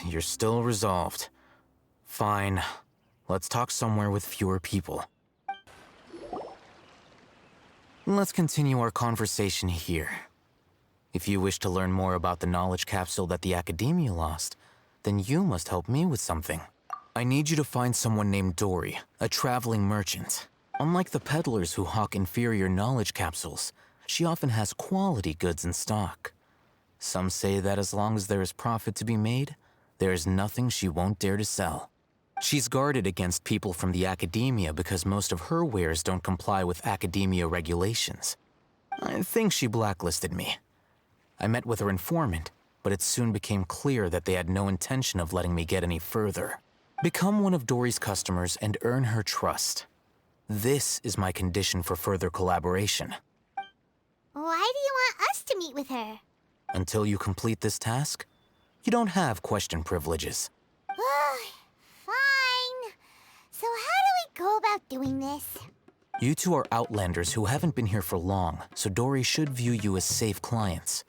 You're still resolved. Fine. Let's talk somewhere with fewer people. Let's continue our conversation here. If you wish to learn more about the knowledge capsule that the Academia lost, then you must help me with something. I need you to find someone named Dory, a traveling merchant. Unlike the peddlers who hawk inferior knowledge capsules, she often has quality goods in stock. Some say that as long as there is profit to be made, there is nothing she won't dare to sell. She's guarded against people from the Academia because most of her wares don't comply with Academia regulations. I think she blacklisted me. I met with her informant, but it soon became clear that they had no intention of letting me get any further. Become one of Dory's customers and earn her trust. This is my condition for further collaboration. Why do you want us to meet with her? Until you complete this task, you don't have question privileges. Fine. So how do we go about doing this? You two are Outlanders who haven't been here for long, so Dory should view you as safe clients.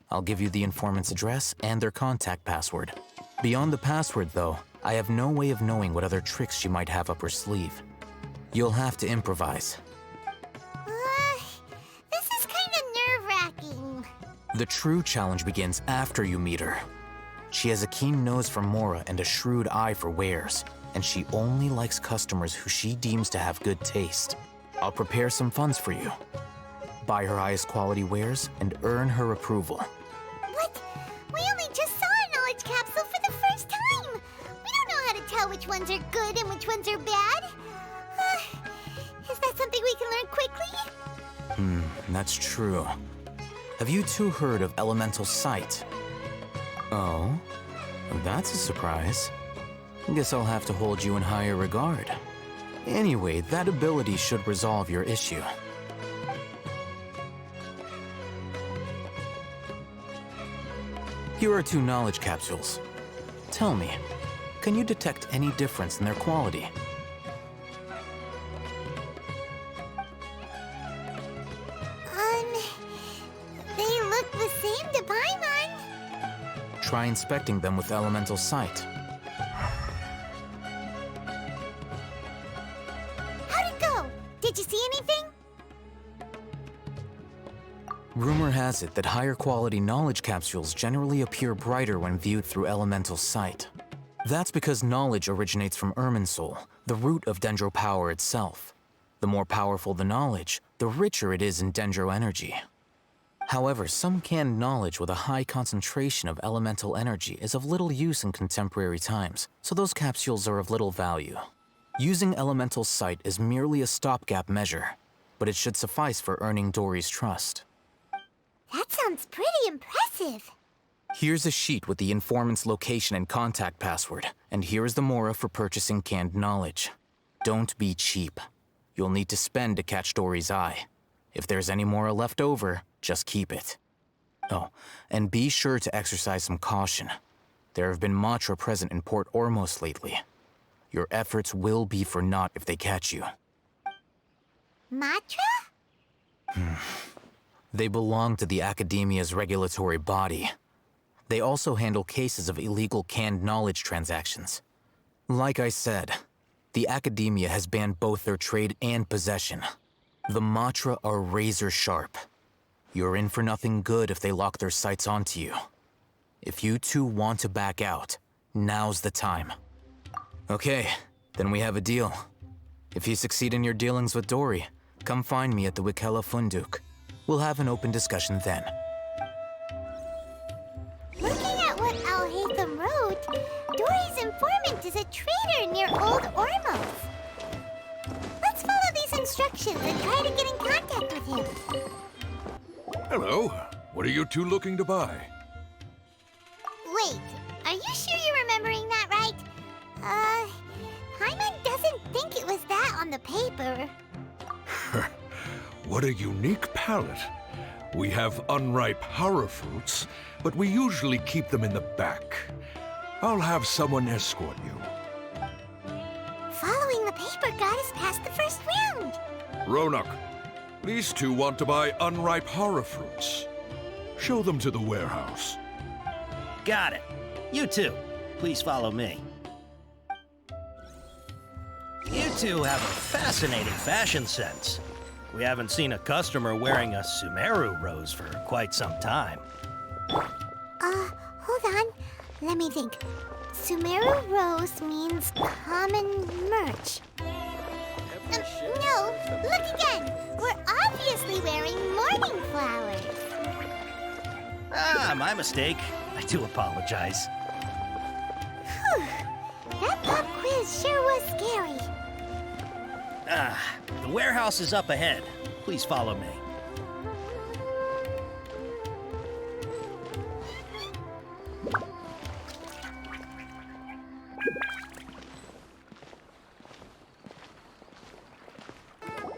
I'll give you the informant's address and their contact password. Beyond the password, though, I have no way of knowing what other tricks she might have up her sleeve. You'll have to improvise. This is kind of nerve-wracking. The true challenge begins after you meet her. She has a keen nose for Mora and a shrewd eye for wares, and she only likes customers who she deems to have good taste. I'll prepare some funds for you. Buy her highest quality wares and earn her approval. What? We only just saw a knowledge capsule for the first time. We don't know how to tell which ones are good and which ones are bad. Is that something we can learn quickly? That's true. Have you two heard of elemental sight? Oh, that's a surprise. Guess I'll have to hold you in higher regard. Anyway, that ability should resolve your issue. Here are 2 knowledge capsules. Tell me, can you detect any difference in their quality? They look the same to Paimon. Try inspecting them with elemental sight. How'd it go? Did you see anything? Rumor has it that higher quality knowledge capsules generally appear brighter when viewed through elemental sight. That's because knowledge originates from Irminsul, the root of Dendro power itself. The more powerful the knowledge, the richer it is in Dendro energy. However, some canned knowledge with a high concentration of elemental energy is of little use in contemporary times, so those capsules are of little value. Using elemental sight is merely a stopgap measure, but it should suffice for earning Dory's trust. That sounds pretty impressive. Here's a sheet with the informant's location and contact password, and here is the mora for purchasing canned knowledge. Don't be cheap. You'll need to spend to catch Dory's eye. If there's any mora left over, just keep it. Oh, and be sure to exercise some caution. There have been Matra present in Port Ormos lately. Your efforts will be for naught if they catch you. Matra? They belong to the Academia's regulatory body. They also handle cases of illegal canned knowledge transactions. Like I said, the Academia has banned both their trade and possession. The Matra are razor sharp. You're in for nothing good if they lock their sights onto you. If you two want to back out, now's the time. Okay, then we have a deal. If you succeed in your dealings with Dory, come find me at the Wikela Funduk. We'll have an open discussion then. Looking at what Al-Haytham wrote, Dory's informant is a traitor near Old Ormos. Let's follow these instructions and try to get in contact with him. Hello. What are you two looking to buy? Wait, are you sure you're remembering that right? Hyman doesn't think it was that on the paper. What a unique palate. We have unripe hara fruits, but we usually keep them in the back. I'll have someone escort you. Following the paper got us past the first round. Ronak, these two want to buy unripe hara fruits. Show them to the warehouse. Got it. You two, please follow me. You two have a fascinating fashion sense. We haven't seen a customer wearing a Sumeru rose for quite some time. Hold on. Let me think. Sumeru rose means common merch. No, look again. We're obviously wearing morning flowers. Ah, my mistake. I do apologize. Whew. That pop quiz sure was scary. Ah, the warehouse is up ahead. Please follow me.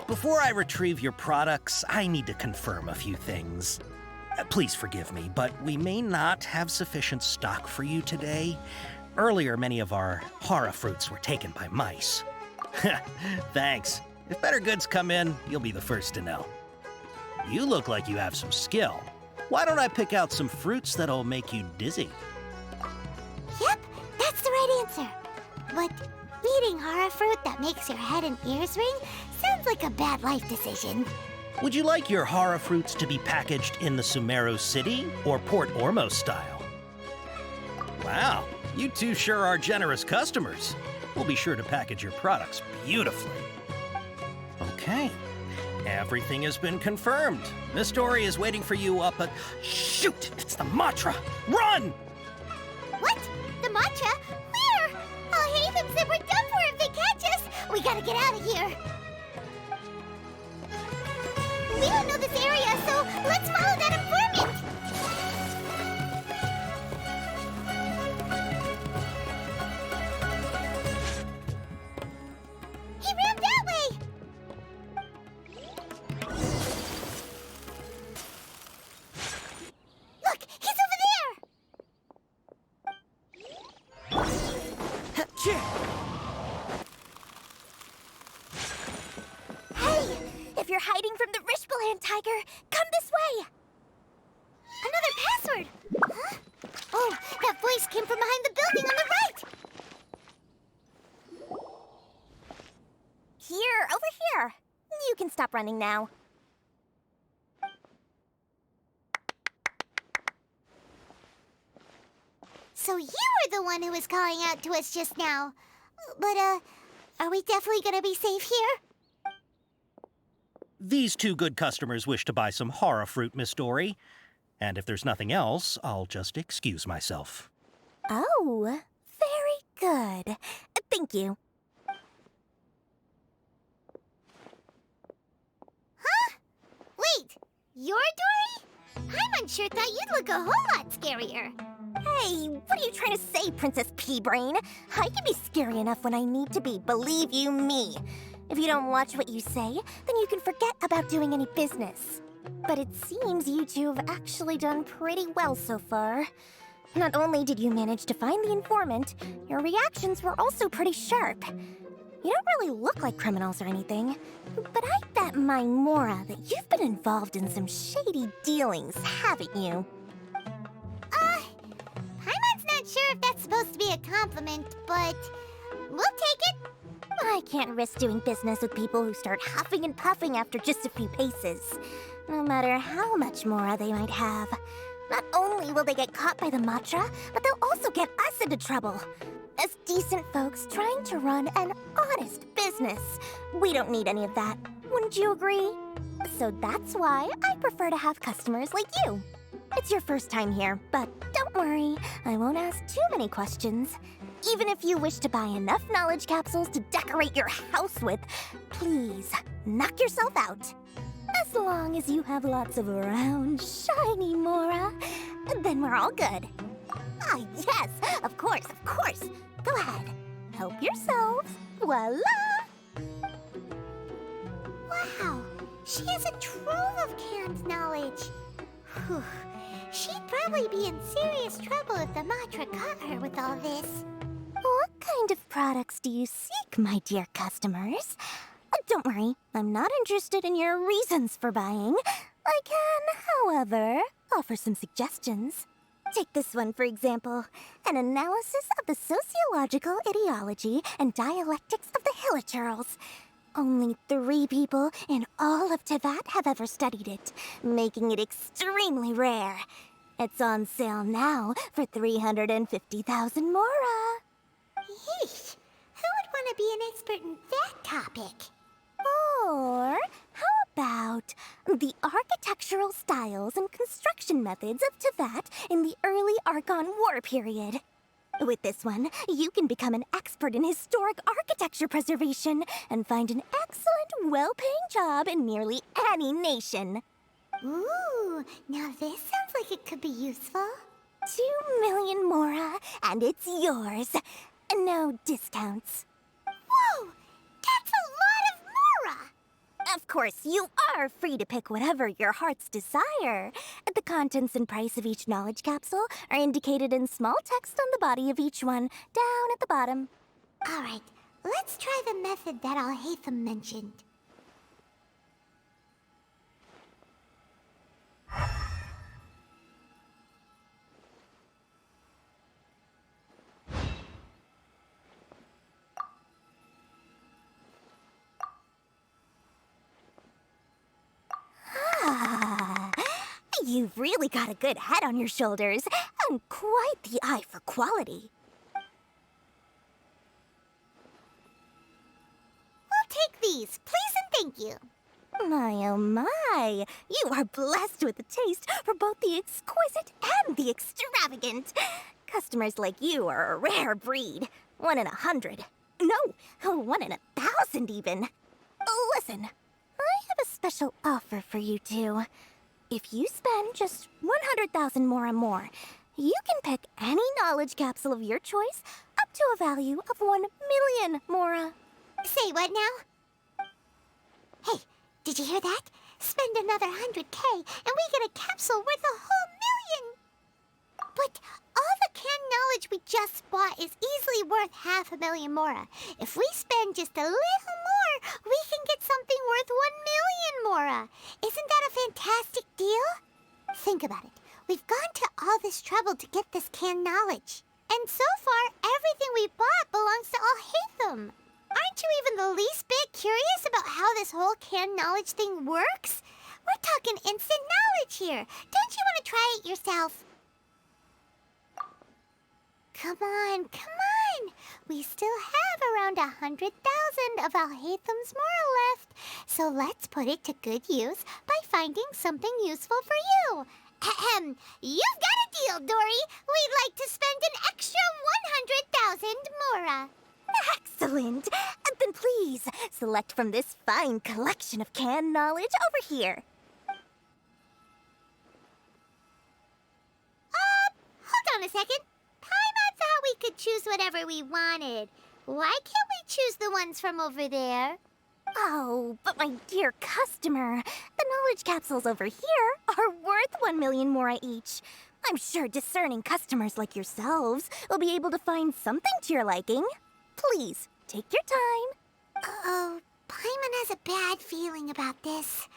Before I retrieve your products, I need to confirm a few things. Please forgive me, but we may not have sufficient stock for you today. Earlier, many of our hara fruits were taken by mice. Thanks. If better goods come in, you'll be the first to know. You look like you have some skill. Why don't I pick out some fruits that'll make you dizzy? Yep, that's the right answer. But eating hara fruit that makes your head and ears ring sounds like a bad life decision. Would you like your hara fruits to be packaged in the Sumeru City or Port Ormos style? Wow, you two sure are generous customers. We'll be sure to package your products beautifully. Okay, everything has been confirmed. Miss Dory is waiting for you up at... Shoot, it's the Matra! Run! What? The Matra? Where? Al-Haytham said we're done for if they catch us. We gotta get out of here. We don't know this area, so let's follow that informant. He ran that way. Look, he's over there. Hey, if you're hiding from the Rishbaland tiger, come this way. Another password. Huh? Oh, that voice came from behind the building on the right. Here, over here. You can stop running now. So you were the one who was calling out to us just now. But, are we definitely gonna be safe here? These two good customers wish to buy some horror fruit, Miss Dory. And if there's nothing else, I'll just excuse myself. Oh, very good. Thank you. Huh? Wait, you're Dory? Paimon sure thought you'd look a whole lot scarier. Hey, what are you trying to say, Princess Pea-Brain? I can be scary enough when I need to be, believe you me. If you don't watch what you say, then you can forget about doing any business. But it seems you two have actually done pretty well so far. Not only did you manage to find the informant, your reactions were also pretty sharp. You don't really look like criminals or anything, but I bet my Mora that you've been involved in some shady dealings, haven't you? Paimon's not sure if that's supposed to be a compliment, but we'll take it. I can't risk doing business with people who start huffing and puffing after just a few paces, no matter how much Mora they might have. Not only will they get caught by the Matra, but they'll also get us into trouble. As decent folks trying to run an honest business, we don't need any of that. Wouldn't you agree? So that's why I prefer to have customers like you. It's your first time here, but don't worry, I won't ask too many questions. Even if you wish to buy enough knowledge capsules to decorate your house with, please, knock yourself out. As long as you have lots of round, shiny Mora, then we're all good. Ah, yes, of course, of course. Go ahead, help yourselves. Voila! Wow, she has a trove of canned knowledge. Whew. She'd probably be in serious trouble if the Matra caught her with all this. What kind of products do you seek, my dear customers? Don't worry, I'm not interested in your reasons for buying. I can, however, offer some suggestions. Take this one, for example. An analysis of the sociological ideology and dialectics of the Hilichurls. Only 3 people in all of Tevat have ever studied it, making it extremely rare. It's on sale now for 350,000 Mora. Yeesh, who would want to be an expert in that topic? Or how about the architectural styles and construction methods of Tevat in the early Archon War period? With this one, you can become an expert in historic architecture preservation and find an excellent, well-paying job in nearly any nation. Ooh, now this sounds like it could be useful. 2 million Mora, and it's yours. No discounts. Whoa! That's a lot of Mora! Of course, you are free to pick whatever your heart's desire. The contents and price of each knowledge capsule are indicated in small text on the body of each one, down at the bottom. All right, let's try the method that Al-Haytham mentioned. You've really got a good head on your shoulders, and quite the eye for quality. We'll take these, please and thank you. My, oh my, you are blessed with a taste for both the exquisite and the extravagant. Customers like you are a rare breed. 1 in 100. No, 1 in 1,000 even. Listen, I have a special offer for you two. If you spend just 100,000 more, you can pick any knowledge capsule of your choice up to a value of 1 million Mora. Say what now? Hey, did you hear that? Spend another 100K and we get a capsule worth a whole million! But all the canned knowledge we just bought is easily worth 500,000 Mora. If we spend just a little more, we can get something worth 1 million Mora. Isn't that a fantastic deal? Think about it. We've gone to all this trouble to get this canned knowledge. And so far, everything we bought belongs to Al-Haytham. Aren't you even the least bit curious about how this whole canned knowledge thing works? We're talking instant knowledge here. Don't you want to try it yourself? Come on. We still have around 100,000 of Al-Haytham's Mora left. So let's put it to good use by finding something useful for you. Ahem. You've got a deal, Dory. We'd like to spend an extra 100,000 mora. Excellent! Then please, select from this fine collection of canned knowledge over here. Hold on a second. Paimon thought we could choose whatever we wanted. Why can't we choose the ones from over there? Oh, but my dear customer, the knowledge capsules over here are worth 1 million mora each. I'm sure discerning customers like yourselves will be able to find something to your liking. Please, take your time. Uh-oh, Paimon has a bad feeling about this.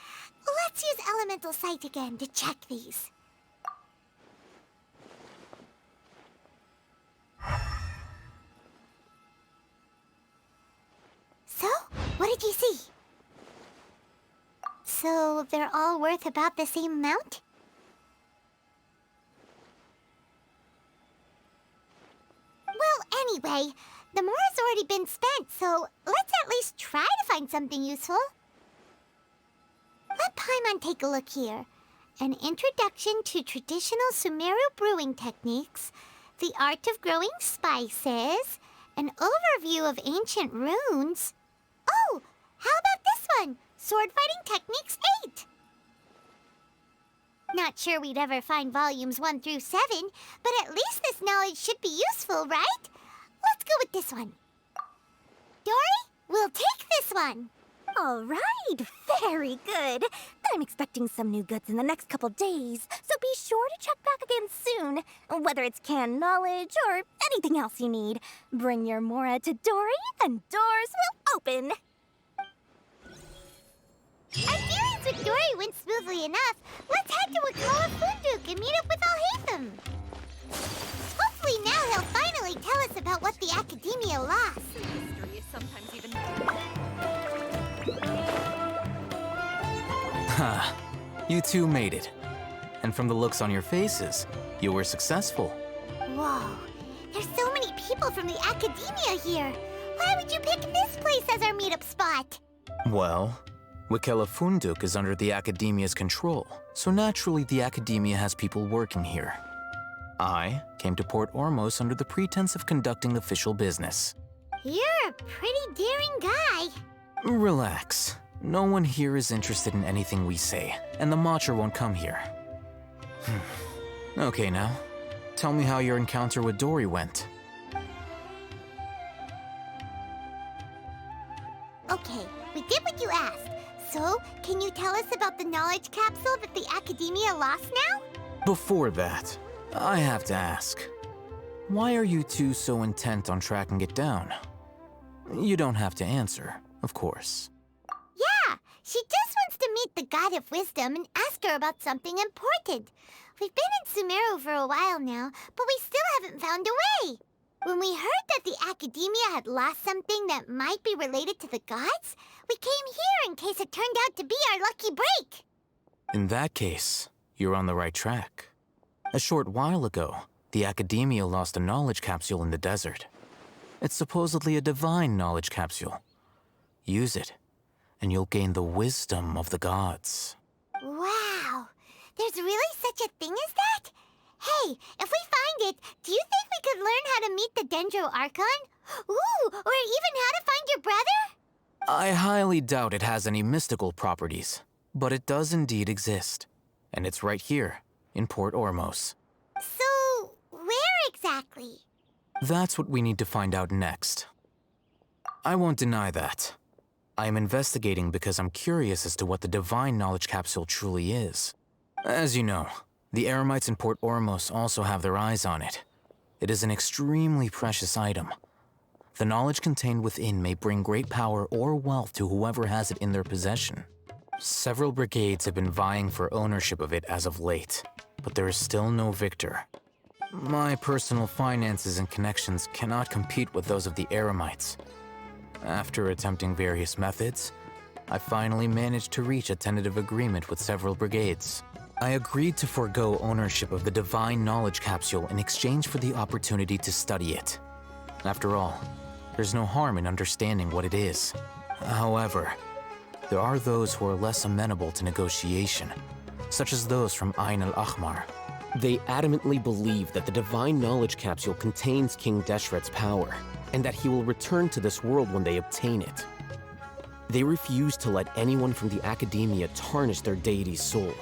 Let's use Elemental Sight again to check these. So, what did you see? So, they're all worth about the same amount? Well, anyway, the mora's already been spent, so let's at least try to find something useful. Let Paimon take a look here. An introduction to traditional Sumeru brewing techniques, the art of growing spices, an overview of ancient runes. Oh, how about this one? Sword Fighting Techniques 8. Not sure we'd ever find volumes 1 through 7, but at least this knowledge should be useful, right? Let's go with this one. Dory, we'll take this one. All right, very good. I'm expecting some new goods in the next couple days, so be sure to check back again soon. Whether it's canned knowledge or anything else you need, bring your mora to Dory and doors will open. Our dealings with Dory went smoothly enough. Let's head to Wakala Funduk and meet up with Alhaitham. Hopefully now he'll finally tell us about what the Academia lost. History is sometimes even... Ha! You two made it. And from the looks on your faces, you were successful. Whoa, there's so many people from the Academia here. Why would you pick this place as our meetup spot? Well, Wakela Funduk is under the Academia's control, so naturally the Academia has people working here. I came to Port Ormos under the pretense of conducting official business. You're a pretty daring guy. Relax. No one here is interested in anything we say, and the Matcher won't come here. Okay now, tell me how your encounter with Dory went. Okay, we did what you asked. So, can you tell us about the knowledge capsule that the Academia lost now? Before that, I have to ask, why are you two so intent on tracking it down? You don't have to answer, of course. Yeah, she just wants to meet the God of Wisdom and ask her about something important. We've been in Sumeru for a while now, but we still haven't found a way. When we heard that the Academia had lost something that might be related to the gods, we came here in case it turned out to be our lucky break. In that case, you're on the right track. A short while ago, the Academia lost a knowledge capsule in the desert. It's supposedly a divine knowledge capsule. Use it, and you'll gain the wisdom of the gods. Wow, there's really such a thing as that? Hey, if we find it, do you think we could learn how to meet the Dendro Archon? Ooh, or even how to find your brother? I highly doubt it has any mystical properties, but it does indeed exist. And it's right here, in Port Ormos. So, where exactly? That's what we need to find out next. I won't deny that. I am investigating because I'm curious as to what the divine knowledge capsule truly is. As you know, the Eremites in Port Ormos also have their eyes on it. It is an extremely precious item. The knowledge contained within may bring great power or wealth to whoever has it in their possession. Several brigades have been vying for ownership of it as of late, but there is still no victor. My personal finances and connections cannot compete with those of the Eremites. After attempting various methods, I finally managed to reach a tentative agreement with several brigades. I agreed to forego ownership of the divine knowledge capsule in exchange for the opportunity to study it. After all, there's no harm in understanding what it is. However, there are those who are less amenable to negotiation, such as those from Ain al-Ahmar. They adamantly believe that the Divine Knowledge Capsule contains King Deshret's power, and that he will return to this world when they obtain it. They refuse to let anyone from the Academia tarnish their deity's soul.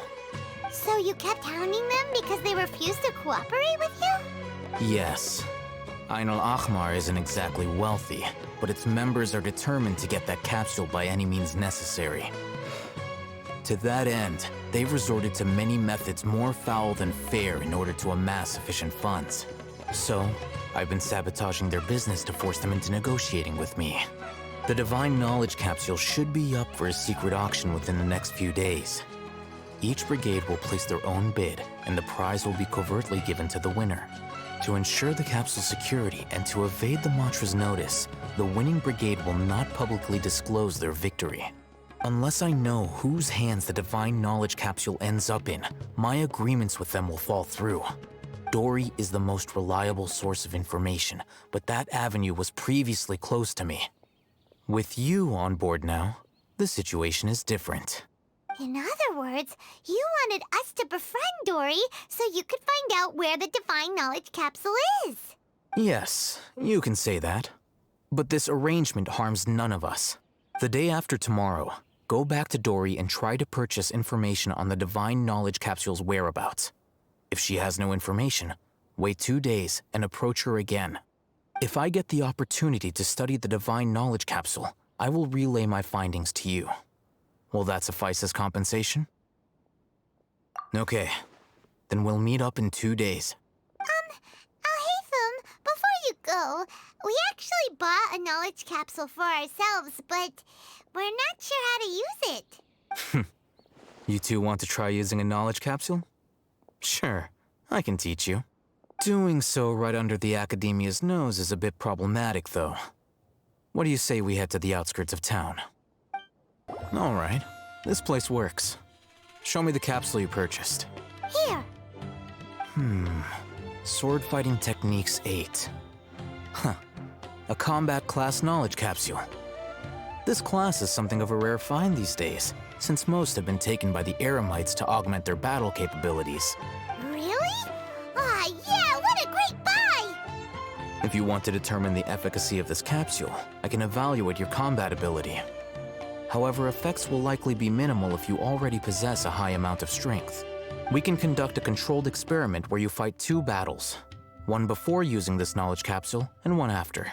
So you kept hounding them because they refused to cooperate with you? Yes. Ain al-Ahmar isn't exactly wealthy, but its members are determined to get that capsule by any means necessary. To that end, they've resorted to many methods more foul than fair in order to amass sufficient funds. So, I've been sabotaging their business to force them into negotiating with me. The Divine Knowledge Capsule should be up for a secret auction within the next few days. Each brigade will place their own bid, and the prize will be covertly given to the winner. To ensure the capsule's security and to evade the Matra's notice, the winning brigade will not publicly disclose their victory. Unless I know whose hands the Divine Knowledge Capsule ends up in, my agreements with them will fall through. Dory is the most reliable source of information, but that avenue was previously closed to me. With you on board now, the situation is different. In other words, you wanted us to befriend Dory so you could find out where the Divine Knowledge Capsule is. Yes, you can say that. But this arrangement harms none of us. The day after tomorrow, go back to Dory and try to purchase information on the Divine Knowledge Capsule's whereabouts. If she has no information, wait 2 days and approach her again. If I get the opportunity to study the Divine Knowledge Capsule, I will relay my findings to you. Will that suffice as compensation? Okay, then we'll meet up in 2 days. Alhaitham, before you go, we actually bought a knowledge capsule for ourselves, but we're not sure how to use it. You two want to try using a knowledge capsule? Sure, I can teach you. Doing so right under the Academia's nose is a bit problematic, though. What do you say we head to the outskirts of town? All right, this place works. Show me the capsule you purchased. Here. Sword Fighting Techniques 8. Huh. A combat class knowledge capsule. This class is something of a rare find these days, since most have been taken by the Eremites to augment their battle capabilities. Really? Ah, yeah, what a great buy! If you want to determine the efficacy of this capsule, I can evaluate your combat ability. However, effects will likely be minimal if you already possess a high amount of strength. We can conduct a controlled experiment where you fight 2 battles, one before using this knowledge capsule and one after.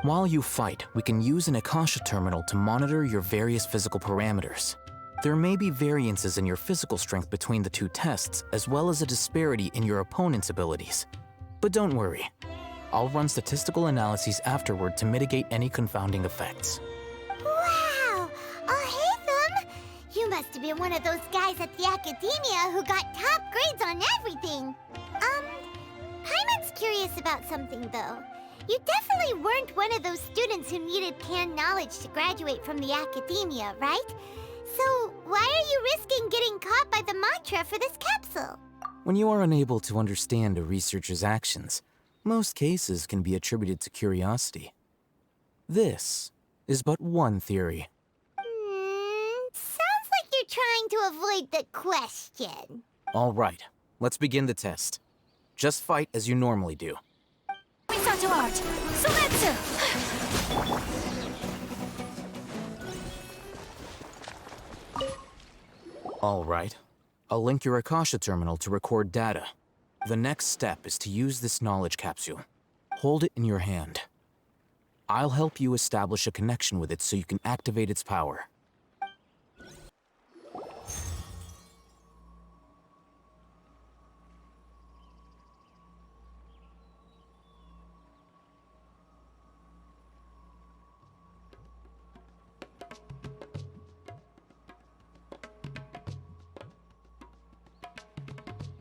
While you fight, we can use an Akasha terminal to monitor your various physical parameters. There may be variances in your physical strength between the 2 tests, as well as a disparity in your opponent's abilities. But don't worry, I'll run statistical analyses afterward to mitigate any confounding effects. Wow! Alhaitham! You must have been one of those guys at the Academia who got top grades on everything. Paimon's curious about something, though. You definitely weren't one of those students who needed canned knowledge to graduate from the Academia, right? So, why are you risking getting caught by the Matra for this capsule? When you are unable to understand a researcher's actions, most cases can be attributed to curiosity. This is but one theory. Sounds like you're trying to avoid the question. All right, let's begin the test. Just fight as you normally do. Misato Art! Sumetsu! All right. I'll link your Akasha terminal to record data. The next step is to use this knowledge capsule. Hold it in your hand. I'll help you establish a connection with it so you can activate its power.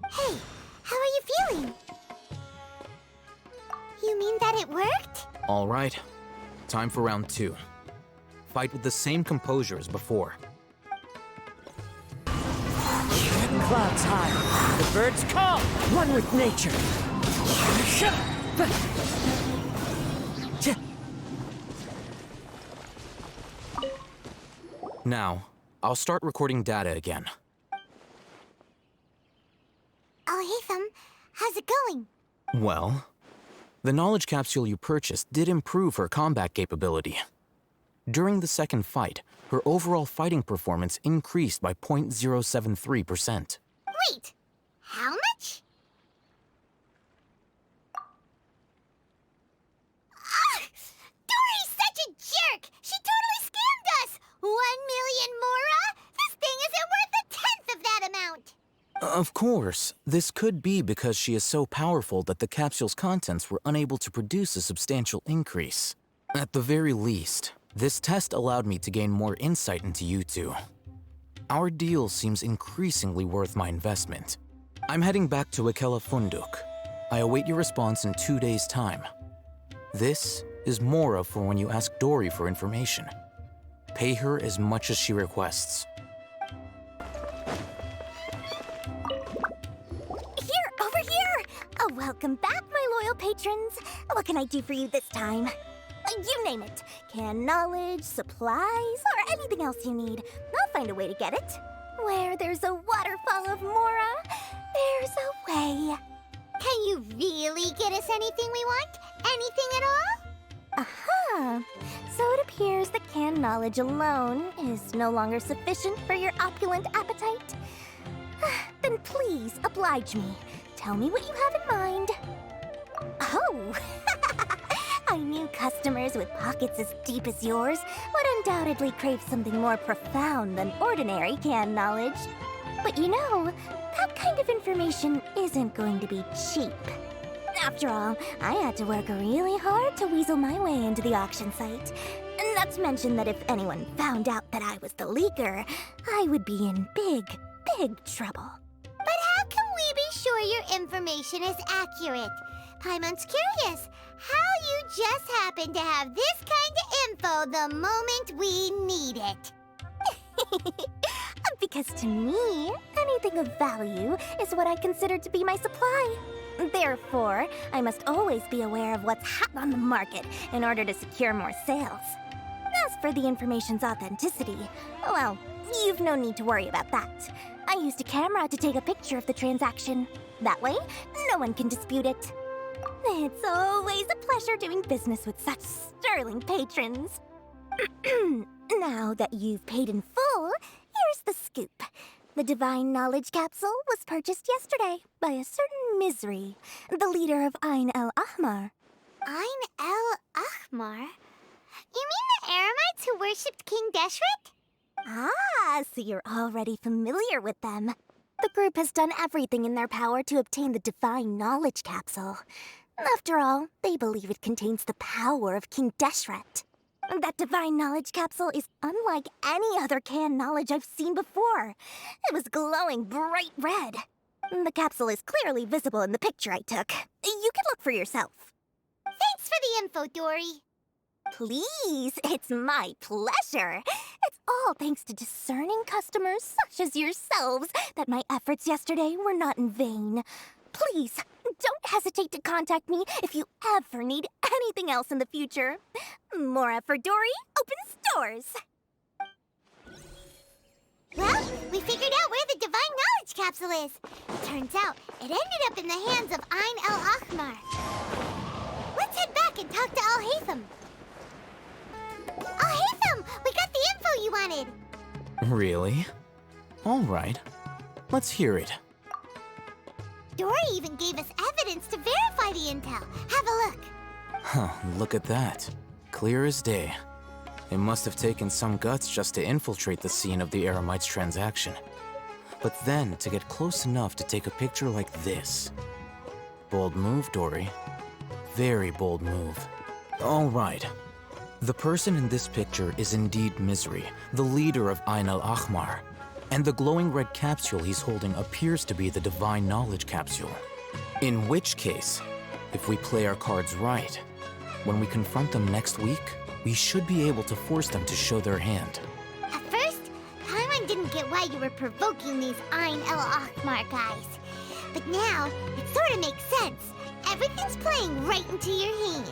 Hey, how are you feeling? You mean that it worked? All right. Time for round 2. Fight with the same composure as before. Clouds high, the birds call, one with nature. Now, I'll start recording data again. Al-Haytham, how's it going? Well, the knowledge capsule you purchased did improve her combat capability. During the second fight, her overall fighting performance increased by 0.073%. Wait, how much? Dory's such a jerk! She totally scammed us! 1 million mora? This thing isn't worth a tenth of that amount! Of course, this could be because she is so powerful that the capsule's contents were unable to produce a substantial increase. At the very least, this test allowed me to gain more insight into you two. Our deal seems increasingly worth my investment. I'm heading back to Akela Funduk. I await your response in 2 days' time. This is Mora for when you ask Dory for information. Pay her as much as she requests. Here, over here! Oh, welcome back, my loyal patrons. What can I do for you this time? You name it. Canned knowledge, supplies, or anything else you need. I'll find a way to get it. Where there's a waterfall of Mora, there's a way. Can you really get us anything we want? Anything at all? Aha! So it appears that canned knowledge alone is no longer sufficient for your opulent appetite. Then please oblige me. Tell me what you have in mind. Oh! I knew customers with pockets as deep as yours would undoubtedly crave something more profound than ordinary canned knowledge. But you know, that kind of information isn't going to be cheap. After all, I had to work really hard to weasel my way into the auction site. Not to mention that if anyone found out that I was the leaker, I would be in big, big trouble. But how can we be sure your information is accurate? Paimon's curious how you just happen to have this kind of info the moment we need it. Because to me, anything of value is what I consider to be my supply. Therefore, I must always be aware of what's hot on the market in order to secure more sales. As for the information's authenticity, well, you've no need to worry about that. I used a camera to take a picture of the transaction. That way, no one can dispute it. It's always a pleasure doing business with such sterling patrons. Now that you've paid in full, here's the scoop. The Divine Knowledge Capsule was purchased yesterday by a certain Misery, the leader of Ain el-Ahmar. Ain el-Ahmar? You mean the Aramites who worshipped King Deshret? Ah, so you're already familiar with them. The group has done everything in their power to obtain the Divine Knowledge Capsule. After all, they believe it contains the power of King Deshret. That Divine Knowledge Capsule is unlike any other canned knowledge I've seen before. It was glowing bright red. The capsule is clearly visible in the picture I took. You can look for yourself. Thanks for the info, Dory. Please, it's my pleasure. It's all thanks to discerning customers such as yourselves that my efforts yesterday were not in vain. Please, don't hesitate to contact me if you ever need anything else in the future. Mora for Dory opens doors. Well, we figured out where the Divine Knowledge Capsule is. It turns out it ended up in the hands of Ain el-Ahmar. Let's head back and talk to Al-Haytham. Al-Haytham, we got the info you wanted. Really? All right. Let's hear it. Dory even gave us evidence to verify the intel. Have a look. Huh, look at that. Clear as day. It must have taken some guts just to infiltrate the scene of the Aramites' transaction. But then to get close enough to take a picture like this. Bold move, Dory. Very bold move. All right. The person in this picture is indeed Misery, the leader of Ain el-Ahmar. And the glowing red capsule he's holding appears to be the Divine Knowledge Capsule. In which case, if we play our cards right, when we confront them next week, we should be able to force them to show their hand. At first, Paimon didn't get why you were provoking these Ain el-Ahmar guys. But now, it sort of makes sense. Everything's playing right into your hands.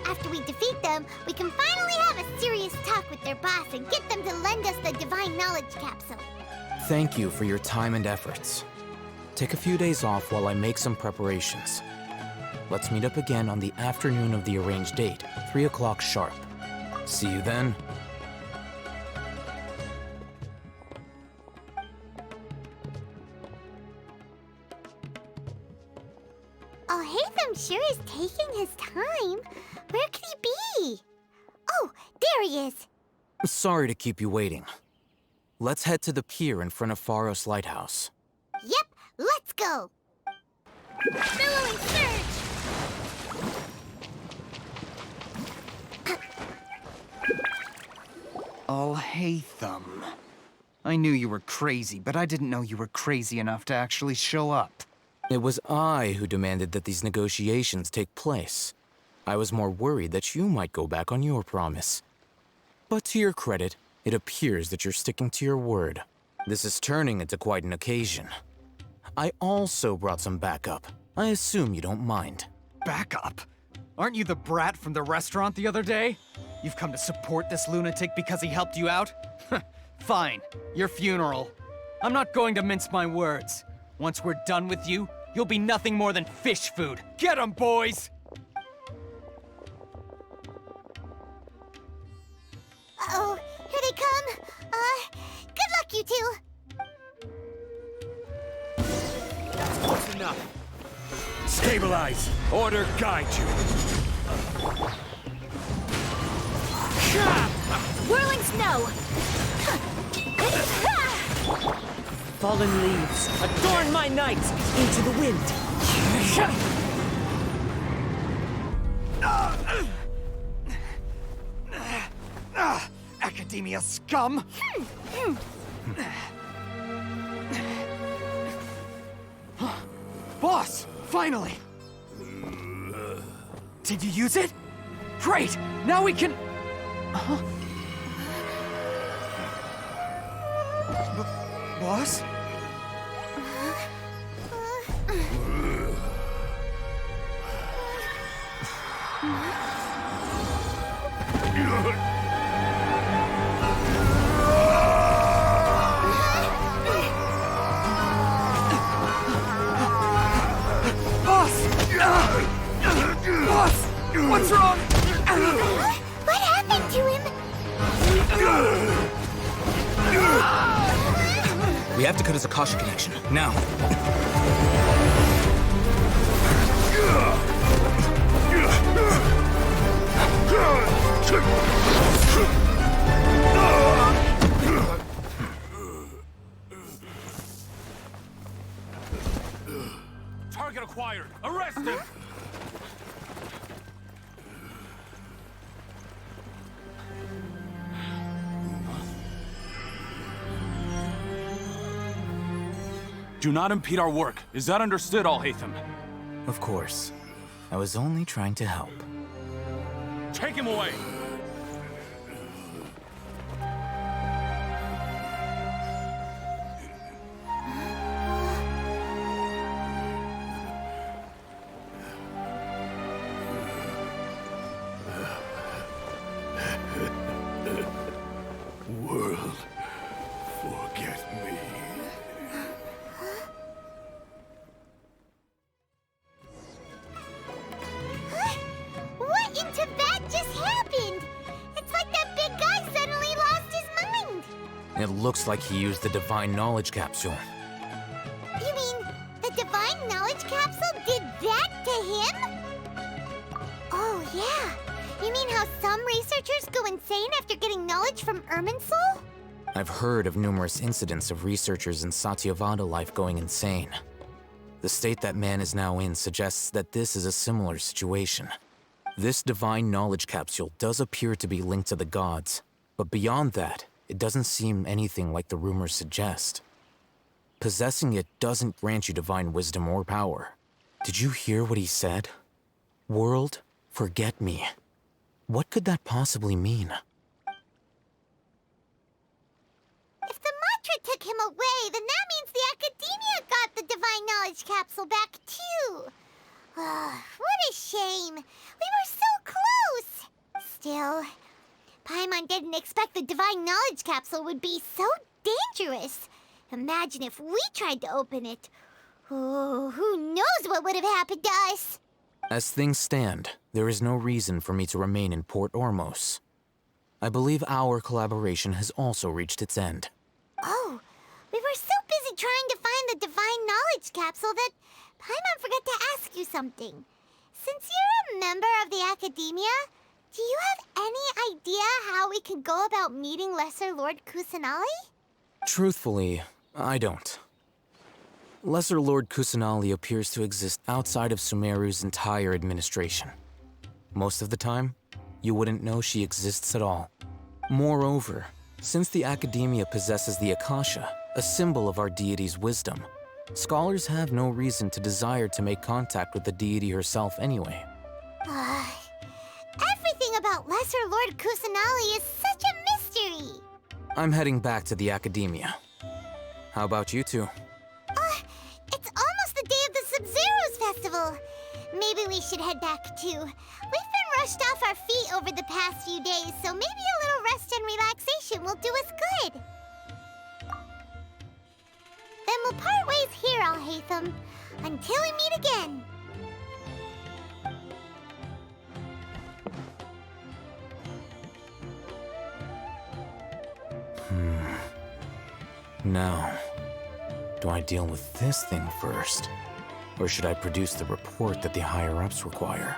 After after we defeat them, we can finally have a serious talk with their boss and get them to lend us the Divine Knowledge Capsule. Thank you for your time and efforts. Take a few days off while I make some preparations. Let's meet up again on the afternoon of the arranged date, 3 o'clock sharp. See you then. Oh, Hatham sure is taking his time. Where could he be? Oh, there he is. Sorry to keep you waiting. Let's head to the pier in front of Pharos Lighthouse. Yep, let's go. Billowing surge! Hatham. I knew you were crazy, but I didn't know you were crazy enough to actually show up. It was I who demanded that these negotiations take place. I was more worried that you might go back on your promise. But to your credit, it appears that you're sticking to your word. This is turning into quite an occasion. I also brought some backup. I assume you don't mind. Backup? Aren't you the brat from the restaurant the other day? You've come to support this lunatic because he helped you out? Fine, your funeral. I'm not going to mince my words. Once we're done with you, you'll be nothing more than fish food. Get 'em, boys! Uh-oh, here they come. Good luck, you two. That's close enough. Stabilize. Order guide you. Whirling snow! Fallen leaves, adorn my night into the wind. Academia scum! Boss, finally! Did you use it? Great! Now we can... Boss? Boss! What's wrong? What happened to him? We have to cut his Akasha connection, now. Target acquired. Arrest him. Do not impede our work. Is that understood, Al-Hatham? Of course. I was only trying to help. Take him away! World, forget me. What in Tibet just happened? It's like that big guy suddenly lost his mind. It looks like he used the Divine Knowledge Capsule. You mean the Divine Knowledge Capsule did that to him? Oh, yeah. You mean how some researchers go insane after getting knowledge from Irminsul? I've heard of numerous incidents of researchers in Satyavada life going insane. The state that man is now in suggests that this is a similar situation. This Divine Knowledge Capsule does appear to be linked to the gods, but beyond that, it doesn't seem anything like the rumors suggest. Possessing it doesn't grant you divine wisdom or power. Did you hear what he said? World, forget me. What could that possibly mean? If the mantra took him away, then that means the Academia got the Divine Knowledge Capsule back, too. What a shame. We were so close. Still, Paimon didn't expect the Divine Knowledge Capsule would be so dangerous. Imagine if we tried to open it. Oh, who knows what would have happened to us? As things stand, there is no reason for me to remain in Port Ormos. I believe our collaboration has also reached its end. Oh, we were so busy trying to find the Divine Knowledge Capsule that Paimon forgot to ask you something. Since you're a member of the Academia, do you have any idea how we can go about meeting Lesser Lord Kusanali? Truthfully, I don't. Lesser Lord Kusanali appears to exist outside of Sumeru's entire administration. Most of the time, you wouldn't know she exists at all. Moreover, since the Academia possesses the Akasha, a symbol of our deity's wisdom, scholars have no reason to desire to make contact with the deity herself anyway. Everything about Lesser Lord Kusanali is such a mystery! I'm heading back to the Academia. How about you two? It's almost the day of the Sub-Zero's festival. Maybe we should head back too. We've been rushed off our feet over the past few days, so maybe a little rest and relaxation will do us good. Then we'll part ways here, Alhaitham, until we meet again. Now, do I deal with this thing first? Or should I produce the report that the higher-ups require?